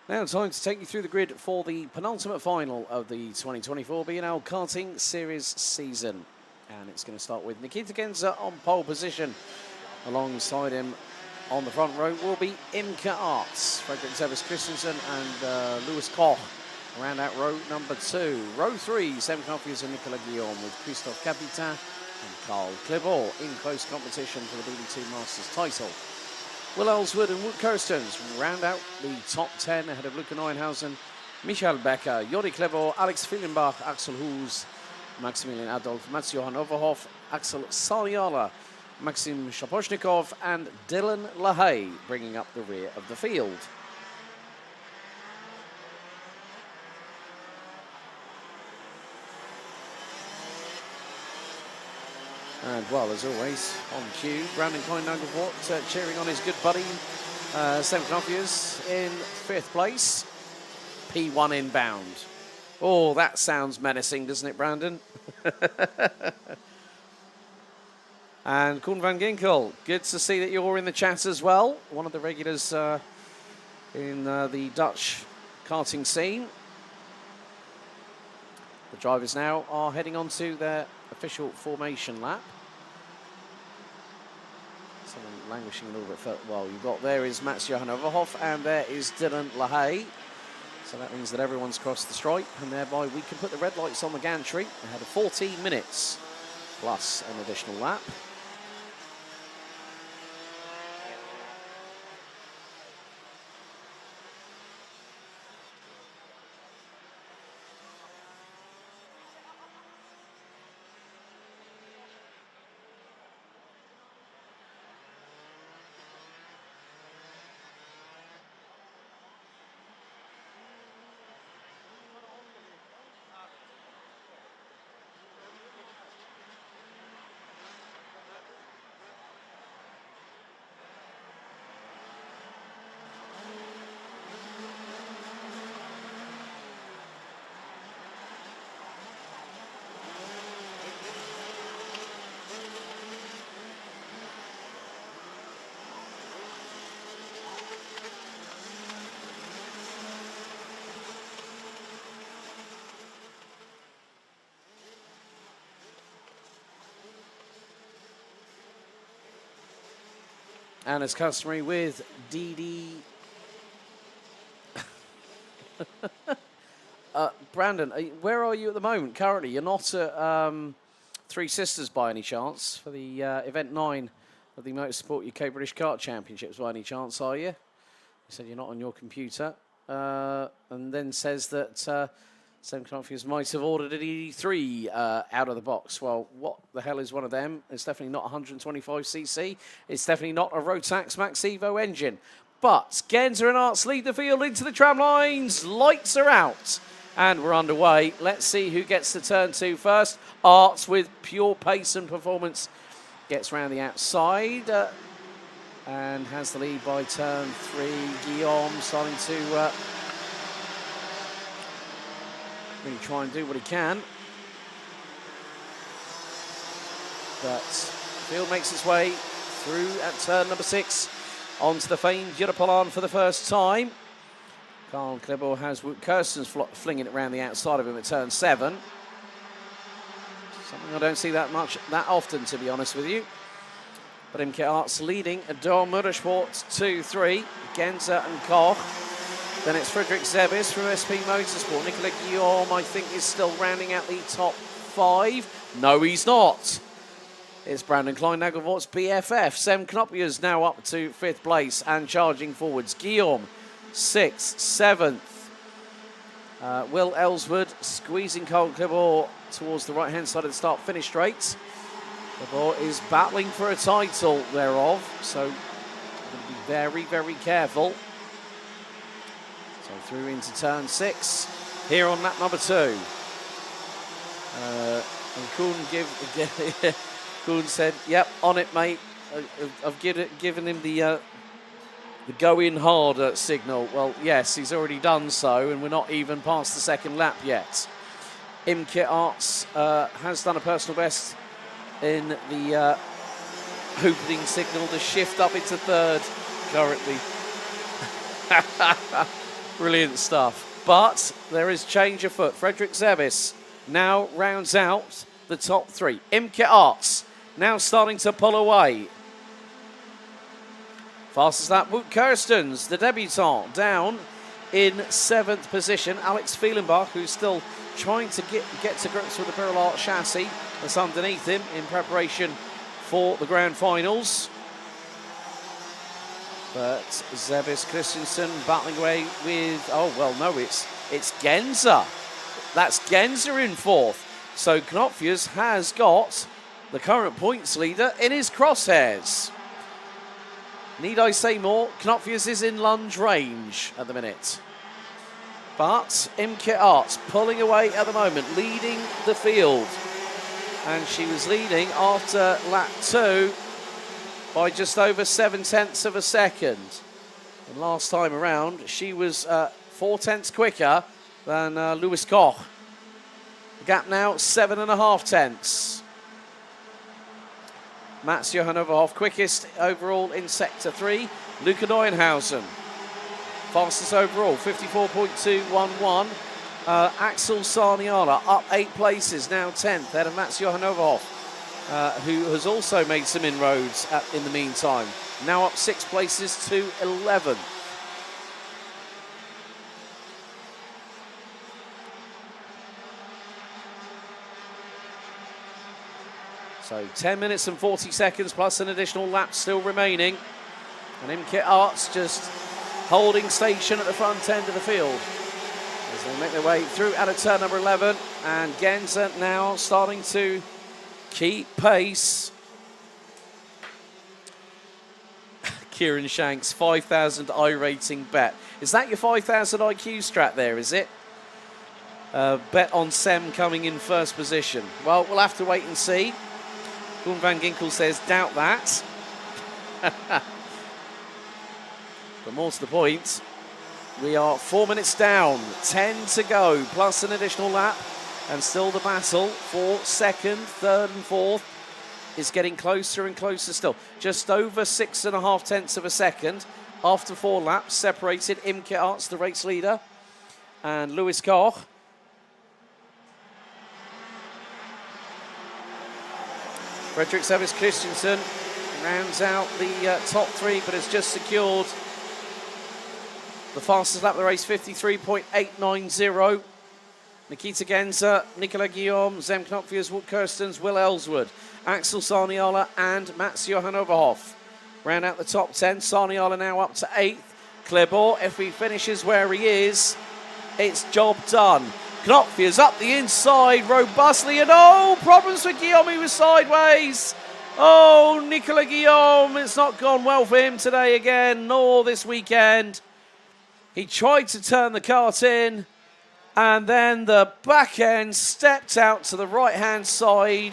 Now time to take you through the grid for the penultimate final of the 2024 BNL Karting Series season. And it's going to start with Nikita Genza on pole position. Alongside him on the front row will be Imke Arts, Frederick Zevis Christensen and Lewis Koch. Around out row number 2. Row 3, Sam Confuse and Nicolas Guillaume with Christophe Capitan and Carl Klibor in close competition for the DD2 Masters title. Will Ellswood and Wout Kirstens round out the top 10 ahead of Luca Neuenhausen, Michael Becker, Jordi Klebor, Alex Fillenbach, Axel Hughes, Maximilian Adolf, Mats-Johan Overhoff, Axel Saliala, Maxim Shaposhnikov and Dylan LaHaye bringing up the rear of the field. And well, as always, on cue, Brandon Klein-Nagelvoort cheering on his good buddy, Sam Knopfius in 5th place. P1 inbound. Oh, that sounds menacing, doesn't it, Brandon? And Koen van Ginkel, good to see that you're in the chat as well. One of the regulars in the Dutch karting scene. The drivers now are heading on to their official formation lap. Someone languishing a little bit further. Well, you've got there is Mats-Johan Overhoff and there is Dylan LaHaye. So that means that everyone's crossed the stripe and thereby we can put the red lights on the gantry ahead of 14 minutes plus an additional lap. And as customary with DD... Brandon, where are you at the moment? Currently, you're not at Three Sisters by any chance for the Event 9 of the Motorsport UK British Kart Championships by any chance, are you? You said you're not on your computer. And then says that Sam Confuse might have ordered a DD3 out of the box. Well, what the hell is one of them? It's definitely not 125cc. It's definitely not a Rotax Max Evo engine. But Genza and Arts lead the field into the tram lines. Lights are out. And we're underway. Let's see who gets to turn 2 first. Arts with pure pace and performance gets round the outside and has the lead by turn 3. Guillaume starting to really try and do what he can. But field makes its way through at turn number 6 onto the famed Europolan for the first time. Carl Klibor has Wout Kirstens flinging it around the outside of him at turn 7. Something I don't see that often, to be honest with you. But Imke Arts leading Ador Motorsport 2-3. Genza and Koch. Then it's Frederick Zevis from SP Motorsport. Nicolas Guillaume, I think, is still rounding out the top 5. No, he's not. It's Brandon Klein-Nagelvoort's BFF. Sem Knopje now up to 5th place and charging forwards. Guillaume, 6th, 7th. Will Ellswood squeezing Carl Klibor towards the right-hand side of the start-finish straight. Klibor is battling for a title thereof, so going to be very, very careful. So through into turn 6 here on lap number 2. And Koen said, "Yep, on it, mate. I've given him the go in hard signal." Well, yes, he's already done so, and we're not even past the 2nd lap yet. Imke Arts has done a personal best in the opening signal to shift up into 3rd currently. Brilliant stuff. But there is change afoot. Frederick Zebis now rounds out the top three. Imke Arts now starting to pull away. Fastest lap, Wout Kirstens, the debutant, down in 7th position. Alex Fielenbach, who's still trying to get to grips with the Birol chassis that's underneath him in preparation for the grand finals. But Zebis Christensen battling away with, oh, well, no, it's Genza. That's Genza in 4th. So Knopfius has got the current points leader in his crosshairs. Need I say more? Knopfius is in lunge range at the minute. But Imke Arts pulling away at the moment, leading the field. And she was leading after lap 2 by just over 0.7 of a second. And last time around, she was 0.4 quicker than Lewis Koch. The gap now 7.5. Mats Johan Overhoff, quickest overall in Sector 3. Luca Neuenhausen, fastest overall, 54.211. Axel Sarniala up 8 places, now 10th, ahead of Mats Johan Overhoff, who has also made some inroads in the meantime. Now up 6 places to 11th. So 10 minutes and 40 seconds plus an additional lap still remaining. And Imke Arts just holding station at the front end of the field as they make their way through out of turn number 11. And Genza now starting to keep pace. Kieran Shanks, 5,000 I-rating bet. Is that your 5,000 IQ strat there, is it? Bet on Sem coming in first position. Well, we'll have to wait and see. Koen van Ginkel says, doubt that. But more to the point, we are 4 minutes down, 10 to go, plus an additional lap, and still the battle for 2nd, 3rd and 4th is getting closer and closer still. Just over 6.5 of a second after 4 laps, separated Imke Arts, the race leader, and Lewis Koch. Frederick Zebis Christensen rounds out the top 3, but has just secured the fastest lap of the race, 53.890. Nikita Genza, Nicola Guillaume, Zem Knopfius, Wout Kirstens, Will Ellswood, Axel Sarniala and Mats Johan Overhoff round out the top 10. Sarniala now up to 8th. Clebor, if he finishes where he is, it's job done. Knopfius up the inside robustly, and oh, problems for Guillaume, he was sideways. Oh, Nicola Guillaume, it's not gone well for him today again, nor this weekend. He tried to turn the kart in, and then the back end stepped out to the right-hand side.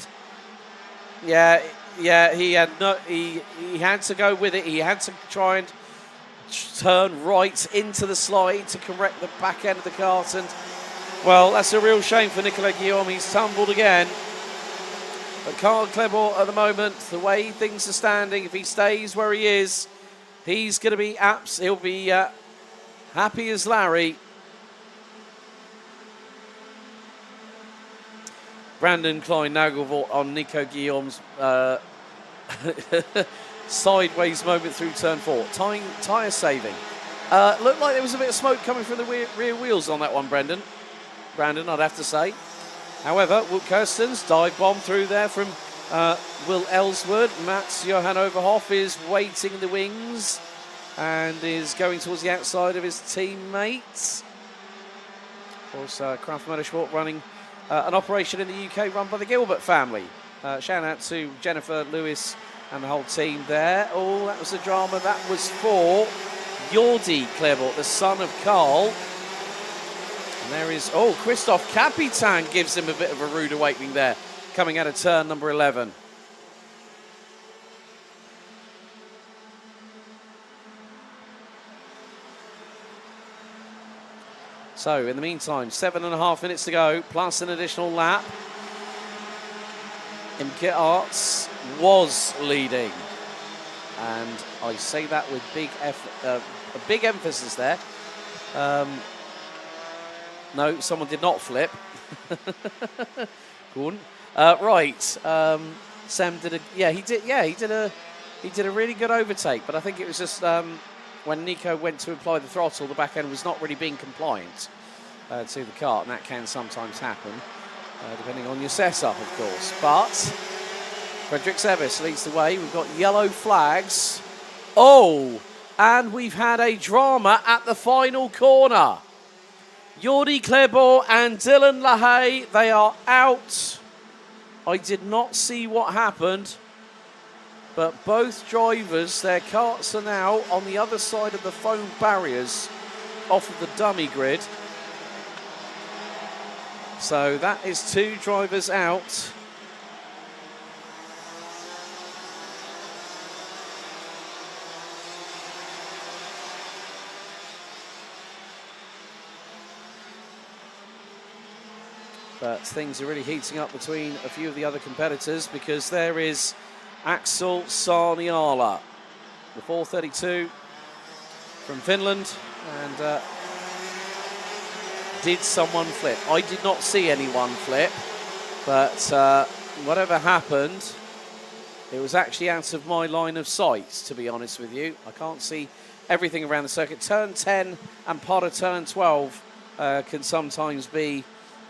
Yeah, he had to go with it. He had to try and turn right into the slide to correct the back end of the kart, and well, that's a real shame for Nicola Guillaume. He's tumbled again. But Carl Clebor at the moment, the way things are standing, if he stays where he is, he's going to be he'll be happy as Larry. Brandon Klein-Nagelvoort on Nico Guillaume's sideways moment through turn 4. Tyre saving. Looked like there was a bit of smoke coming from the rear wheels on that one, Brandon, I'd have to say. However, Wout Kirstens dive bomb through there from Will Ellswood. Mats Johan Overhoff is waiting in the wings and is going towards the outside of his teammates. Of course, Craft Motorsport running an operation in the UK run by the Gilbert family. Shout out to Jennifer, Lewis and the whole team there. Oh, that was a drama. That was for Jordi Clebor, the son of Carl. And there is, oh, Christophe Capitan gives him a bit of a rude awakening there, coming out of turn number 11. So, in the meantime, 7.5 minutes to go, plus an additional lap. Imke Arts was leading. And I say that with a big emphasis there. No, someone did not flip. Go on. Right. Sam did a. Yeah, he did. Yeah, he did a really good overtake. But I think it was just when Nico went to apply the throttle, the back end was not really being compliant to the kart, and that can sometimes happen, depending on your setup, of course. But Fredrik Sebis leads the way. We've got yellow flags. Oh, and we've had a drama at the final corner. Jordi Klebo and Dylan LaHaye, they are out. I did not see what happened, but both drivers, their karts are now on the other side of the foam barriers off of the dummy grid. So that is 2 drivers out. But things are really heating up between a few of the other competitors, because there is Axel Sarniala, the 432 from Finland. And did someone flip? I did not see anyone flip, but whatever happened, it was actually out of my line of sight, to be honest with you. I can't see everything around the circuit. Turn 10 and part of turn 12 can sometimes be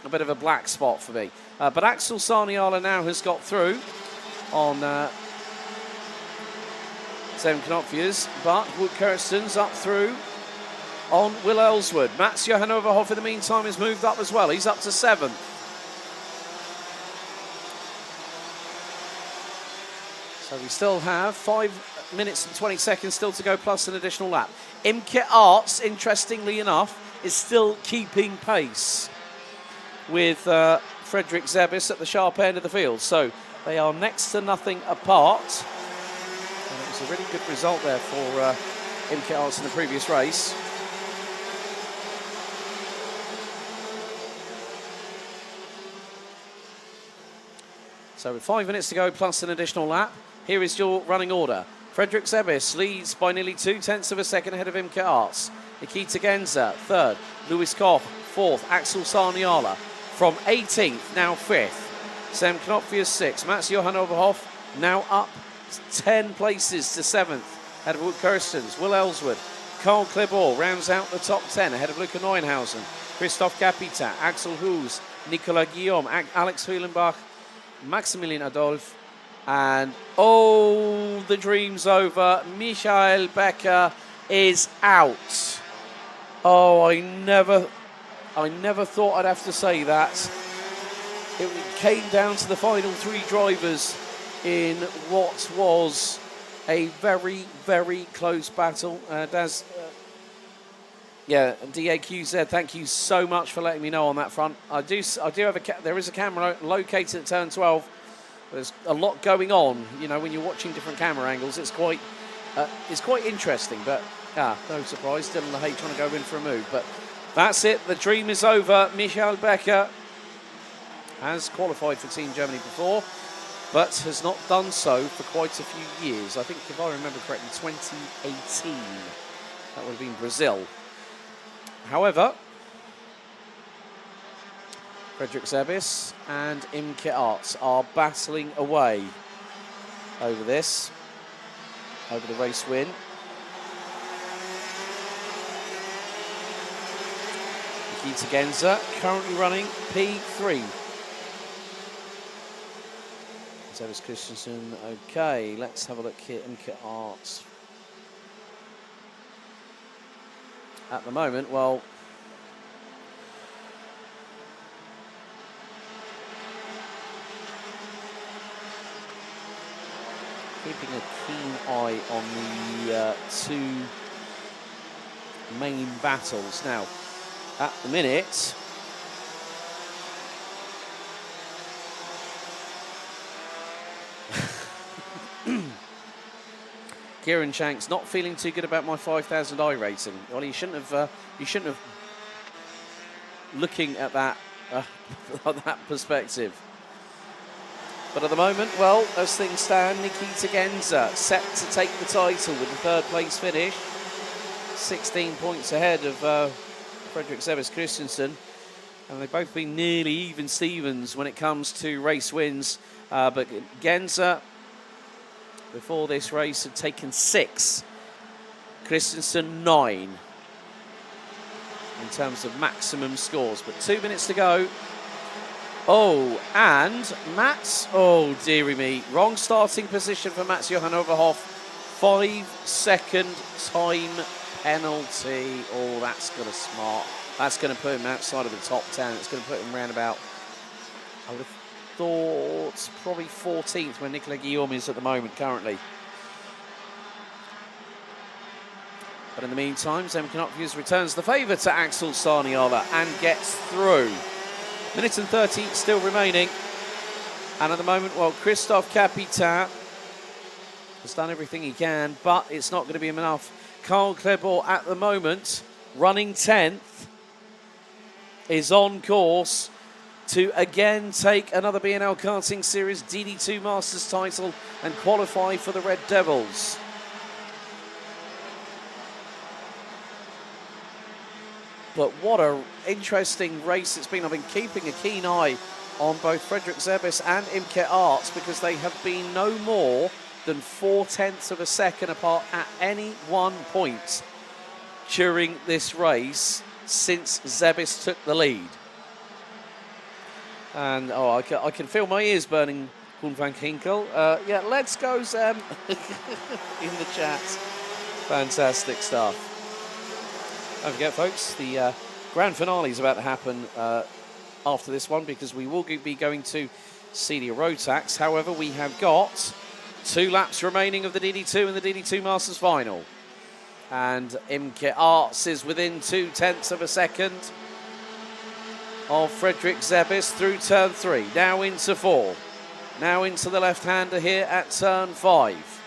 a bit of a black spot for me. But Axel Sarniala now has got through on Sam Knopfjes, but Wout Kirsten's up through on Will Ellswood. Mats Johan Overhoff in the meantime has moved up as well. He's up to 7th. So we still have 5 minutes and 20 seconds still to go, plus an additional lap. Imke Arts, interestingly enough, is still keeping pace with Fredrik Sebis at the sharp end of the field. So they are next to nothing apart. And it was a really good result there for Imke Arts in the previous race. So with 5 minutes to go plus an additional lap, here is your running order. Fredrik Sebis leads by nearly 2/10 of a second ahead of Imke Arts. Nikita Genza, 3rd. Lewis Koch, 4th. Axel Sarniala from 18th, now 5th. Sam Knopfjes, 6th. Mats Johan Overhoff now up 10 places to 7th. Ahead of Wout Kirstens. Will Ellswood. Carl Klebo rounds out the top 10 ahead of Luca Neuenhausen. Christophe Capita, Axel Hoos, Nicolas Guillaume, Alex Huilenbach, Maximilian Adolphe, and oh, the dream's over. Michael Becker is out. Oh, I never thought I'd have to say that. It came down to the final 3 drivers in what was a very, very close battle. DAQZ, thank you so much for letting me know on that front. I do have there is a camera located at turn 12. There's a lot going on, you know, when you're watching different camera angles. It's quite interesting, but no surprise. Dylan LaHaye trying to go in for a move, but that's it. The dream is over. Michael Becker has qualified for Team Germany before, but has not done so for quite a few years. I think, if I remember correctly, 2018. That would have been Brazil. However, Fredrik Sebis and Imke Arts are battling away over this, over the race win. Nikita Genza currently running P3. Sebis Christensen, okay, let's have a look here. Imke Arts. At the moment, well, keeping a keen eye on the 2 main battles. Now, at the minute, Kieran Shanks not feeling too good about my 5,000i rating. Well, you shouldn't have looking at that that perspective. But at the moment, well, as things stand, Nikita Genza set to take the title with the 3rd place finish, 16 points ahead of Fredrik Sebes Christensen. And they've both been nearly even Stevens when it comes to race wins. But Genza, before this race, had taken 6. Christensen 9 in terms of maximum scores. But 2 minutes to go. Oh, and Mats, oh dearie me, wrong starting position for Mats Johan Overhoff. 5-second time penalty. Oh, that's got a smart. That's going to put him outside of the top 10. It's going to put him around about, I would have thought, probably 14th, where Nicolas Guillaume is at the moment currently. But in the meantime, Zem Knopfjus returns the favour to Axel Sarniala and gets through. Minute and 30 still remaining. And at the moment, well, Christophe Capitan has done everything he can, but it's not going to be enough. Carl Klebor at the moment, running 10th, is on course to again take another BNL Karting Series DD2 Masters title and qualify for the Red Devils. But what an interesting race it's been. I've been keeping a keen eye on both Fredrik Sebes and Imke Arts because they have been no more than 0.4 of a second apart at any one point during this race since Sebes took the lead. And, oh, I can feel my ears burning, Koen van Ginkel. Yeah, let's go, Zem, in the chat. Fantastic stuff. Don't forget, folks, the grand finale is about to happen after this one because we will be going to Senior Rotax. However, we have got 2 laps remaining of the DD2 and the DD2 Masters Final. And Imke Arts is within 0.2 of a second of Fredrik Sebes through turn 3. Now into 4. Now into the left-hander here at turn 5.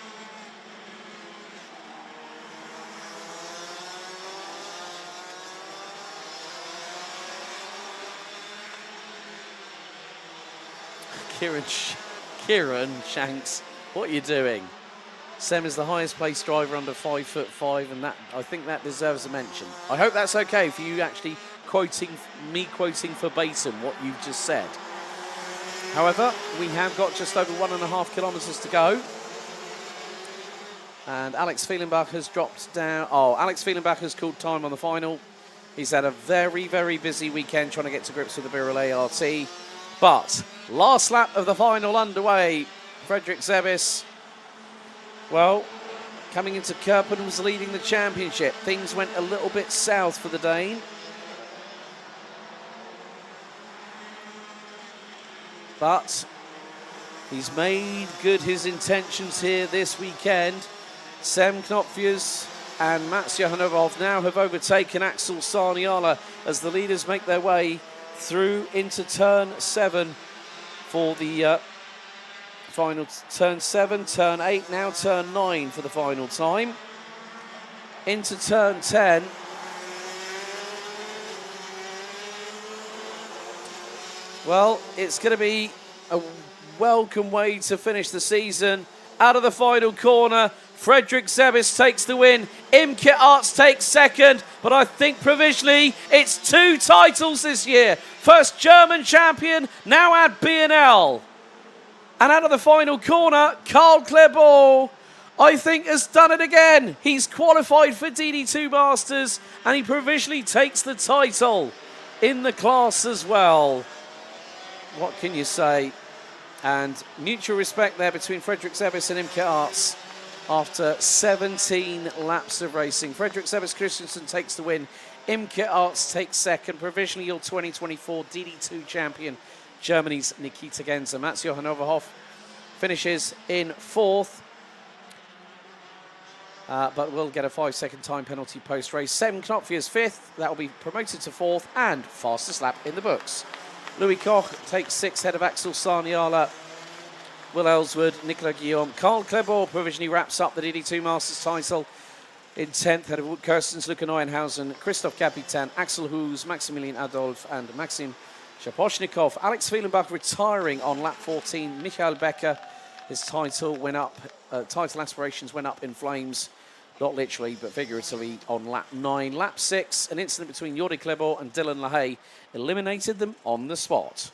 Kieran Shanks, what are you doing? Sem is the highest placed driver under 5'5", and that, I think that deserves a mention. I hope that's okay for you actually quoting verbatim what you've just said. However, we have got just over 1.5 kilometres to go. And Alex Fielenbach has dropped down. Oh, Alex Fielenbach has called time on the final. He's had a very, very busy weekend trying to get to grips with the Birrell ART. But last lap of the final underway. Fredrik Sebes, well, coming into Kerpen, was leading the championship. Things went a little bit south for the Dane. But he's made good his intentions here this weekend. Sem Knopfjus and Mats Johan Overhoff now have overtaken Axel Sarniala as the leaders make their way through into turn 7 for the final. Turn 7, turn 8, now turn 9 for the final time. Into turn 10. Well, it's going to be a welcome way to finish the season. Out of the final corner, Fredrik Sebes takes the win. Imke Arts takes second, but I think provisionally it's 2 titles this year. First German champion, now at BNL. And out of the final corner, Carl Klebor, I think, has done it again. He's qualified for DD2 Masters, and he provisionally takes the title in the class as well. What can you say? And mutual respect there between Fredrik Sebes and Imke Arts after 17 laps of racing. Fredrik Sebes Christensen takes the win. Imke Arts takes second. Provisionally your 2024 DD2 champion, Germany's Nikita Genza. Mats Johan Overhoff finishes in 4th. But will get a 5-second time penalty post-race. Sem Knopfjus 5th. That will be promoted to 4th and fastest lap in the books. Louis Koch takes 6th ahead of Axel Sarniala, Will Ellswood, Nicolas Guillaume. Carl Klebor provisionally wraps up the DD2 Masters title in 10th ahead of Kirstens, Luca Neuenhausen, Christophe Capitan, Axel Hoos, Maximilian Adolf and Maxim Shaposhnikov. Alex Fielenbach retiring on lap 14. Michael Becker, his title went up, title aspirations went up in flames not literally, but figuratively, on lap 9. Lap 6, an incident between Jordi Kleber and Dylan LaHaye eliminated them on the spot.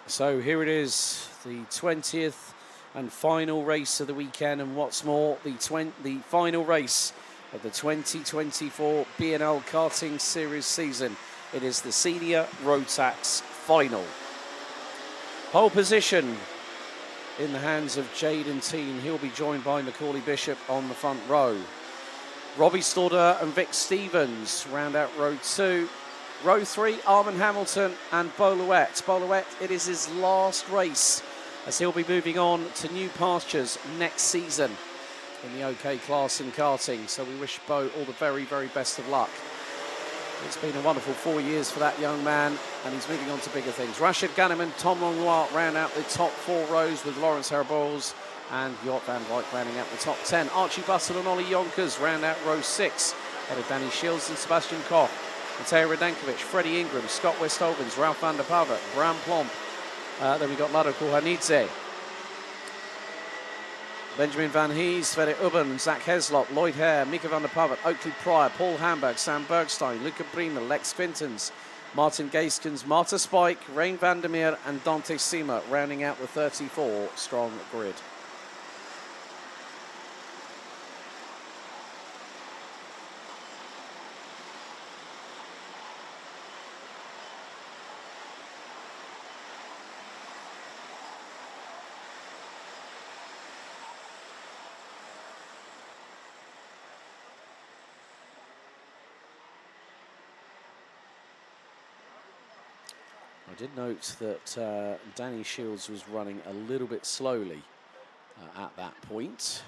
So here it is, the 20th and final race of the weekend, and what's more, the final race of the 2024 BNL Karting Series season. It is the Senior Rotax Final. Pole position in the hands of Jaden Teen. He'll be joined by Macaulay Bishop on the front row. Robbie Stauder and Vic Stevens round out row 2. Row 3, Armin Hamilton and Boluet. Boluet, it is his last race as he'll be moving on to new pastures next season in the OK class in karting. So we wish Bo all the very, very best of luck. It's been a wonderful 4 years for that young man, and he's moving on to bigger things. Rashid Ghanam, Tom Langlois round out the top 4 rows with Lawrence Herbols and Jort van Wyk rounding out the top 10. Archie Buttle and Ollie Yonkers round out row 6. Ahead of Danny Shields and Sebastian Koch. Mateo Radenkovic, Freddie Ingram, Scott Westovens, Ralph van der Pavet, Bram Plomp. Then we've got Lado Kohanidze, Benjamin Van Hees, Sverre Ubben, Zach Heslop, Lloyd Hare, Mika van der Pavet, Oakley Pryor, Paul Hamburg, Sam Bergstein, Luca Bremer, Lex Quintens, Martin Gaiskens, Marta Spike, Rain Vandermeer and Dante Sima rounding out the 34-strong grid. I did note that Danny Shields was running a little bit slowly at that point,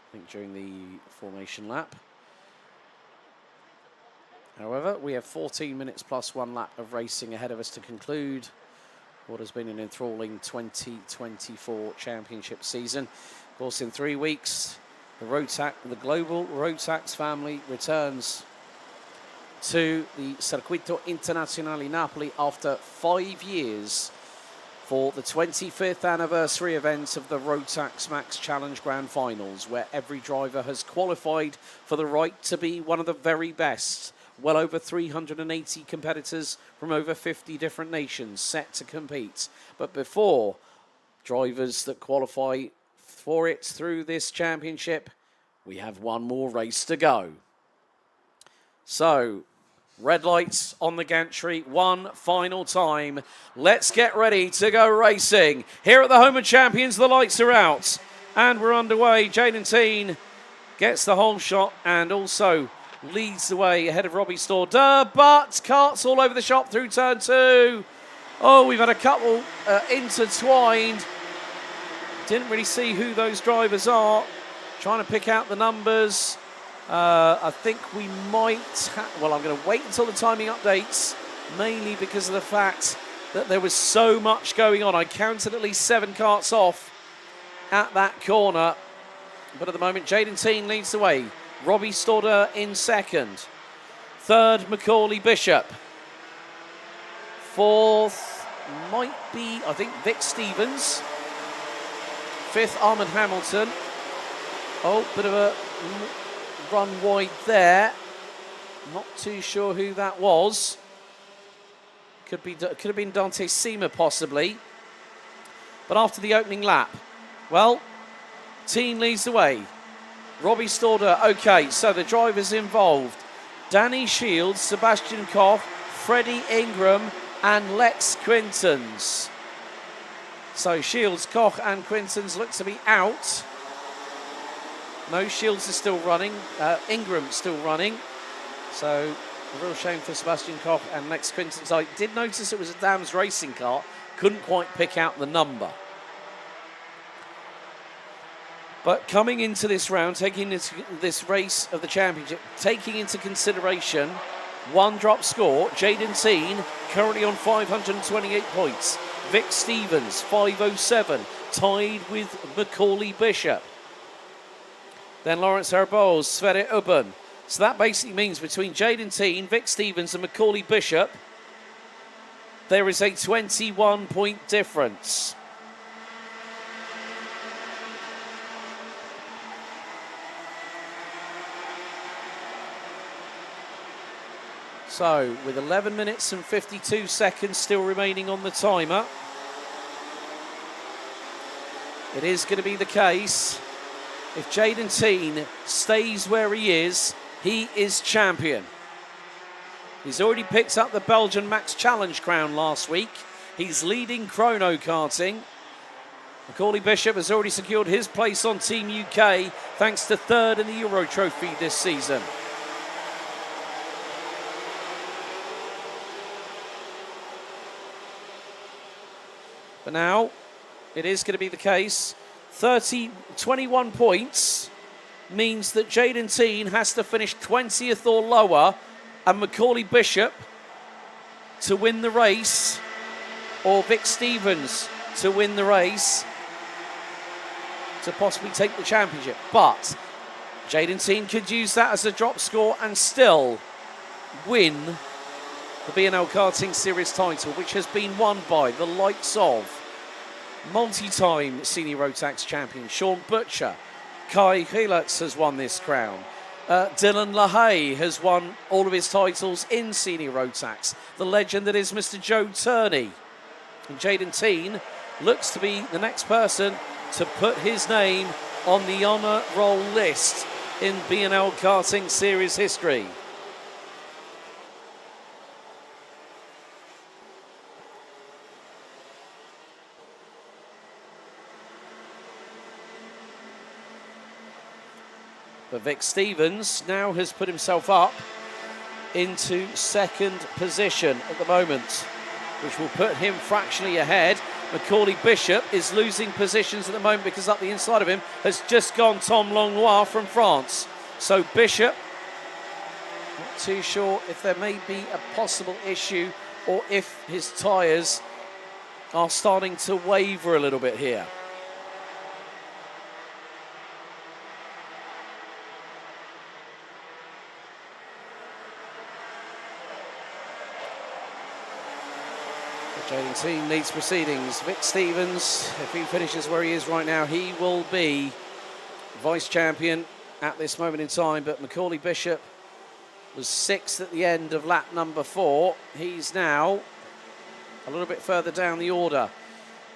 I think during the formation lap. However, we have 14 minutes plus 1 lap of racing ahead of us to conclude what has been an enthralling 2024 championship season. Of course, in 3 weeks, the global Rotax family returns to the Circuito Internazionale Napoli after 5 years for the 25th anniversary event of the Rotax Max Challenge Grand Finals, where every driver has qualified for the right to be one of the very best. Well over 380 competitors from over 50 different nations set to compete. But before drivers that qualify for it through this championship, we have one more race to go. So, red lights on the gantry, one final time. Let's get ready to go racing. Here at the Home of Champions, the lights are out and we're underway. Jaden Teen gets the hole shot and also leads the way ahead of Robbie Stordeur, but carts all over the shop through turn 2. Oh, we've had a couple intertwined. Didn't really see who those drivers are. Trying to pick out the numbers. I think we might, well, I'm going to wait until the timing updates, mainly because of the fact that there was so much going on. I counted at least 7 carts off at that corner. But at the moment, Jaden Teen leads the way. Robbie Stordeur in second. Third, Macaulay Bishop. Fourth might be, I think, Vic Stevens. Fifth, Armand Hamilton. Oh, bit of a run wide there. Not too sure who that was. Could have been Dante Sima possibly. But after the opening lap, well, Teen leads the way. Robbie Stordeur, okay, so the drivers involved. Danny Shields, Sebastian Koch, Freddie Ingram and Lex Quintens. So Shields, Koch and Quintens look to be out. No, Shields is still running. Ingram still running. So a real shame for Sebastian Koch and Lex Quintens. I did notice it was a Dams racing car. Couldn't quite pick out the number. But coming into this round, taking this race of the championship, taking into consideration one drop score, Jaden Teen currently on 528 points. Vic Stevens, 507, tied with Macaulay Bishop. Then Lawrence Herbols, Sverre Ubben. So that basically means between Jaden Teen, Vic Stevens and Macaulay Bishop, there is a 21-point difference. So, with 11 minutes and 52 seconds still remaining on the timer, it is going to be the case. If Jaden Teen stays where he is champion. He's already picked up the Belgian Max Challenge crown last week. He's leading chrono karting. Macaulay Bishop has already secured his place on Team UK thanks to third in the Euro Trophy this season. But now, it is going to be the case. 21 points means that Jaden Teen has to finish 20th or lower and Macaulay Bishop to win the race, or Vic Stevens to win the race to possibly take the championship. But Jaden Teen could use that as a drop score and still win the BNL Karting Series title, which has been won by the likes of multi-time senior Rotax champion Sean Butcher. Kai Helitz has won this crown. Dylan LaHaye has won all of his titles in senior Rotax. The legend that is Mr. Joe Turney. And Jaden Teen looks to be the next person to put his name on the honour roll list in BNL Karting Series history. But Vic Stevens now has put himself up into second position at the moment, which will put him fractionally ahead. Macaulay Bishop is losing positions at the moment because up the inside of him has just gone Tom Langlois from France. So Bishop, not too sure if there may be a possible issue or if his tyres are starting to waver a little bit here. Jaden Teen needs proceedings. Vic Stevens, if he finishes where he is right now, he will be vice champion at this moment in time. But Macaulay Bishop was 6th at the end of lap number 4. He's now a little bit further down the order.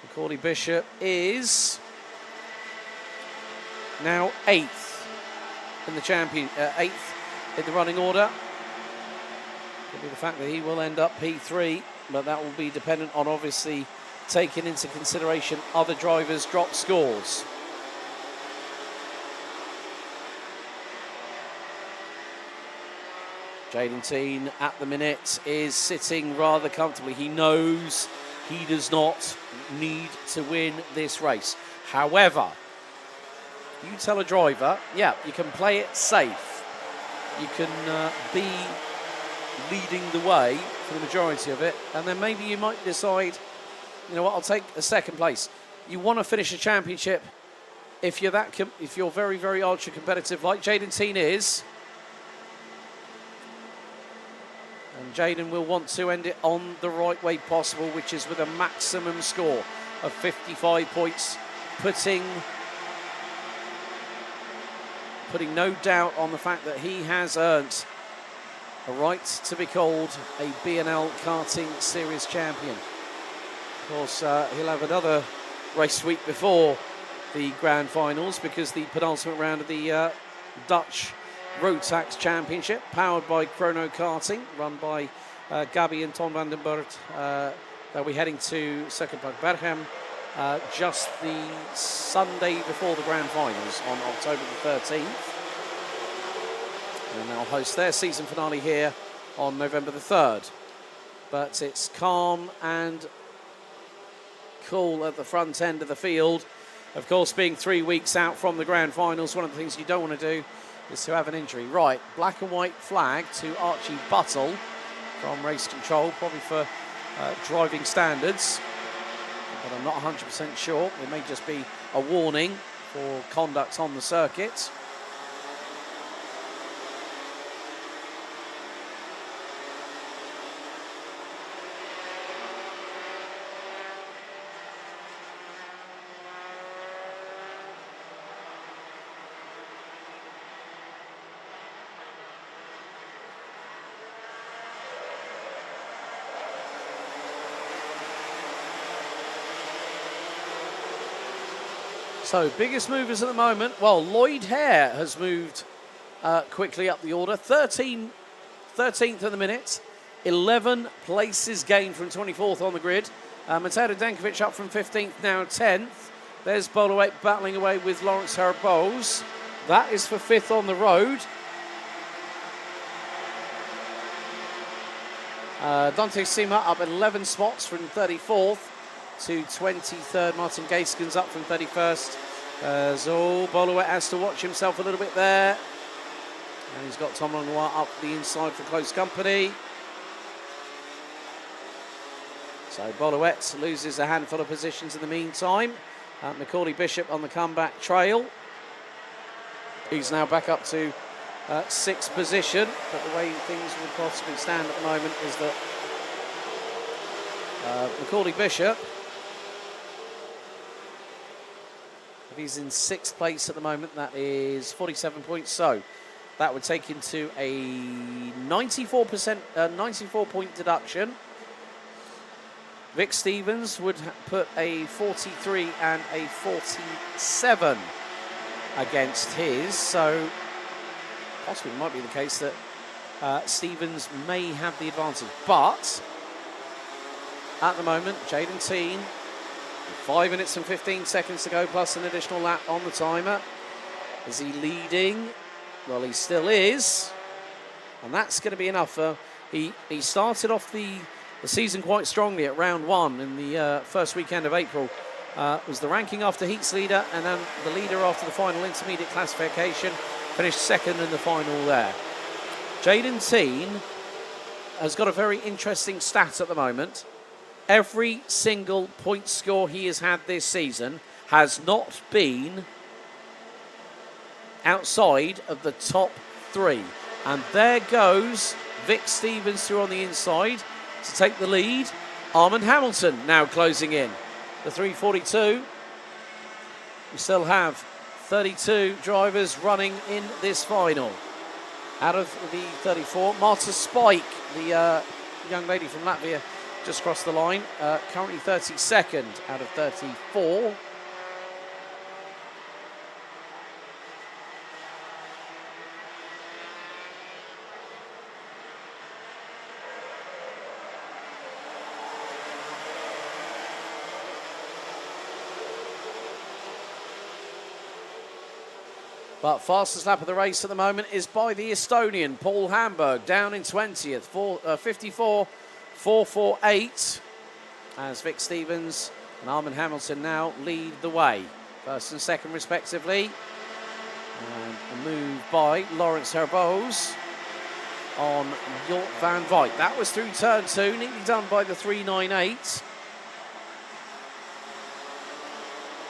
Macaulay Bishop is now 8th in the eighth in the running order. Could be the fact that he will end up P3. But that will be dependent on obviously taking into consideration other drivers' drop scores. Jaden Teen at the minute is sitting rather comfortably. He knows he does not need to win this race. However, you tell a driver, yeah, you can play it safe. You can be leading the way for the majority of it, and then maybe you might decide, you know what, I'll take a second place. You want to finish a championship if you're if you're very, very ultra competitive like Jaden Teen is, and Jaden will want to end it on the right way possible, which is with a maximum score of 55 points, putting no doubt on the fact that he has earned a right to be called a BNL Karting Series champion. Of course, he'll have another race week before the grand finals, because the penultimate round of the Dutch Rotax Championship, powered by Chrono Karting, run by Gabi and Ton van den Bert, they'll be heading to Circuitpark Berchem just the Sunday before the grand finals on October the 13th. And they'll host their season finale here on November the 3rd. But it's calm and cool at the front end of the field. Of course, being 3 weeks out from the grand finals, one of the things you don't want to do is to have an injury. Right, black and white flag to Archie Buttle from race control, probably for driving standards. But I'm not 100% sure. It may just be a warning for conduct on the circuit. So, biggest movers at the moment. Well, Lloyd Hare has moved quickly up the order. 13th at the minute. 11 places gained from 24th on the grid. Mateo Dankovic up from 15th, now 10th. There's Bolowet battling away with Lawrence Harabose. That is for 5th on the road. Dante Sima up 11 spots from 34th to 23rd. Martin Gaskins up from 31st. So Bolowet has to watch himself a little bit there. And he's got Tom Lenoir up the inside for close company. So Bollouette loses a handful of positions in the meantime. Macaulay Bishop on the comeback trail. He's now back up to 6th position, but the way things will possibly stand at the moment is that Macaulay Bishop, if he's in 6th place at the moment, that is 47 points. So that would take him to a 94% point deduction. Vic Stevens would put a 43 and a 47 against his, so possibly it might be the case that Stevens may have the advantage. But at the moment, Jaden Teen, 5 minutes and 15 seconds to go, plus an additional lap on the timer. Is he leading? Well, he still is, and that's going to be enough. He started off the season quite strongly at round 1 in the first weekend of April. Was the ranking after heats leader, and then the leader after the final intermediate classification. Finished 2nd in the final there. Jaden Teen has got a very interesting stat at the moment. Every single point score he has had this season has not been outside of the top 3. And there goes Vic Stevens through on the inside to take the lead. Armand Hamilton now closing in. The 342. We still have 32 drivers running in this final. Out of the 34, Marta Spike, the young lady from Latvia, just crossed the line. Currently 32nd out of 34. But fastest lap of the race at the moment is by the Estonian, Paul Hamburg, down in 20th, 54.448, as Vic Stevens and Armand Hamilton now lead the way. 1st and 2nd respectively. And a move by Lawrence Herbose on Jort van Wyk. That was through turn 2, neatly done by the 398.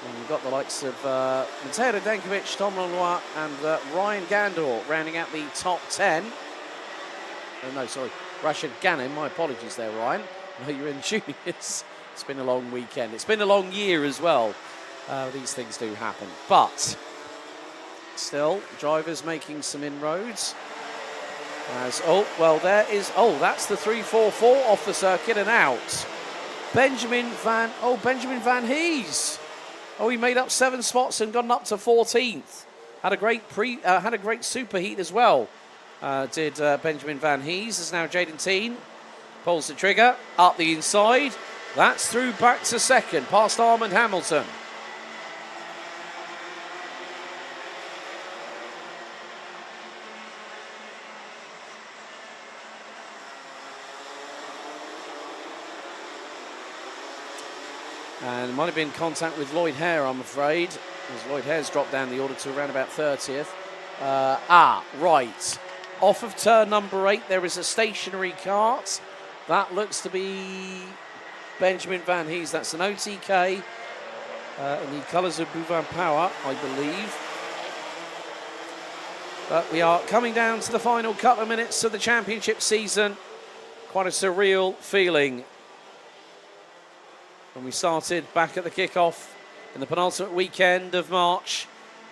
And you've got the likes of Mateo Denkovic, Tom Lenoir, and Ryan Gandor rounding out the top 10. Oh, no, sorry, Rashid Ghanem. My apologies there, Ryan. I know you're in juniors. It's been a long weekend. It's been a long year as well. These things do happen. But still, drivers making some inroads. As, that's the 344 off the circuit and out. Benjamin Van Hees. Oh, he made up 7 spots and gone up to 14th. Had a great super heat as well. Did Benjamin Van Hees. As now Jaden Teen pulls the trigger up the inside. That's through back to 2nd, past Armand Hamilton. And might have been contact with Lloyd Hare, I'm afraid, as Lloyd Hare's dropped down the order to around about 30th. Right. Off of turn number 8, there is a stationary kart. That looks to be Benjamin Van Hees. That's an OTK in the colours of Bouvin Power, I believe. But we are coming down to the final couple of minutes of the championship season. Quite a surreal feeling. When we started back at the kickoff in the penultimate weekend of March,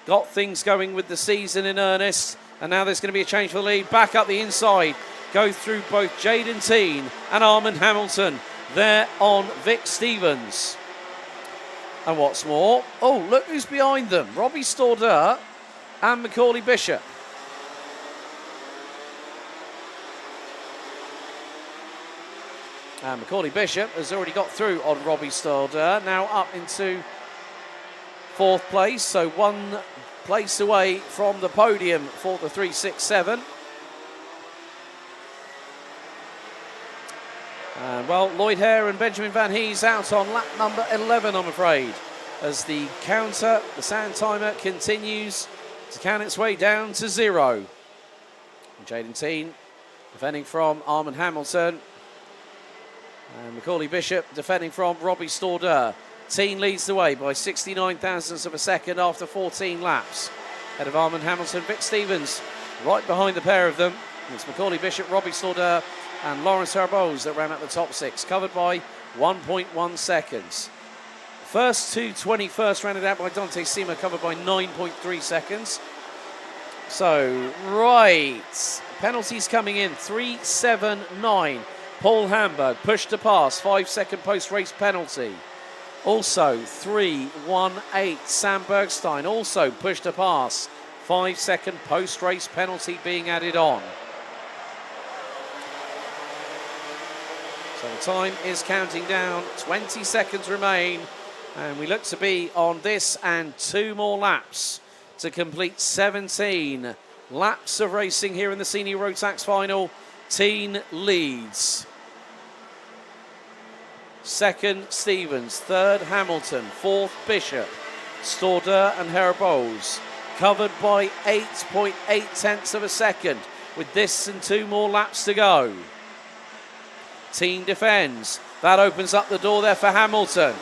got things going with the season in earnest, and now there's going to be a change for the lead. Back up the inside, go through both Jaden Teen and Armand Hamilton. There on Vic Stevens. And what's more, oh, look who's behind them. Robbie Stordeur and Macaulay Bishop. And Macaulay Bishop has already got through on Robbie Stordeur, now up into 4th place, so 1 place away from the podium for the 367. And well, Lloyd Hare and Benjamin Van Hees out on lap number 11, I'm afraid, as the counter, the sand timer, continues to count its way down to 0. Jaden Teen defending from Armand Hamilton. And Macaulay Bishop defending from Robbie Stordeur. Teen leads the way by 69 thousandths of a second after 14 laps. Ahead of Armand Hamilton, Vic Stevens right behind the pair of them. It's Macaulay Bishop, Robbie Stordeur and Lawrence Herbose that ran out the top 6, covered by 1.1 seconds. First to 21st rounded out by Dante Sima, covered by 9.3 seconds. So, right, penalties coming in, 3.79. Paul Hamburg pushed to pass, 5-second post-race penalty. Also, 3.18. Sam Bergstein also pushed to pass, 5-second post-race penalty being added on. So the time is counting down, 20 seconds remain, and we look to be on this and 2 more laps to complete 17 laps of racing here in the Senior Rotax Final. Teen leads. Second, Stevens. Third, Hamilton. Fourth, Bishop. Stordeur and Herbose covered by 8.8 tenths of a second with this and 2 more laps to go. Teen defends. That opens up the door there for Hamilton.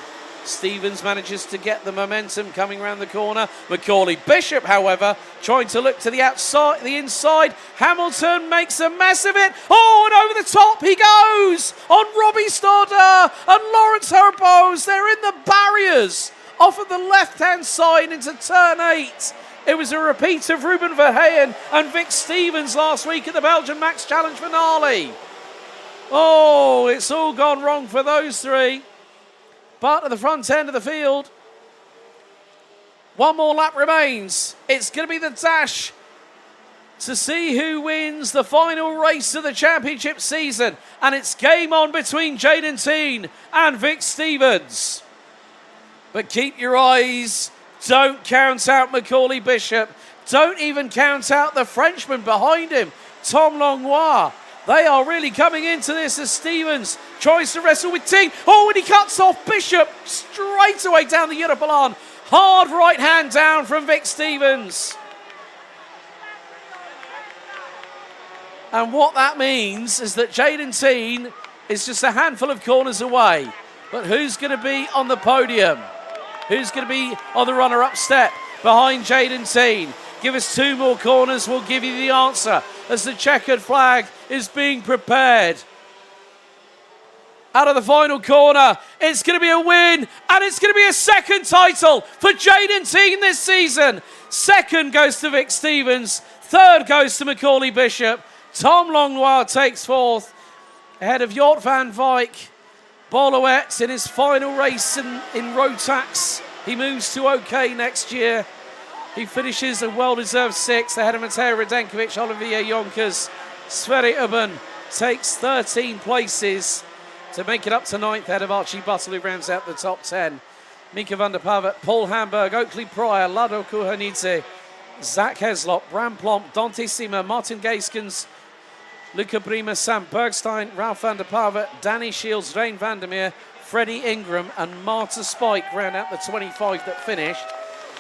Stevens manages to get the momentum coming around the corner. Macaulay Bishop, however, trying to look to the outside, the inside. Hamilton makes a mess of it. Oh, and over the top he goes on Robbie Stordeur and Lawrence Herbose. They're in the barriers off of the left-hand side into turn 8. It was a repeat of Ruben Verheyen and Vic Stevens last week at the Belgian Max Challenge finale. Oh, it's all gone wrong for those 3. But at the front end of the field, 1 more lap remains. It's going to be the dash to see who wins the final race of the championship season. And it's game on between Jaden Teen and Vic Stevens. But keep your eyes. Don't count out Macaulay Bishop. Don't even count out the Frenchman behind him, Tom Langlois. They are really coming into this as Stevens tries to wrestle with Teen. Oh, and he cuts off Bishop straight away down the Europelan. Hard right hand down from Vic Stevens. And what that means is that Jaden Teen is just a handful of corners away. But who's going to be on the podium? Who's going to be on the runner-up step behind Jaden Teen? Give us 2 more corners, we'll give you the answer as the checkered flag is being prepared. Out of the final corner, it's going to be a win, and it's going to be a second title for Jaden Teen this season. Second goes to Vic Stevens, third goes to Macaulay Bishop. Tom Langlois takes 4th, ahead of Jort van Wyk. Bolowetz in his final race in Rotax. He moves to OK next year. He finishes a well-deserved 6th ahead of Mateo Radenkovic, Olivier Jonkers. Sverre Ubben takes 13 places to make it up to 9th ahead of Archie Buttle, who rounds out the top 10. Mika van der Pavet, Paul Hamburg, Oakley Pryor, Lado Kuhanidze, Zach Heslop, Bram Plomp, Dante Sima, Martin Geiskens, Luca Brima, Sam Bergstein, Ralph van der Pavet, Danny Shields, Rein Vandermeer, Freddie Ingram and Marta Spike round out the 25 that finished.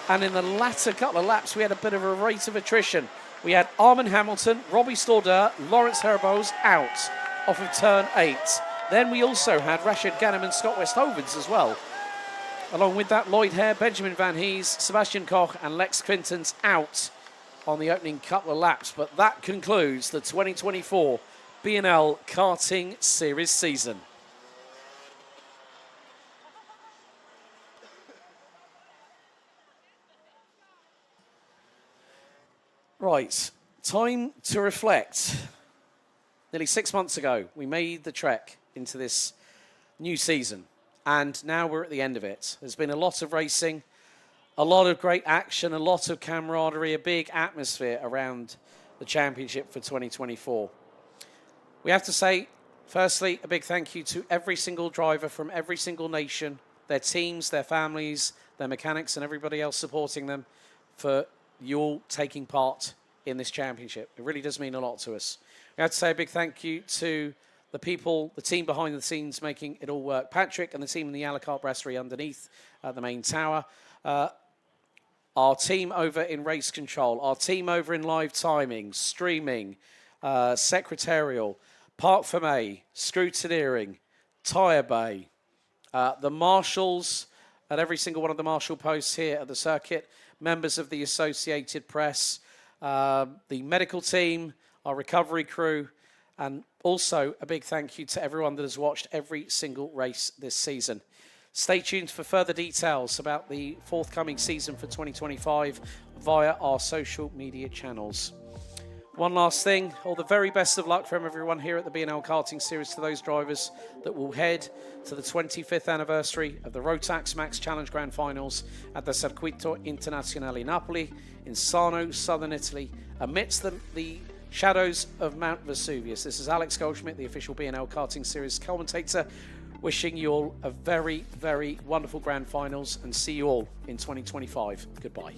And in the latter couple of laps, we had a bit of a rate of attrition. We had Armand Hamilton, Robbie Stordeur, Lawrence Herbose out off of turn 8. Then we also had Rashid Ghanem and Scott Westhovens as well. Along with that, Lloyd Hare, Benjamin Van Hees, Sebastian Koch and Lex Quintons out on the opening couple of laps. But that concludes the 2024 BNL Karting Series season. Right, time to reflect. Nearly 6 months ago, we made the trek into this new season, and now we're at the end of it. There's been a lot of racing, a lot of great action, a lot of camaraderie, a big atmosphere around the championship for 2024. We have to say, firstly, a big thank you to every single driver from every single nation, their teams, their families, their mechanics, and everybody else supporting them for you all taking part in this championship. It really does mean a lot to us. We have to say a big thank you to the people, the team behind the scenes making it all work. Patrick and the team in the a la carte brasserie underneath the main tower. Our team over in race control. Our team over in live timing, streaming. secretarial, parc fermé, scrutineering, tyre bay, the marshals at every single one of the marshal posts here at the circuit, members of the Associated Press, the medical team, our recovery crew, and also a big thank you to everyone that has watched every single race this season. Stay tuned for further details about the forthcoming season for 2025 via our social media channels. One last thing, all the very best of luck from everyone here at the BNL Karting Series to those drivers that will head to the 25th anniversary of the Rotax Max Challenge Grand Finals at the Circuito Internazionale Napoli in Sarno, southern Italy, amidst the shadows of Mount Vesuvius. This is Alex Goldschmidt, the official BNL Karting Series commentator, wishing you all a very, very wonderful Grand Finals, and see you all in 2025. Goodbye.